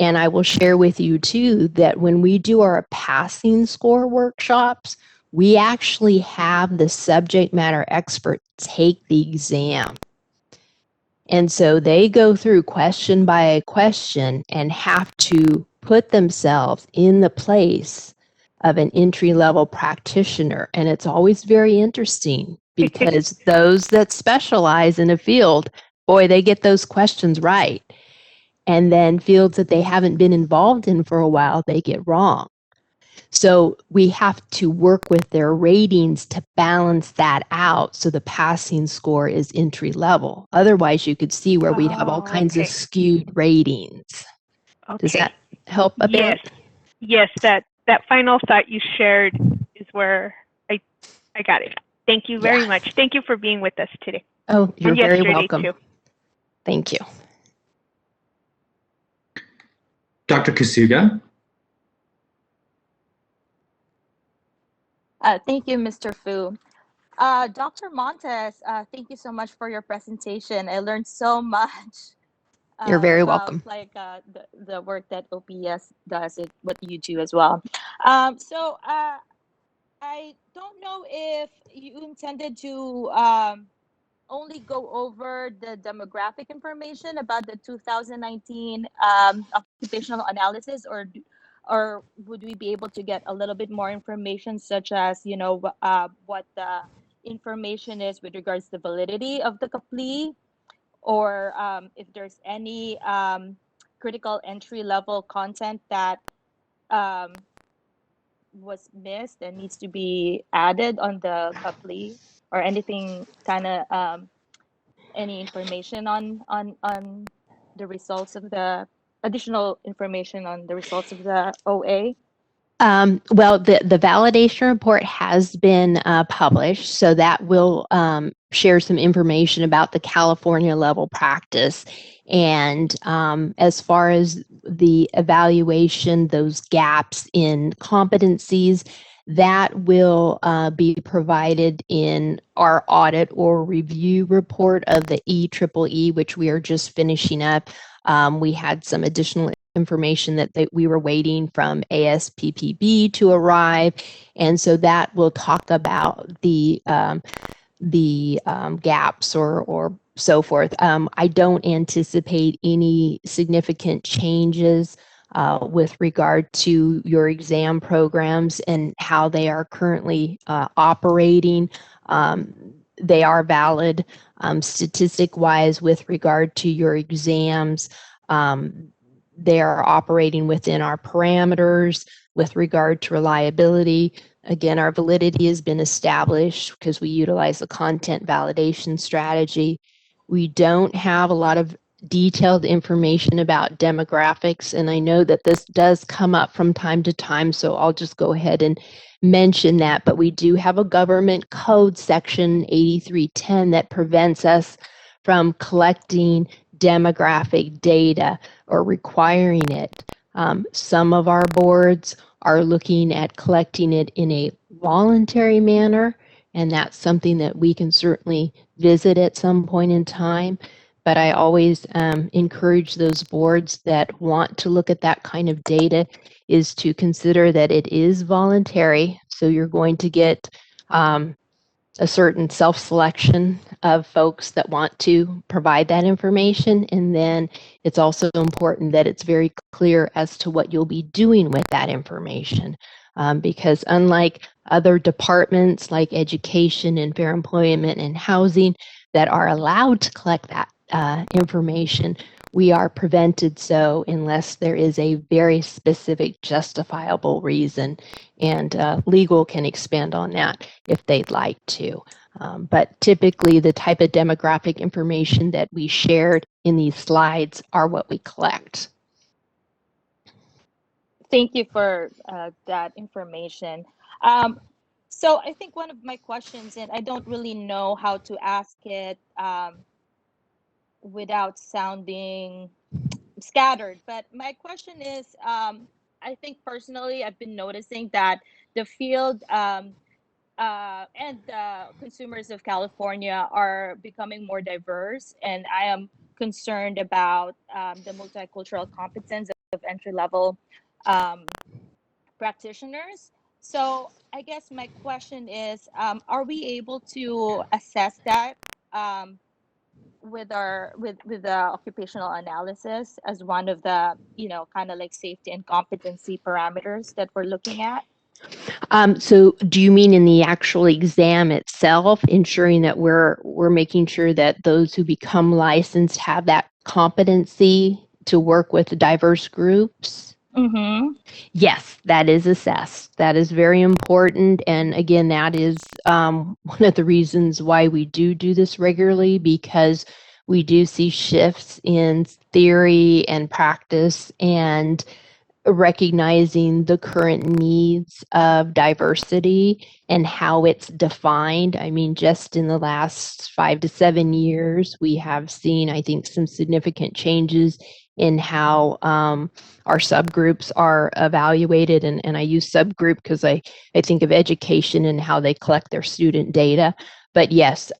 And I will share with you too that when we do our passing score workshops, we actually have the subject matter expert take the exam. And so they go through question by question and have to put themselves in the place of an entry-level practitioner. And it's always very interesting because those that specialize in a field, boy, they get those questions right. And then fields that they haven't been involved in for a while, they get wrong. So we have to work with their ratings to balance that out so the passing score is entry level. Otherwise, you could see where we'd have all kinds of skewed ratings. Does that help a bit? yes, that final thought you shared is where I got it. Thank you very much. Thank you for being with us today. Oh, you're and very yesterday welcome. Too. Thank you. Dr. Kasuga? Thank you, Mr. Fu. Dr. Montes, thank you so much for your presentation. I learned so much You're very about welcome. the work that OPS does, what you do as well. So I don't know if you intended to only go over the demographic information about the 2019 occupational analysis, or would we be able to get a little bit more information, such as what the information is with regards to the validity of the plea, or if there's any critical entry level content that was missed and needs to be added on the plea, or anything kind of any information on the results of the additional information on the results of the OA? Well, the validation report has been published, so that will share some information about the California level practice. And as far as the evaluation, those gaps in competencies, that will be provided in our audit or review report of the EEE, which we are just finishing up. We had some additional information that we were waiting from ASPPB to arrive, and so that will talk about the gaps or so forth. I don't anticipate any significant changes with regard to your exam programs and how they are currently operating. They are valid statistic-wise with regard to your exams. They are operating within our parameters with regard to reliability. Again, our validity has been established because we utilize the content validation strategy. We don't have a lot of detailed information about demographics, and I know that this does come up from time to time, so I'll just go ahead and mention that. But we do have a government code section 8310 that prevents us from collecting demographic data or requiring it. Some of our boards are looking at collecting it in a voluntary manner, and that's something that we can certainly visit at some point in time. But I always encourage those boards that want to look at that kind of data is to consider that it is voluntary. So you're going to get a certain self-selection of folks that want to provide that information. And then it's also important that it's very clear as to what you'll be doing with that information. Because unlike other departments like education and fair employment and housing that are allowed to collect that information, we are prevented so unless there is a very specific justifiable reason, and legal can expand on that if they'd like to. But typically the type of demographic information that we shared in these slides are what we collect. Thank you for that information. So I think one of my questions, and I don't really know how to ask it without sounding scattered, but my question is, I think personally I've been noticing that the field and the consumers of California are becoming more diverse, and I am concerned about the multicultural competence of entry-level practitioners. So I guess my question is, are we able to assess that with the occupational analysis as one of the kind of like safety and competency parameters that we're looking at? So do you mean in the actual exam itself, ensuring that we're making sure that those who become licensed have that competency to work with diverse groups? Mm-hmm. Yes, that is assessed. That is very important. And again, that is one of the reasons why we do this regularly, because we do see shifts in theory and practice, and recognizing the current needs of diversity and how it's defined. I mean, just in the last 5 to 7 years, we have seen, I think, some significant changes in how our subgroups are evaluated. And I use subgroup because I think of education and how they collect their student data. But yes,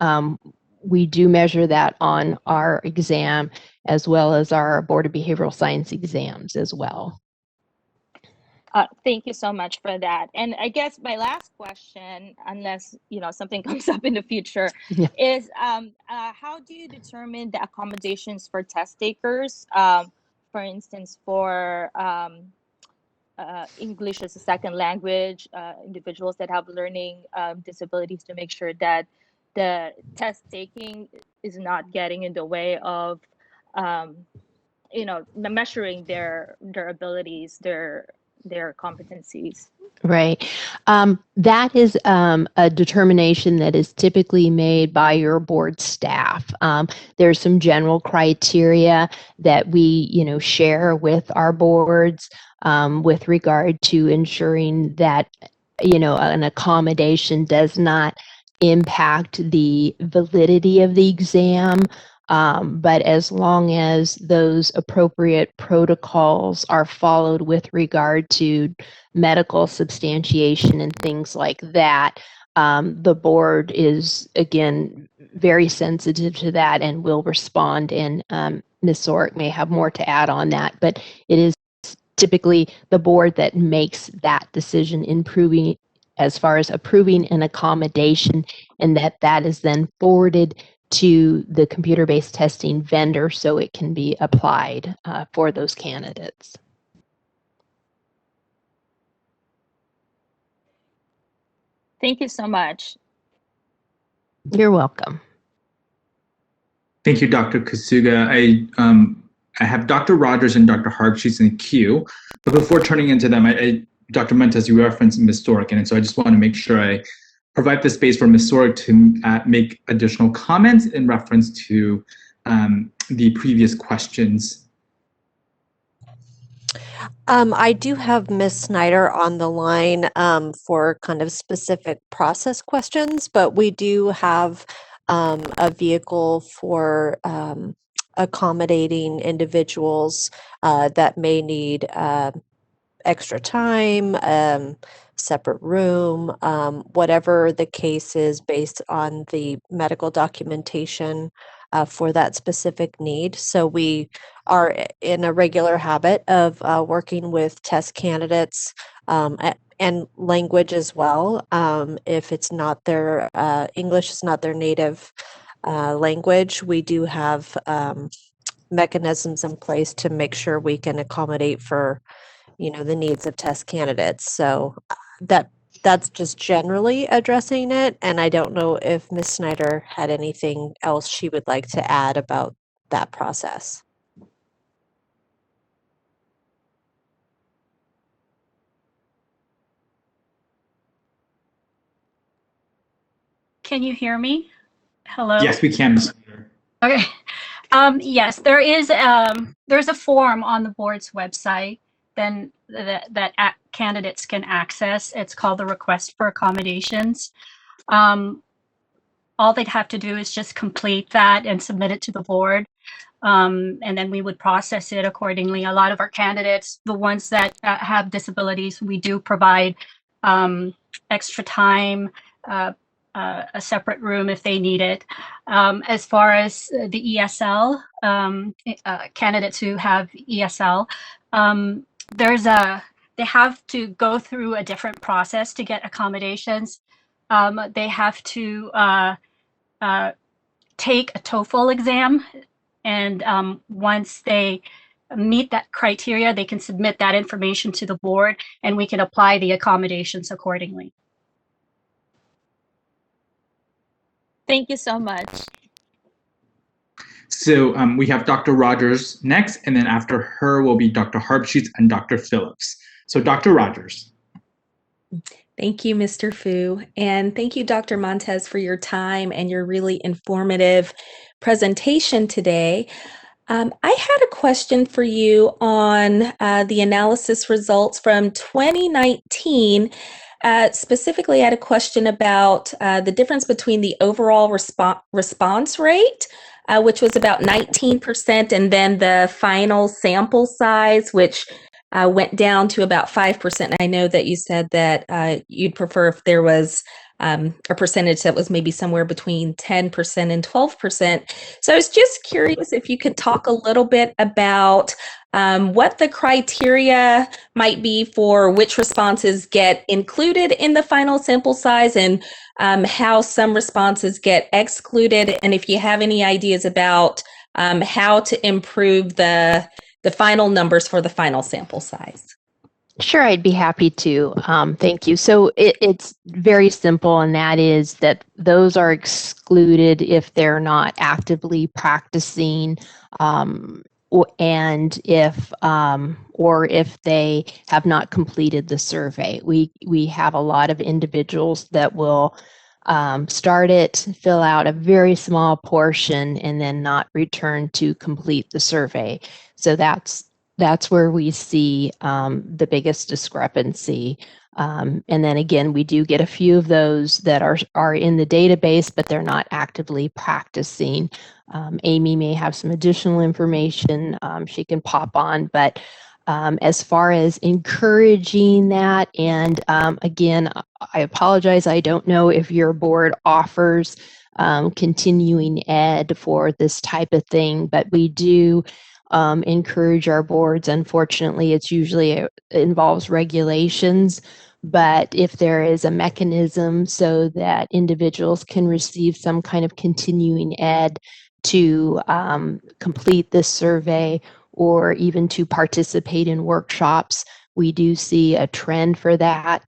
we do measure that on our exam as well as our Board of Behavioral Science exams as well. Thank you so much for that. And I guess my last question, unless something comes up in the future, is how do you determine the accommodations for test takers? For instance, for English as a second language, individuals that have learning disabilities, to make sure that the test taking is not getting in the way of measuring their abilities, their competencies. Right. That is a determination that is typically made by your board staff. There's some general criteria that we, share with our boards with regard to ensuring that, an accommodation does not impact the validity of the exam. But as long as those appropriate protocols are followed with regard to medical substantiation and things like that, the board is, again, very sensitive to that and will respond. And Ms. Sorek may have more to add on that, but it is typically the board that makes that decision as far as approving an accommodation, and that is then forwarded to the computer-based testing vendor so it can be applied for those candidates. Thank you so much. You're welcome. Thank you, Dr. Kasuga. I have Dr. Rogers and Dr. Harbsheets in the queue, but before turning into them, Dr. Montes, you referenced Ms. Sorek, and so I just want to make sure I provide the space for Ms. Sorek to make additional comments in reference to the previous questions. I do have Ms. Snyder on the line for kind of specific process questions, but we do have a vehicle for accommodating individuals that may need extra time, separate room, whatever the case is based on the medical documentation for that specific need. So we are in a regular habit of working with test candidates and language as well. If it's not their English is not their native language, we do have mechanisms in place to make sure we can accommodate for the needs of test candidates. So that's just generally addressing it. And I don't know if Ms. Snyder had anything else she would like to add about that process. Can you hear me? Hello? Yes, we can. Okay. Yes, there's a form on the board's website then that candidates can access. It's called the Request for Accommodations. All they'd have to do is just complete that and submit it to the board. And then we would process it accordingly. A lot of our candidates, the ones that have disabilities, we do provide extra time, a separate room if they need it. As far as the ESL, candidates who have ESL, they have to go through a different process to get accommodations. They have to take a TOEFL exam, and once they meet that criteria, they can submit that information to the board, and we can apply the accommodations accordingly. Thank you so much. So we have Dr. Rogers next, and then after her will be Dr. Harbsheets and Dr. Phillips. So Dr. Rogers. Thank you, Mr. Fu. And thank you, Dr. Montes, for your time and your really informative presentation today. I had a question for you on the analysis results from 2019. Specifically, I had a question about the difference between the overall response rate, which was about 19%, and then the final sample size, which went down to about 5%. I know that you said that you'd prefer if there was a percentage that was maybe somewhere between 10% and 12%. So I was just curious if you could talk a little bit about what the criteria might be for which responses get included in the final sample size, and how some responses get excluded, and if you have any ideas about how to improve the final numbers for the final sample size. Sure, I'd be happy to. Thank you. So it's very simple, and that is that those are excluded if they're not actively practicing, and if or if they have not completed the survey. We have a lot of individuals that will start it, fill out a very small portion, and then not return to complete the survey. So that's where we see the biggest discrepancy. And then again, we do get a few of those that are in the database, but they're not actively practicing. Amy may have some additional information she can pop on, but as far as encouraging that, and again, I apologize, I don't know if your board offers continuing ed for this type of thing, but we do encourage our boards. Unfortunately, it's usually involves regulations, but if there is a mechanism so that individuals can receive some kind of continuing ed to complete this survey or even to participate in workshops, we do see a trend for that.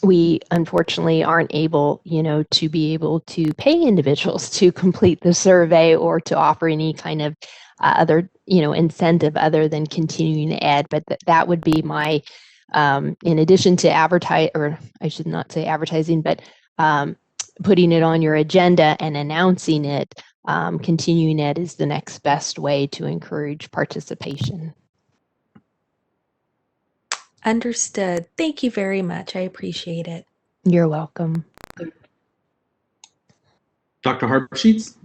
We unfortunately aren't able, to be able to pay individuals to complete the survey or to offer any kind of other, incentive other than continuing ed. But that would be my, in addition to advertise, or I should not say advertising, but putting it on your agenda and announcing it, continuing ed is the next best way to encourage participation. Understood. Thank you very much. I appreciate it. You're welcome. Dr. Harpsheets?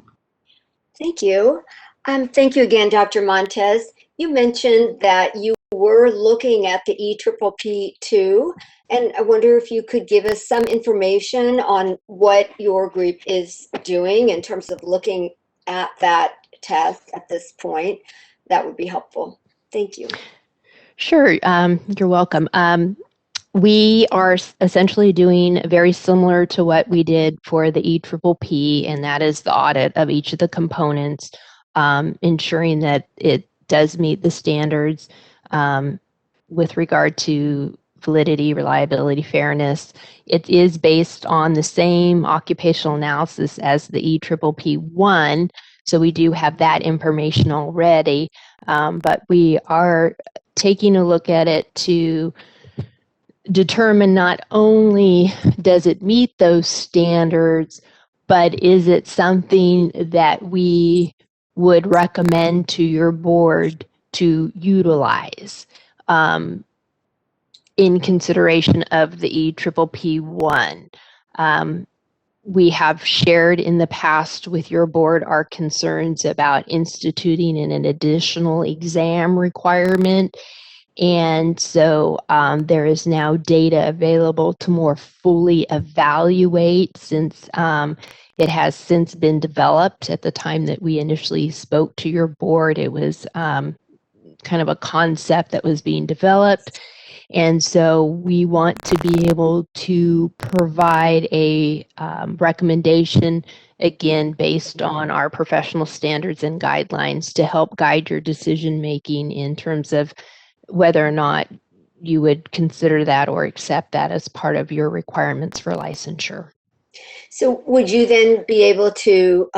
Thank you. Thank you again, Dr. Montez. You mentioned that you were looking at the EPPP2, and I wonder if you could give us some information on what your group is doing in terms of looking at that test at this point. That would be helpful. Thank you. Sure, you're welcome. We are essentially doing very similar to what we did for the EPPP, and that is the audit of each of the components, ensuring that it does meet the standards with regard to validity, reliability, fairness. It is based on the same occupational analysis as the EPPP1, so we do have that information already, but we are taking a look at it to determine not only does it meet those standards, but is it something that we would recommend to your board to utilize in consideration of the EPPP1. We have shared in the past with your board our concerns about instituting an additional exam requirement. And so there is now data available to more fully evaluate, since it has since been developed. At the time that we initially spoke to your board, it was kind of a concept that was being developed. And so we want to be able to provide a recommendation, again, based on our professional standards and guidelines to help guide your decision making in terms of whether or not you would consider that or accept that as part of your requirements for licensure. So would you then be able to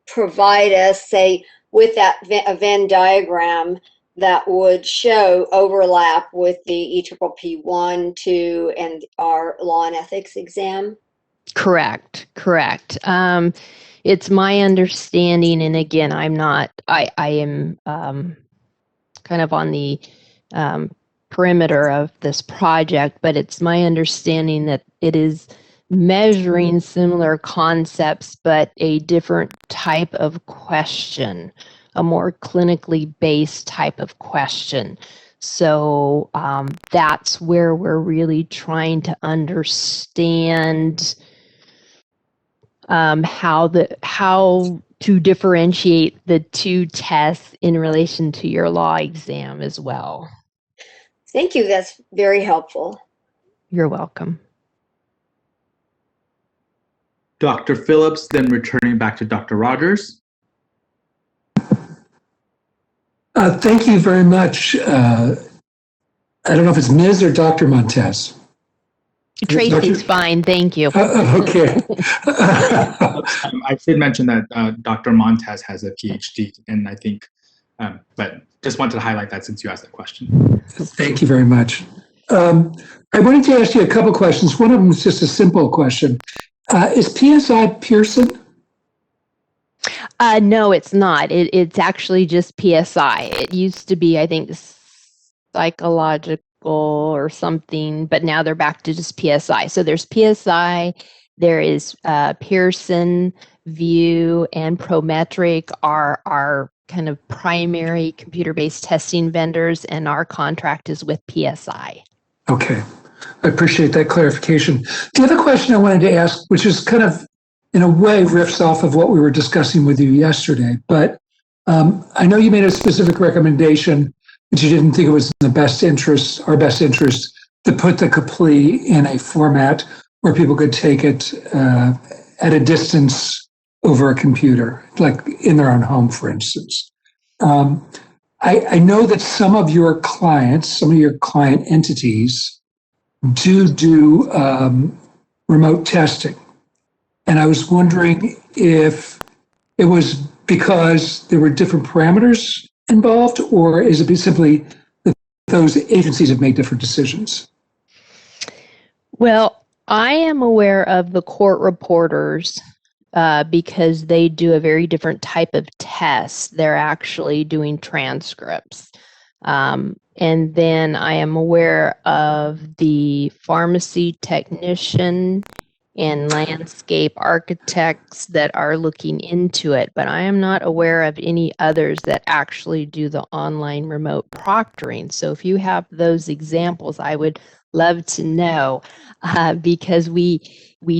provide us, say, with that a Venn diagram that would show overlap with the EPPP1, 2, and our law and ethics exam? Correct. it's my understanding, and again, I am kind of on the perimeter of this project, but it's my understanding that it is measuring similar concepts, but a different type of question, a more clinically based type of question. So that's where we're really trying to understand how to differentiate the two tests in relation to your law exam as well. Thank you. That's very helpful. You're welcome. Dr. Phillips, then returning back to Dr. Rogers. Thank you very much. I don't know if it's Ms. or Dr. Montez. Tracy's fine, thank you. Okay. I should mention that Dr. Montez has a PhD, and I think, but just wanted to highlight that since you asked that question. Thank you very much. I wanted to ask you a couple questions. One of them is just a simple question. Is PSI Pearson? No, it's not. It's actually just PSI. It used to be, I think, psychological or something, but now they're back to just PSI. So there's PSI, there is Pearson, View, and Prometric are our kind of primary computer-based testing vendors, and our contract is with PSI. Okay, I appreciate that clarification. The other question I wanted to ask, which is kind of in a way riffs off of what we were discussing with you yesterday, but I know you made a specific recommendation that you didn't think it was in the best interest, our best interest, to put the CAPLE in a format where people could take it at a distance over a computer, like in their own home, for instance. I know that some of your clients, some of your client entities do remote testing. And I was wondering if it was because there were different parameters involved, or is it simply that those agencies have made different decisions? Well, I am aware of the court reporters because they do a very different type of test. They're actually doing transcripts. And then I am aware of the pharmacy technician and landscape architects that are looking into it, but I am not aware of any others that actually do the online remote proctoring. So if you have those examples, I would love to know because we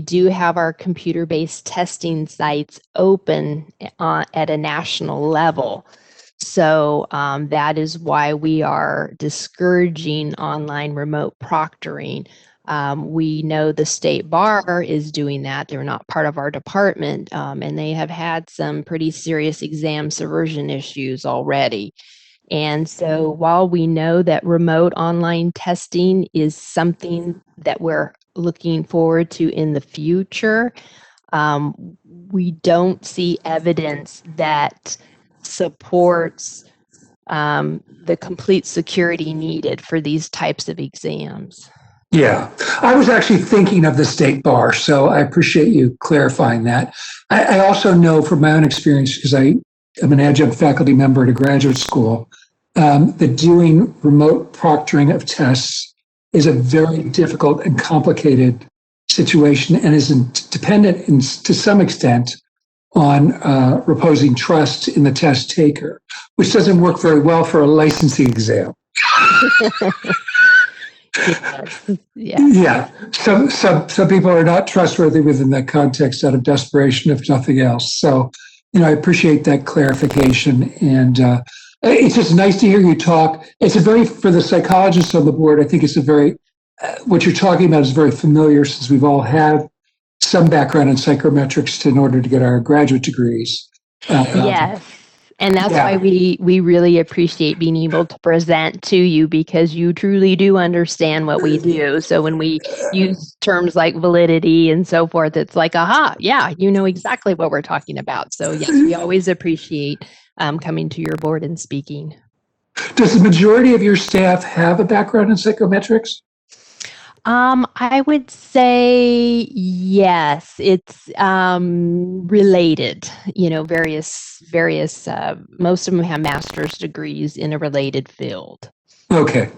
do have our computer-based testing sites open at a national level. So that is why we are discouraging online remote proctoring. We know the state bar is doing that. They're not part of our department, and they have had some pretty serious exam subversion issues already. And so while we know that remote online testing is something that we're looking forward to in the future, we don't see evidence that supports the complete security needed for these types of exams. Yeah, I was actually thinking of the state bar, so I appreciate you clarifying that. I also know from my own experience, because I am an adjunct faculty member at a graduate school, that doing remote proctoring of tests is a very difficult and complicated situation and is dependent to some extent on reposing trust in the test taker, which doesn't work very well for a licensing exam. Yeah. Some people are not trustworthy within that context out of desperation, if nothing else. So, I appreciate that clarification, and it's just nice to hear you talk. It's for the psychologists on the board, I think it's what you're talking about is very familiar, since we've all had some background in psychometrics in order to get our graduate degrees. Yes. And that's why we really appreciate being able to present to you, because you truly do understand what we do. So when we use terms like validity and so forth, it's like, aha, yeah, you know exactly what we're talking about. So yes, we always appreciate coming to your board and speaking. Does the majority of your staff have a background in psychometrics? I would say yes. It's related. You know, various. Most of them have master's degrees in a related field. Okay.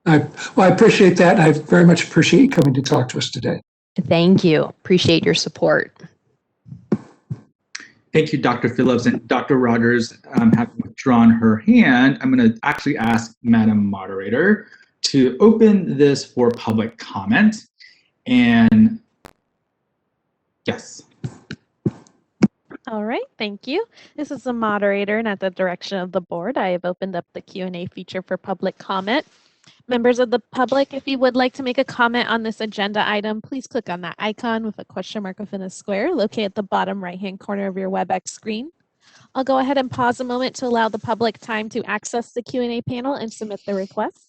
I appreciate that. I very much appreciate you coming to talk to us today. Thank you. Appreciate your support. Thank you, Dr. Phillips. And Dr. Rogers having withdrawn her hand, I'm going to actually ask Madam Moderator to open this for public comment. And yes. All right, thank you. This is the moderator, and at the direction of the board, I have opened up the Q&A feature for public comment. Members of the public, if you would like to make a comment on this agenda item, please click on that icon with a question mark within a square located at the bottom right-hand corner of your Webex screen. I'll go ahead and pause a moment to allow the public time to access the Q&A panel and submit their requests.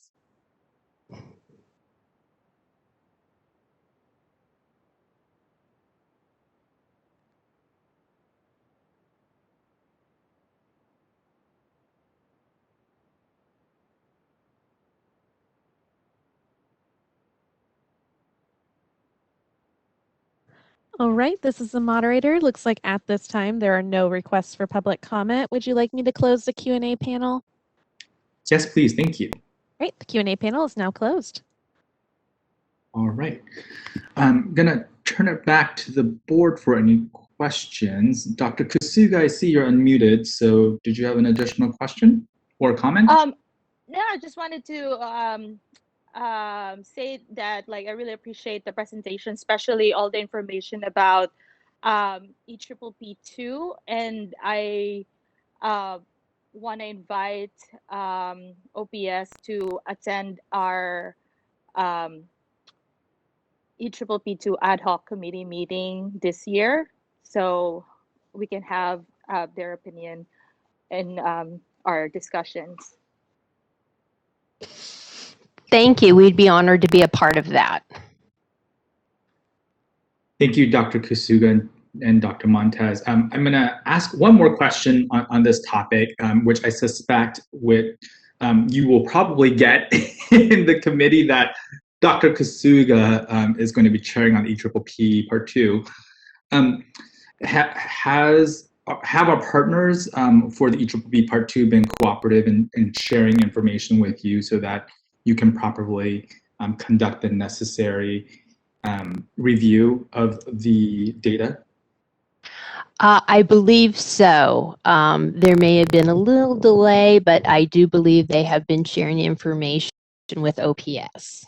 All right, this is the moderator. Looks like at this time there are no requests for public comment. Would you like me to close the Q&A panel? Yes, please. Thank you. Great, the Q&A panel is now closed. All right. I'm going to turn it back to the board for any questions. Dr. Kasuga, I see you're unmuted. So did you have an additional question or comment? Yeah, I just wanted to say that I really appreciate the presentation, especially all the information about EPPP2, and I want to invite OPS to attend our EPPP2 ad hoc committee meeting this year, so we can have their opinion in our discussions. Thank you. We'd be honored to be a part of that. Thank you, Dr. Kasuga and Dr. Montez. I'm going to ask one more question on this topic, which I suspect you will probably get in the committee that Dr. Kasuga is going to be chairing on EPPP Part 2. Have our partners for the EPPP Part 2 been cooperative in sharing information with you so that you can properly conduct the necessary review of the data? I believe so. There may have been a little delay, but I do believe they have been sharing information with OPS.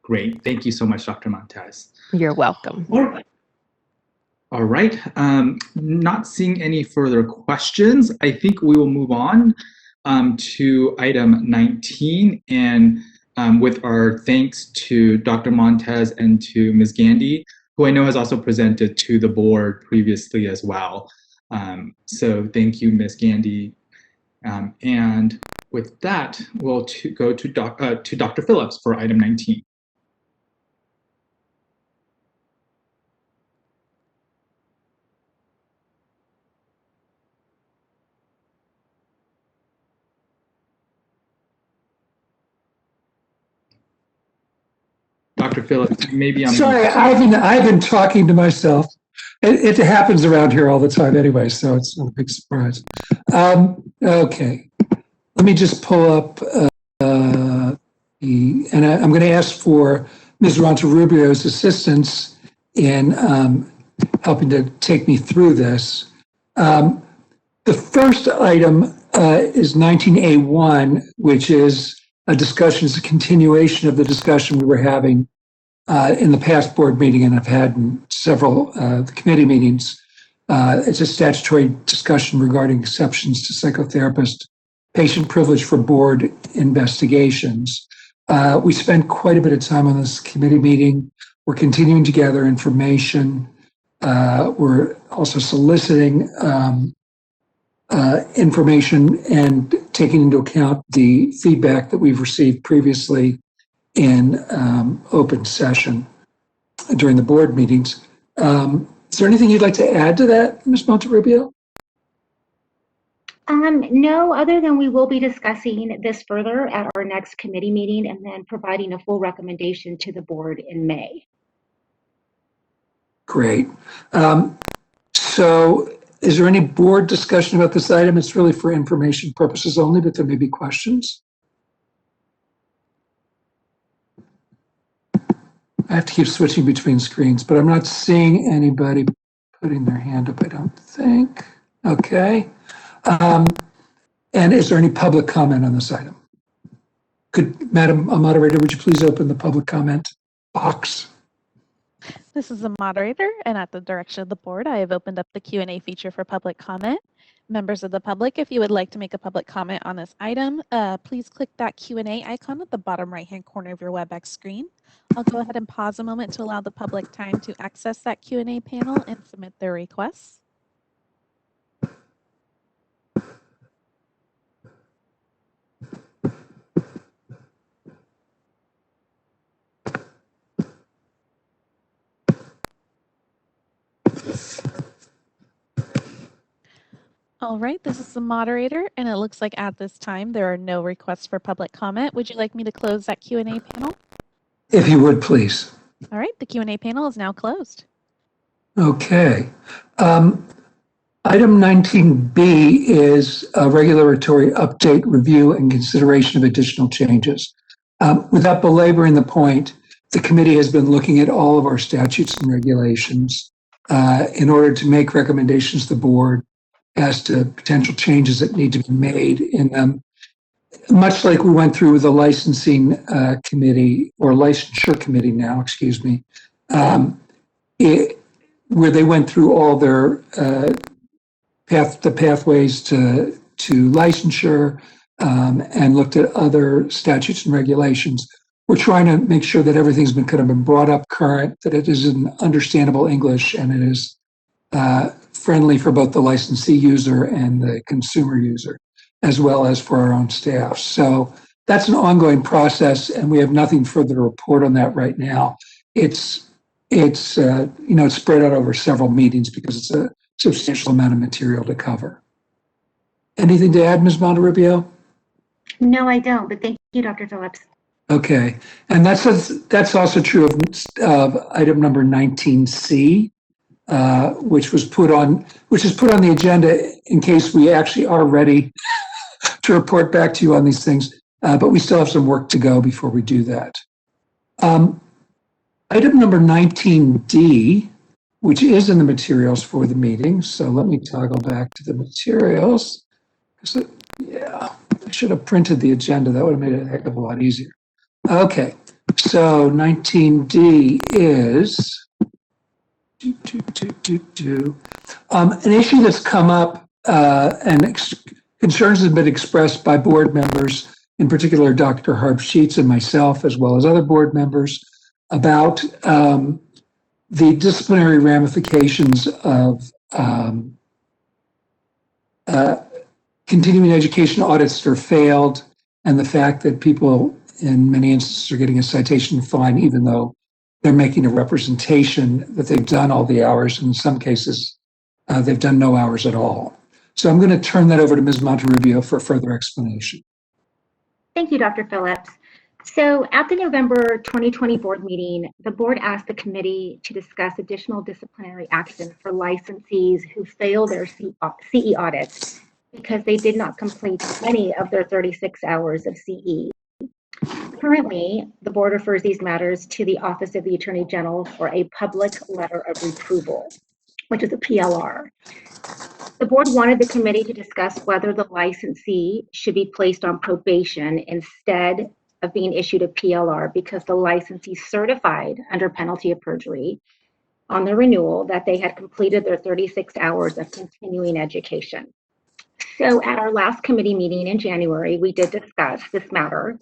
Great. Thank you so much, Dr. Montez. You're welcome. All right. Not seeing any further questions. I think we will move on to item 19. And with our thanks to Dr. Montez and to Ms. Gandy, who I know has also presented to the board previously as well. So thank you, Ms. Gandy. And with that, we'll go to Dr. Phillips for item 19. Dr. Phillips, maybe I'm sorry. I've been talking to myself. It happens around here all the time anyway, so it's not a big surprise. Okay, let me just pull up I'm going to ask for Ms. Ronto-Rubio's assistance in helping to take me through this. The first item is 19A1, which is a discussion, is a continuation of the discussion we were having in the past board meeting and I've had in several committee meetings. It's a statutory discussion regarding exceptions to psychotherapist patient privilege for board investigations. We spent quite a bit of time on this committee meeting. We're continuing to gather information. We're also soliciting information and taking into account the feedback that we've received previously in open session during the board meetings. Is there anything you'd like to add to that, Ms. Monterrubio? No, other than we will be discussing this further at our next committee meeting and then providing a full recommendation to the board in May. Great. So is there any board discussion about this item? It's really for information purposes only, but there may be questions. I have to keep switching between screens, but I'm not seeing anybody putting their hand up, I don't think. Okay. And is there any public comment on this item? Could, Madam Moderator, would you please open the public comment box? This is the moderator, and at the direction of the board, I have opened up the Q&A feature for public comment. Members of the public, if you would like to make a public comment on this item, please click that Q&A icon at the bottom right-hand corner of your Webex screen. I'll go ahead and pause a moment to allow the public time to access that Q&A panel and submit their requests. All right, this is the moderator, and it looks like at this time there are no requests for public comment. Would you like me to close that Q&A panel? If you would, please. All right, the Q&A panel is now closed. Okay. Item 19B is a regulatory update, review, and consideration of additional changes. Without belaboring the point, the committee has been looking at all of our statutes and regulations in order to make recommendations to the board as to potential changes that need to be made in them. Much like we went through with the licensing committee, or licensure committee now, excuse me, where they went through all their pathways to licensure and looked at other statutes and regulations. We're trying to make sure that everything's been kind of been brought up current, that it is in understandable English, and it is friendly for both the licensee user and the consumer user, as well as for our own staff. So that's an ongoing process, and we have nothing further to report on that right now. It's spread out over several meetings because it's a substantial amount of material to cover. Anything to add, Ms. Monterrubio? No, I don't, but thank you, Dr. Phillips. Okay, and that's also true of item number 19C. Which is put on the agenda in case we actually are ready to report back to you on these things, but we still have some work to go before we do that. Item number 19D, which is in the materials for the meeting, so let me toggle back to the materials. Yeah, I should have printed the agenda. That would have made it a heck of a lot easier. Okay, so 19D is an issue that's come up and concerns have been expressed by board members, in particular Dr. Harb Sheets and myself, as well as other board members, about the disciplinary ramifications of continuing education audits that are failed, and the fact that people in many instances are getting a citation fine even though they're making a representation that they've done all the hours. In some cases, they've done no hours at all. So I'm going to turn that over to Ms. Monterrubio for further explanation. Thank you, Dr. Phillips. So at the November 2020 board meeting, the board asked the committee to discuss additional disciplinary action for licensees who fail their CE audits because they did not complete any of their 36 hours of CE. Currently, the board refers these matters to the Office of the Attorney General for a public letter of reproval, which is a PLR. The board wanted the committee to discuss whether the licensee should be placed on probation instead of being issued a PLR because the licensee certified under penalty of perjury on the renewal that they had completed their 36 hours of continuing education. So at our last committee meeting in January, we did discuss this matter.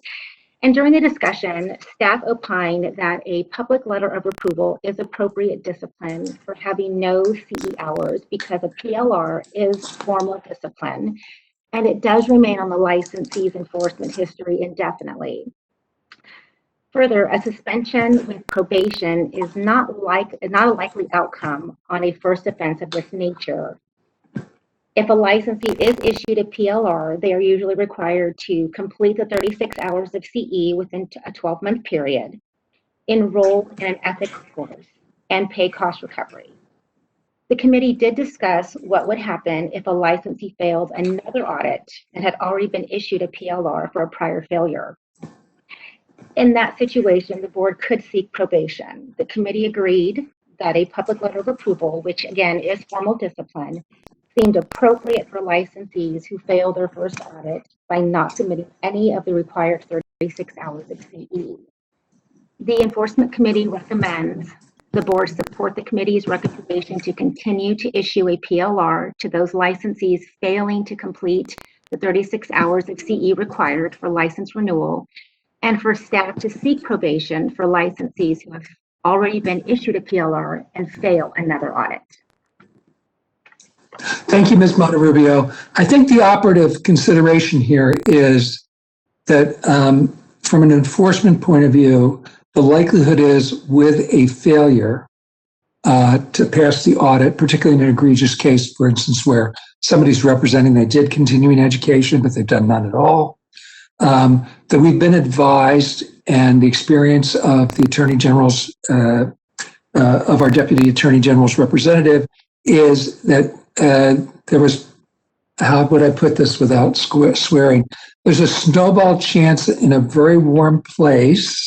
And during the discussion, staff opined that a public letter of approval is appropriate discipline for having no CE hours because a PLR is formal discipline, and it does remain on the licensee's enforcement history indefinitely. Further, a suspension with probation is not a likely outcome on a first offense of this nature. If a licensee is issued a PLR, they are usually required to complete the 36 hours of CE within a 12-month period, enroll in an ethics course, and pay cost recovery. The committee did discuss what would happen if a licensee failed another audit and had already been issued a PLR for a prior failure. In that situation, the board could seek probation. The committee agreed that a public letter of approval, which again is formal discipline, seemed appropriate for licensees who failed their first audit by not submitting any of the required 36 hours of CE. The Enforcement Committee recommends the board support the committee's recommendation to continue to issue a PLR to those licensees failing to complete the 36 hours of CE required for license renewal, and for staff to seek probation for licensees who have already been issued a PLR and fail another audit. Thank you, Ms. Monterrubio. I think the operative consideration here is that from an enforcement point of view, the likelihood is with a failure to pass the audit, particularly in an egregious case, for instance, where somebody's representing they did continuing education, but they've done none at all, that we've been advised, and the experience of the Attorney General's, of our Deputy Attorney General's representative is that there was, how would I put this without swearing? There's a snowball chance in a very warm place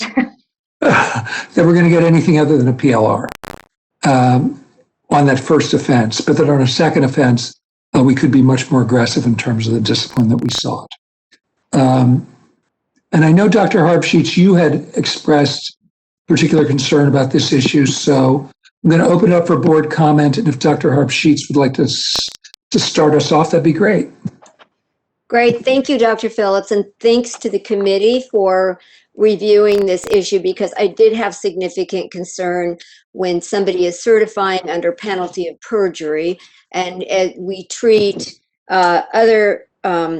that we're going to get anything other than a PLR on that first offense, but that on a second offense, we could be much more aggressive in terms of the discipline that we sought. And I know, Dr. Harbsheets, you had expressed particular concern about this issue, so I'm going to open it up for board comment, and if Dr. Harbsheets would like to start us off, that'd be great. Great. Thank you, Dr. Phillips, and thanks to the committee for reviewing this issue, because I did have significant concern when somebody is certifying under penalty of perjury, and we treat other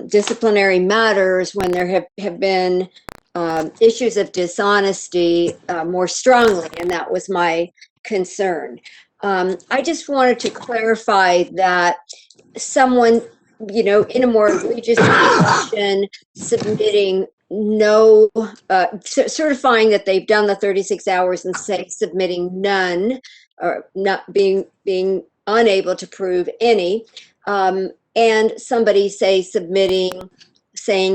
disciplinary matters when there have been issues of dishonesty more strongly, and that was my concern. I just wanted to clarify that someone, in a more egregious situation, submitting no, certifying that they've done the 36 hours and say submitting none, or not being unable to prove any, and somebody saying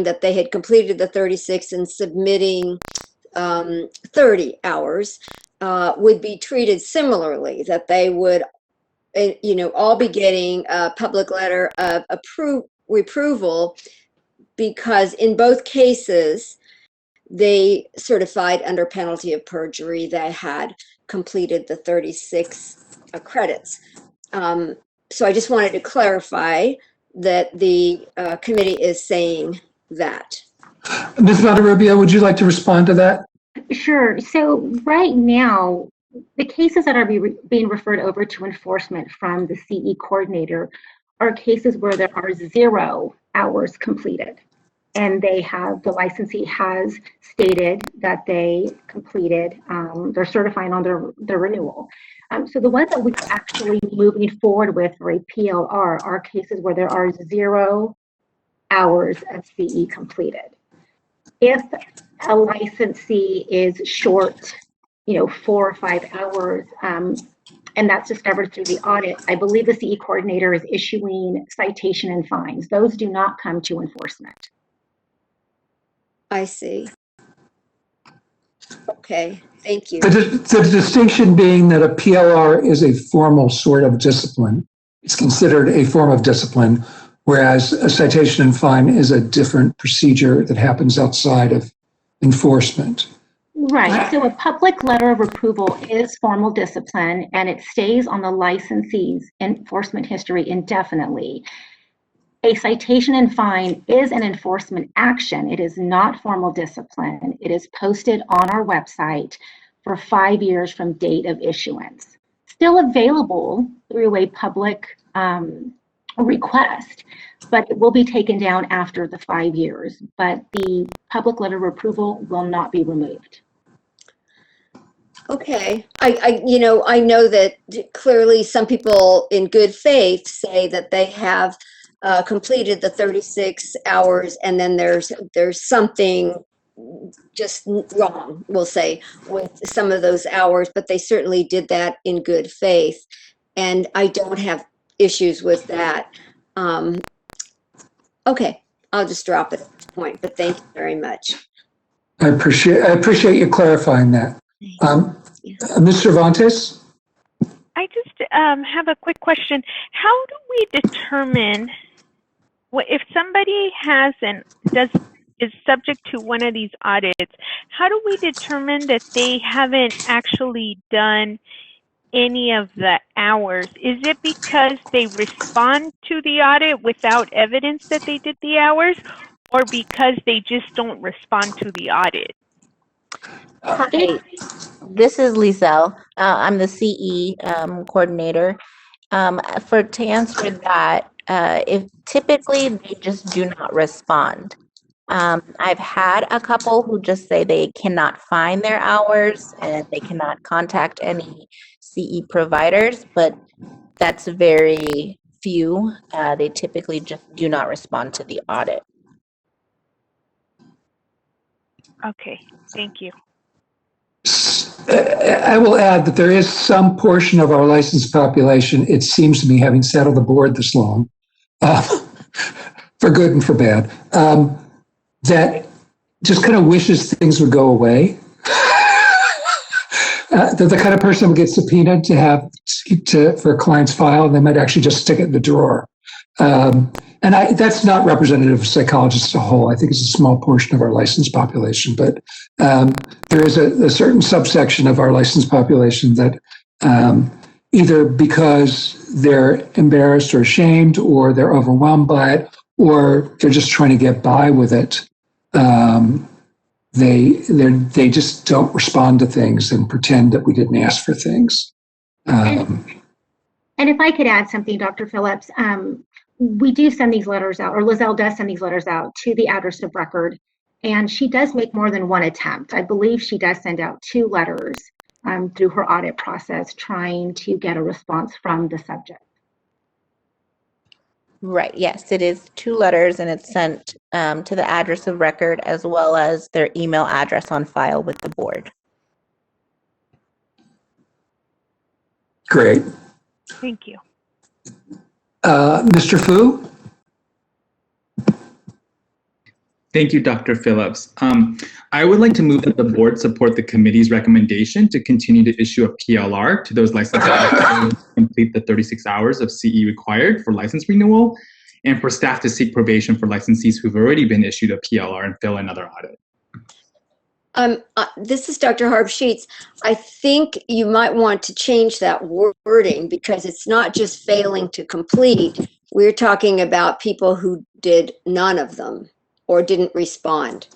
that they had completed the 36 and submitting 30 hours would be treated similarly, that they would all be getting a public letter of reproval, because in both cases they certified under penalty of perjury they had completed the 36 credits. So I just wanted to clarify that the committee is saying that. Ms. Monterrubio, would you like to respond to that? Sure. So right now, the cases that are being referred over to enforcement from the CE coordinator are cases where there are 0 hours completed, and the licensee has stated that they completed, they're certifying on their renewal. So the ones that we're actually moving forward with for a PLR are cases where there are 0 hours of CE completed. If a licensee is short, 4 or 5 hours, and that's discovered through the audit, I believe the CE coordinator is issuing citation and fines. Those do not come to enforcement. I see. Okay, thank you. The distinction being that a PLR is a formal sort of discipline. It's considered a form of discipline, whereas a citation and fine is a different procedure that happens outside of enforcement. Right. So a public letter of approval is formal discipline, and it stays on the licensee's enforcement history indefinitely. A citation and fine is an enforcement action. It is not formal discipline. It is posted on our website for 5 years from date of issuance. Still available through a public request, but it will be taken down after the 5 years. But the public letter of approval will not be removed. Okay, I know that clearly some people in good faith say that they have completed the 36 hours, and then there's something just wrong, we'll say, with some of those hours, but they certainly did that in good faith. And I don't have issues with that. Okay, I'll just drop it at this point, but thank you very much. I appreciate you clarifying that. Ms. Cervantes? I just have a quick question. How do we determine if somebody is subject to one of these audits? How do we determine that they haven't actually done any of the hours? Is it because they respond to the audit without evidence that they did the hours, or because they just don't respond to the audit? Hi, this is Lisel. I'm the CE coordinator. To answer that, if typically they just do not respond. I've had a couple who just say they cannot find their hours and they cannot contact any CE providers, but that's very few. They typically just do not respond to the audit. Okay, thank you. I will add that there is some portion of our licensed population, it seems to me, having sat on the board this long, for good and for bad, that just kind of wishes things would go away. They're the kind of person who gets subpoenaed for a client's file, and they might actually just stick it in the drawer. And that's not representative of psychologists as a whole. I think it's a small portion of our licensed population, but there is a certain subsection of our licensed population that either because they're embarrassed or ashamed, or they're overwhelmed by it, or they're just trying to get by with it, they just don't respond to things and pretend that we didn't ask for things. And if I could add something, Dr. Phillips, we do send these letters out, or Lizelle does send these letters out to the address of record, and she does make more than one attempt. I believe she does send out 2 letters through her audit process, trying to get a response from the subject. Right, yes, it is 2 letters, and it's sent to the address of record as well as their email address on file with the board. Great. Thank you. Mr. Fu? Thank you, Dr. Phillips. I would like to move that the board support the committee's recommendation to continue to issue a PLR to those licensees to complete the 36 hours of CE required for license renewal, and for staff to seek probation for licensees who've already been issued a PLR and fail another audit. This is Dr. Harb Sheets. I think you might want to change that wording, because it's not just failing to complete. We're talking about people who did none of them or didn't respond.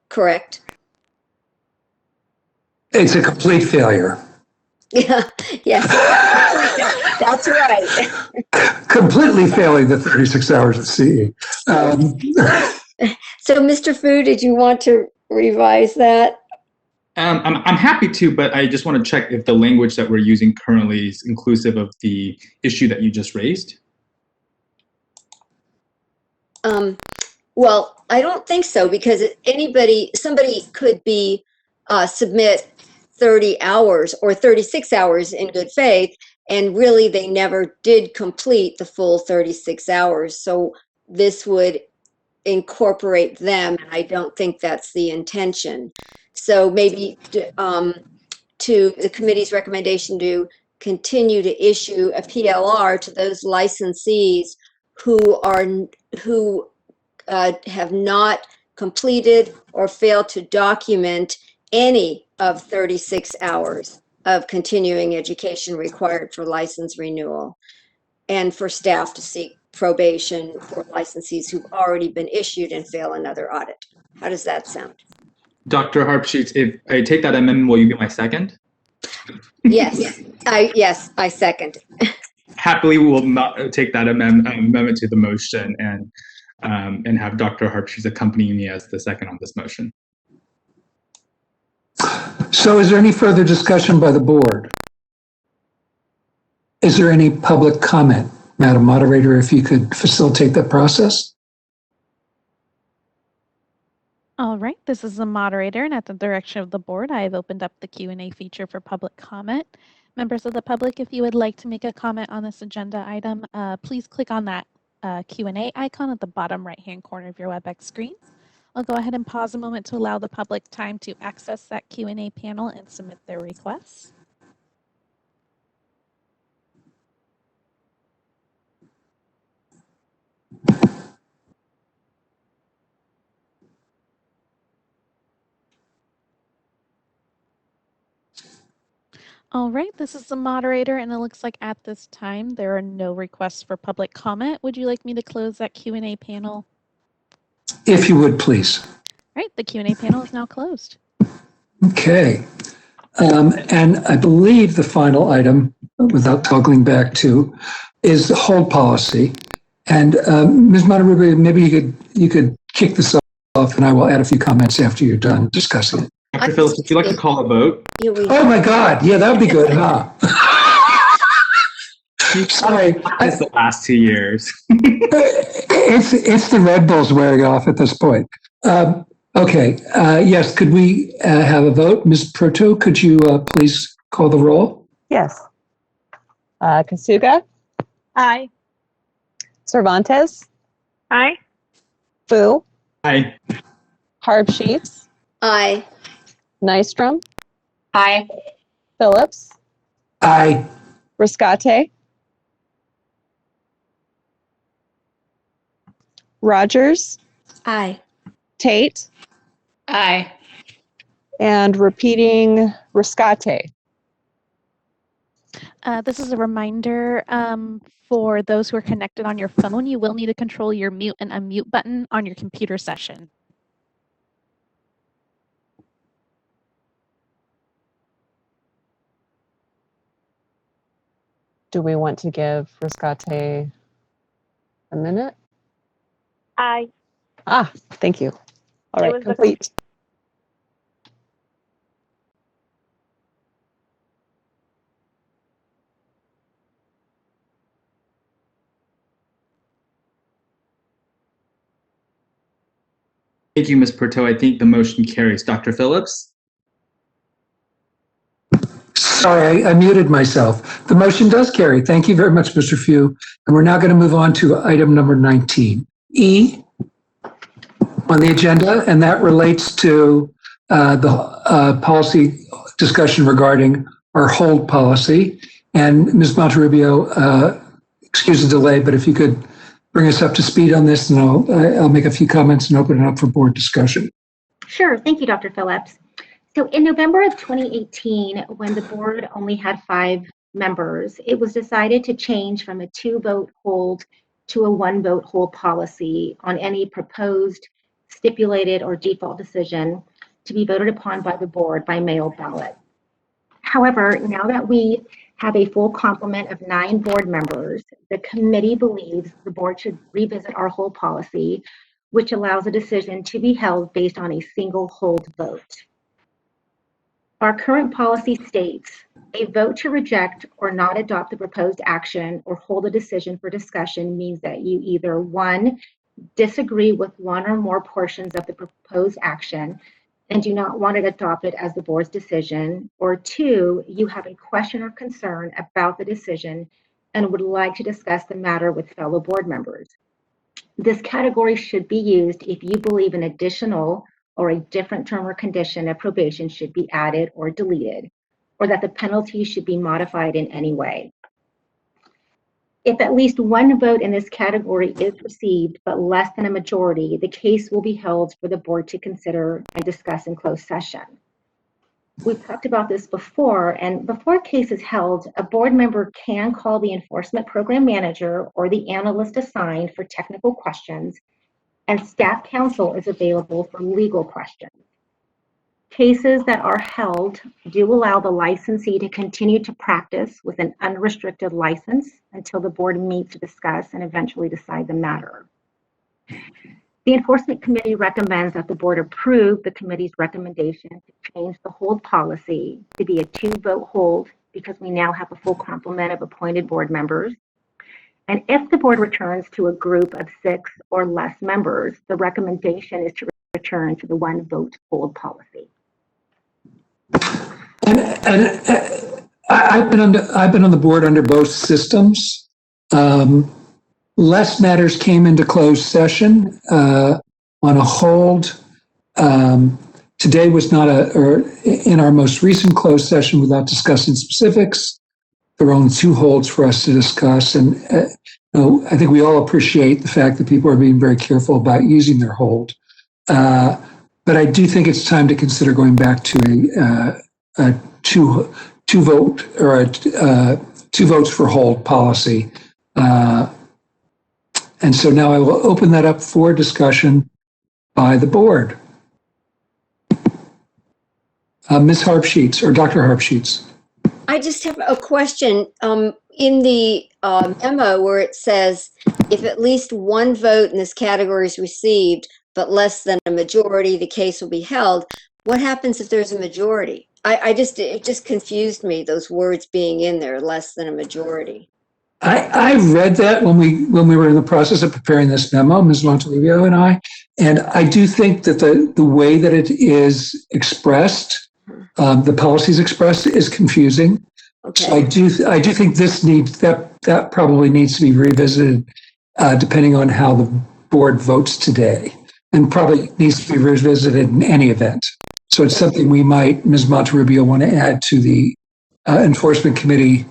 Correct? It's a complete failure. Yeah, yes, that's right. Completely failing the 36 hours of CE. So, Mr. Fu, did you want to revise that? I'm happy to, but I just want to check if the language that we're using currently is inclusive of the issue that you just raised. Well, I don't think so, because somebody could submit 30 hours or 36 hours in good faith, and really they never did complete the full 36 hours. So this would incorporate them, and I don't think that's the intention. So maybe to the committee's recommendation to continue to issue a PLR to those licensees who have not completed or failed to document any of 36 hours of continuing education required for license renewal, and for staff to seek probation for licensees who've already been issued and fail another audit. How does that sound? Dr. Harpsheets, if I take that amendment, will you be my second? Yes, I second. Happily, we will take that amendment to the motion and have Dr. Harpsheets accompany me as the second on this motion. So is there any further discussion by the board? Is there any public comment? Madam Moderator, if you could facilitate that process? All right, this is the moderator, and at the direction of the board, I have opened up the Q&A feature for public comment. Members of the public, if you would like to make a comment on this agenda item, please click on that Q&A icon at the bottom right-hand corner of your Webex screen. I'll go ahead and pause a moment to allow the public time to access that Q&A panel and submit their requests. All right, this is the moderator, and it looks like at this time there are no requests for public comment. Would you like me to close that Q&A panel? If you would, please. All right, the Q&A panel is now closed. Okay. And I believe the final item, without toggling back to, is the hold policy. And Ms. Monterrubio, maybe you could kick this off, and I will add a few comments after you're done discussing it. Dr. Phillips, would you like to call a vote? Oh my God! Yeah, that would be good, huh? Sorry, it's the last 2 years. it's the Red Bulls wearing off at this point. Okay. Yes. Could we have a vote, Ms. Proto? Could you please call the roll? Yes. Kasuga? Aye. Cervantes? Aye. Fu? Aye. Harbsheets? Aye. Nystrom? Aye. Phillips? Aye. Riscate? Rogers? Aye. Tate? Aye. And repeating Riscate. This is a reminder for those who are connected on your phone. You will need to control your mute and unmute button on your computer session. Do we want to give Riscate a minute? Aye. Ah, thank you. All right, was complete. Thank you, Ms. Proto. I think the motion carries. Dr. Phillips? Sorry, I muted myself. The motion does carry. Thank you very much, Mr. Few. And we're now going to move on to item number 19. E on the agenda, and that relates to the policy discussion regarding our hold policy. And Ms. Monterrubio, excuse the delay, but if you could bring us up to speed on this, and I'll make a few comments and open it up for board discussion. Sure. Thank you, Dr. Phillips. So in November of 2018, when the board only had 5 members, it was decided to change from a 2-vote hold to a 1-vote hold policy on any proposed, stipulated, or default decision to be voted upon by the board by mail ballot. However, now that we have a full complement of 9 board members, the committee believes the board should revisit our hold policy, which allows a decision to be held based on a single hold vote. Our current policy states, a vote to reject or not adopt the proposed action or hold a decision for discussion means that you either 1, disagree with one or more portions of the proposed action and do not want it adopted as the board's decision, or 2, you have a question or concern about the decision and would like to discuss the matter with fellow board members. This category should be used if you believe an additional or a different term or condition of probation should be added or deleted, or that the penalty should be modified in any way. If at least 1 vote in this category is received, but less than a majority, the case will be held for the board to consider and discuss in closed session. We've talked about this before, and before a case is held, a board member can call the enforcement program manager or the analyst assigned for technical questions, and staff counsel is available for legal questions. Cases that are held do allow the licensee to continue to practice with an unrestricted license until the board meets to discuss and eventually decide the matter. The Enforcement Committee recommends that the board approve the committee's recommendation to change the hold policy to be a 2-vote hold because we now have a full complement of appointed board members. And if the board returns to a group of 6 or less members, the recommendation is to return to the one vote hold policy. And I've been on the board under both systems. Less matters came into closed session on a hold. Today was not or in our most recent closed session, without discussing specifics, there were only 2 holds for us to discuss. And I think we all appreciate the fact that people are being very careful about using their hold. But I do think it's time to consider going back to a two vote or a 2 votes for hold policy. And so now I will open that up for discussion by the board. Ms. Harpsheets or Dr. Harpsheets. I just have a question. In the memo where it says, if at least 1 vote in this category is received, but less than a majority, the case will be held. What happens if there's a majority? It just confused me, those words being in there, less than a majority. I read that when we were in the process of preparing this memo, Ms. Montalivio and I do think that the way that it is expressed, the policy is expressed, is confusing. Okay. So I do think that probably needs to be revisited depending on how the board votes today, and probably needs to be revisited in any event. So it's something we might, Ms. Monterrubio, want to add to the Enforcement Committee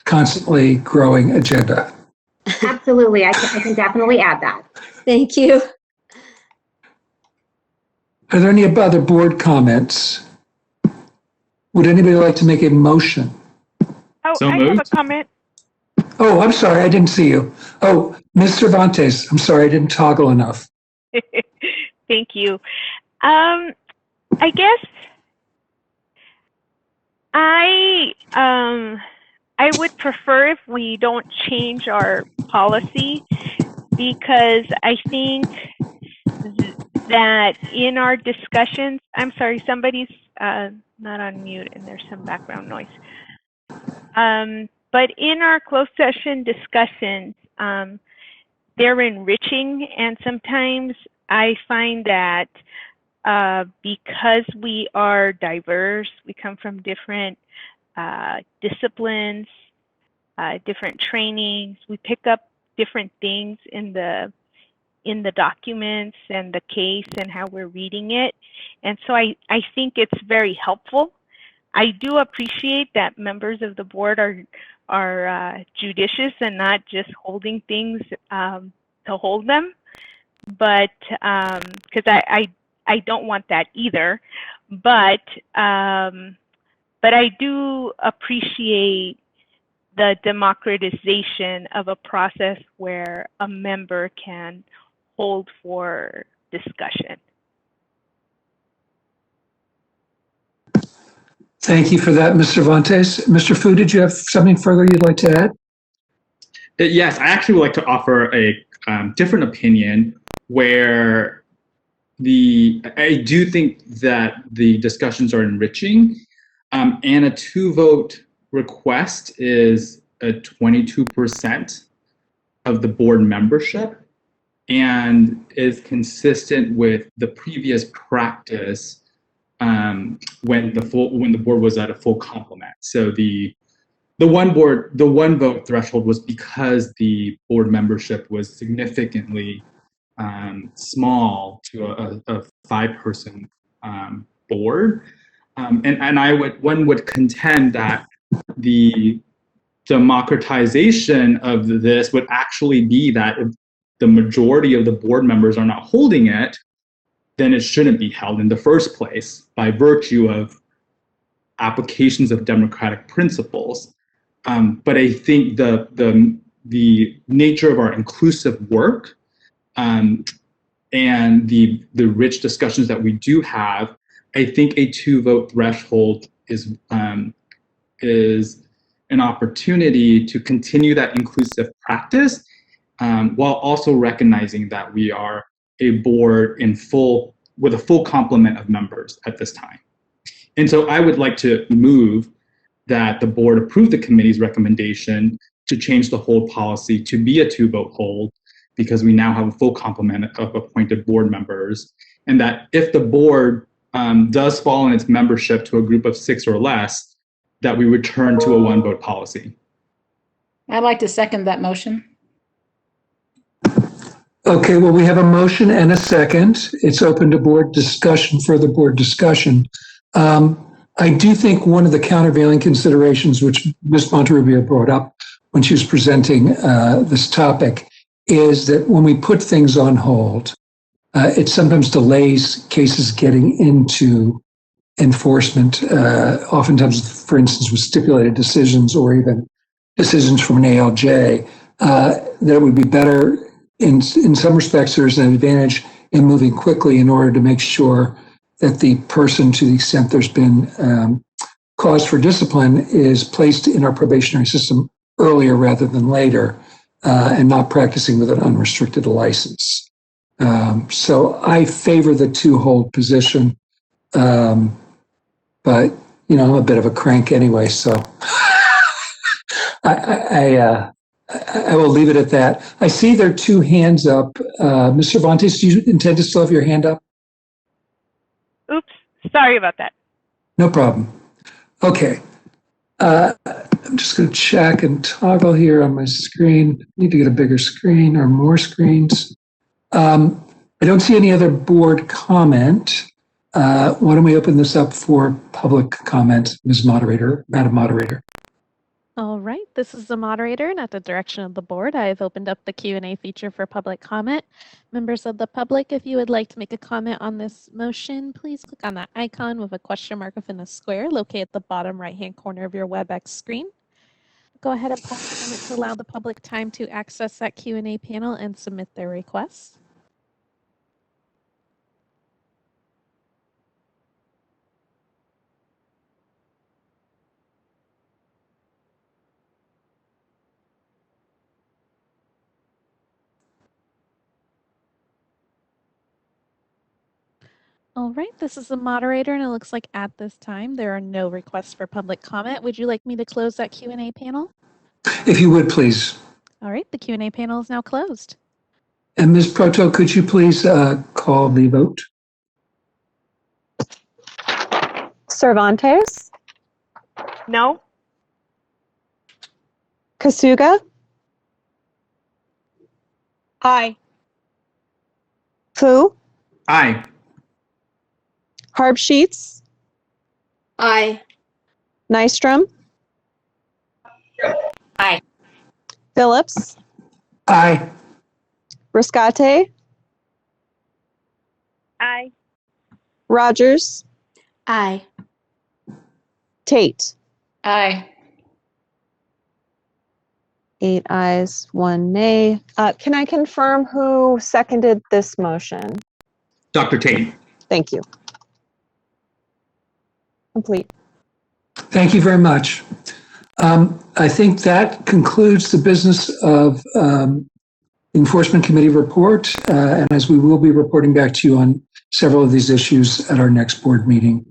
constantly growing agenda. Absolutely. I can definitely add that. Thank you. Are there any other board comments? Would anybody like to make a motion? Oh, so I have a comment. Oh, I'm sorry. I didn't see you. Oh, Ms. Cervantes. I'm sorry. I didn't toggle enough. Thank you. I guess I would prefer if we don't change our policy, because I think that in our discussions, I'm sorry, somebody's not on mute and there's some background noise. But in our closed session discussions, they're enriching, and sometimes I find that because we are diverse, we come from different disciplines, different trainings, we pick up different things in the documents and the case and how we're reading it. And so I think it's very helpful. I do appreciate that members of the board are judicious and not just holding things to hold them, but because I don't want that either, but I do appreciate the democratization of a process where a member can hold for discussion. Thank you for that, Ms. Cervantes. Mr. Fu, did you have something further you'd like to add? Yes, I actually would like to offer a different opinion where I do think that the discussions are enriching, and a 2-vote request is a 22% of the board membership, and is consistent with the previous practice when the board was at a full complement. So the one vote threshold was because the board membership was significantly small to a 5-person board, and one would contend that the democratization of this would actually be that if the majority of the board members are not holding it, then it shouldn't be held in the first place by virtue of applications of democratic principles. But I think the nature of our inclusive work and the rich discussions that we do have, I think a 2-vote threshold is an opportunity to continue that inclusive practice, while also recognizing that we are a board with a full complement of members at this time. And so I would like to move that the board approve the committee's recommendation to change the hold policy to be a 2-vote hold, because we now have a full complement of appointed board members, and that if the board does fall in its membership to a group of 6 or less, that we return to a 1-vote policy. I'd like to second that motion. Okay, well, we have a motion and a second. It's open to board discussion, further board discussion. I do think one of the countervailing considerations, which Ms. Monterrubio brought up when she was presenting this topic, is that when we put things on hold, it sometimes delays cases getting into enforcement, oftentimes, for instance, with stipulated decisions or even decisions from an ALJ, that it would be better, in some respects, there's an advantage in moving quickly in order to make sure that the person, to the extent there's been cause for discipline, is placed in our probationary system earlier rather than later, and not practicing with an unrestricted license. So I favor the 2-hold position, but I'm a bit of a crank anyway, so I will leave it at that. I see there are 2 hands up. Ms. Cervantes, do you intend to still have your hand up? Oops, sorry about that. No problem. Okay. I'm just going to check and toggle here on my screen. Need to get a bigger screen or more screens. I don't see any other board comment. Why don't we open this up for public comment, Ms. Moderator, Madam Moderator? All right, this is the moderator, and at the direction of the board, I have opened up the Q&A feature for public comment. Members of the public, if you would like to make a comment on this motion, please click on that icon with a question mark within a square located at the bottom right-hand corner of your Webex screen. Go ahead and pause a moment to allow the public time to access that Q&A panel and submit their requests. All right, this is the moderator, and it looks like at this time there are no requests for public comment. Would you like me to close that Q&A panel? If you would, please. All right, the Q&A panel is now closed. And Ms. Proto, could you please call the vote? Cervantes, No. Kasuga, Aye. Fu, Aye. Harbsheets, Aye. Nystrom, Aye. Phillips, Aye. Riscate, Aye. Rogers, Aye. Tate. Aye. 8 ayes, 1 nay. Can I confirm who seconded this motion? Dr. Tate. Thank you. Complete. Thank you very much. I think that concludes the business of Enforcement Committee report, and as we will be reporting back to you on several of these issues at our next board meeting.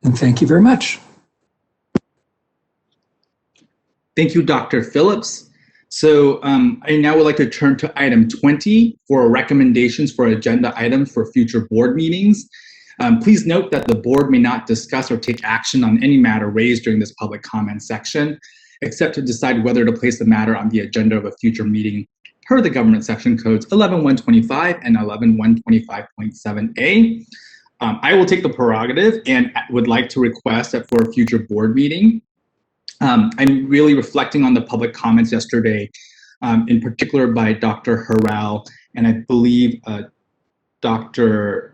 And thank you very much. Thank you, Dr. Phillips. So I now would like to turn to item 20 for recommendations for agenda items for future board meetings. Please note that the board may not discuss or take action on any matter raised during this public comment section, except to decide whether to place the matter on the agenda of a future meeting per the government section codes 11.125 and 11.125.7a. I will take the prerogative and would like to request that for a future board meeting. I'm really reflecting on the public comments yesterday, in particular by Dr. Harrell, and I believe Dr.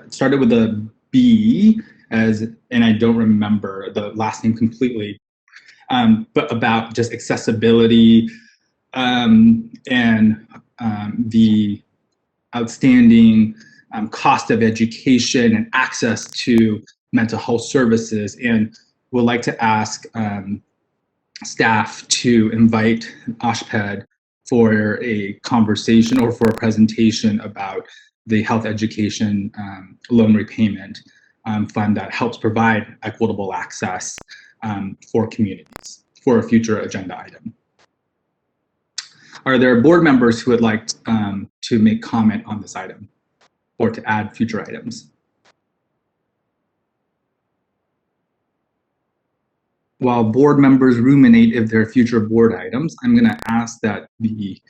Started with a B, and I don't remember the last name completely, but about just accessibility and the outstanding cost of education and access to mental health services, and would like to ask staff to invite OSHPED for a conversation or for a presentation about the health education loan repayment fund that helps provide equitable access for communities for a future agenda item. Are there board members who would like to make comment on this item or to add future items? While board members ruminate if there are future board items, I'm going to ask that the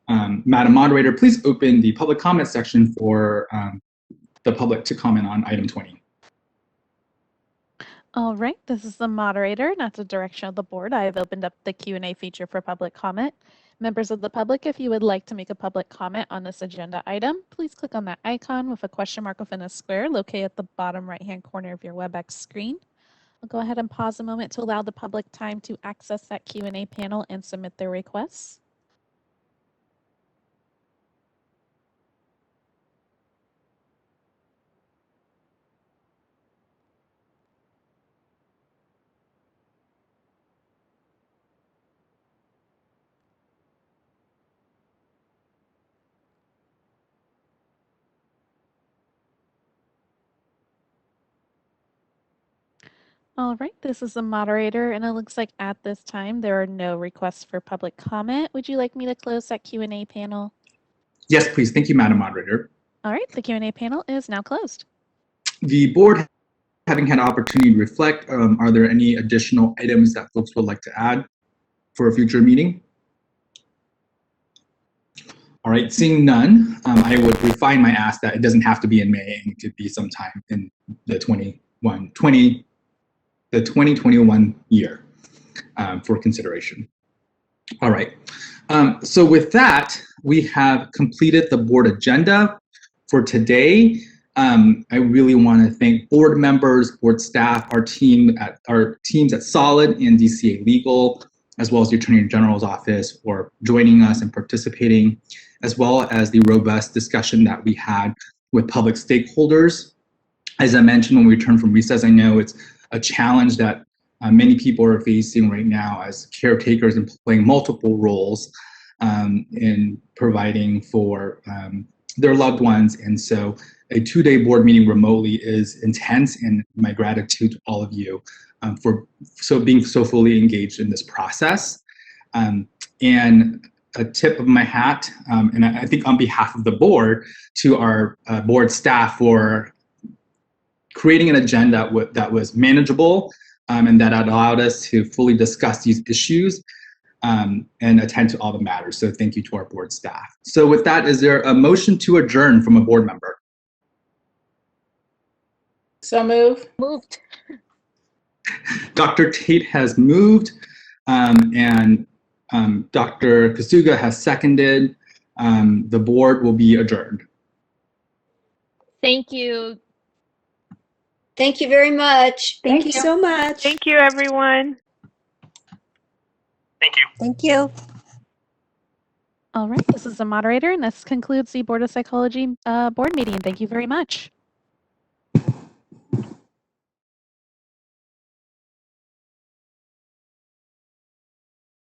Madam Moderator, please open the public comment section for the public to comment on item 20. All right, this is the moderator, and at the direction of the board, I have opened up the Q&A feature for public comment. Members of the public, if you would like to make a public comment on this agenda item, please click on that icon with a question mark within a square located at the bottom right-hand corner of your Webex screen. I'll go ahead and pause a moment to allow the public time to access that Q&A panel and submit their requests. All right, this is the moderator, and it looks like at this time there are no requests for public comment. Would you like me to close that Q&A panel? Yes, please. Thank you, Madam Moderator. All right, the Q&A panel is now closed. The board, having had opportunity to reflect, are there any additional items that folks would like to add for a future meeting? All right, seeing none, I would refine my ask that it doesn't have to be in May, and it could be sometime in the 2021 year for consideration. All right, so with that, we have completed the board agenda for today. I really want to thank board members, board staff, our teams at Solid and DCA Legal, as well as the Attorney General's office for joining us and participating, as well as the robust discussion that we had with public stakeholders. As I mentioned when we returned from recess, I know it's a challenge that many people are facing right now as caretakers and playing multiple roles in providing for their loved ones. And so a 2-day board meeting remotely is intense, and my gratitude to all of you for being so fully engaged in this process. And a tip of my hat, and I think on behalf of the board, to our board staff for creating an agenda that was manageable and that allowed us to fully discuss these issues and attend to all the matters. So thank you to our board staff. So with that, is there a motion to adjourn from a board member? So moved. Dr. Tate has moved, and Dr. Kasuga has seconded. The board will be adjourned. Thank you. Thank you very much. Thank you so much. Thank you, everyone. Thank you. Thank you. All right, this is the moderator, and this concludes the Board of Psychology board meeting. Thank you very much.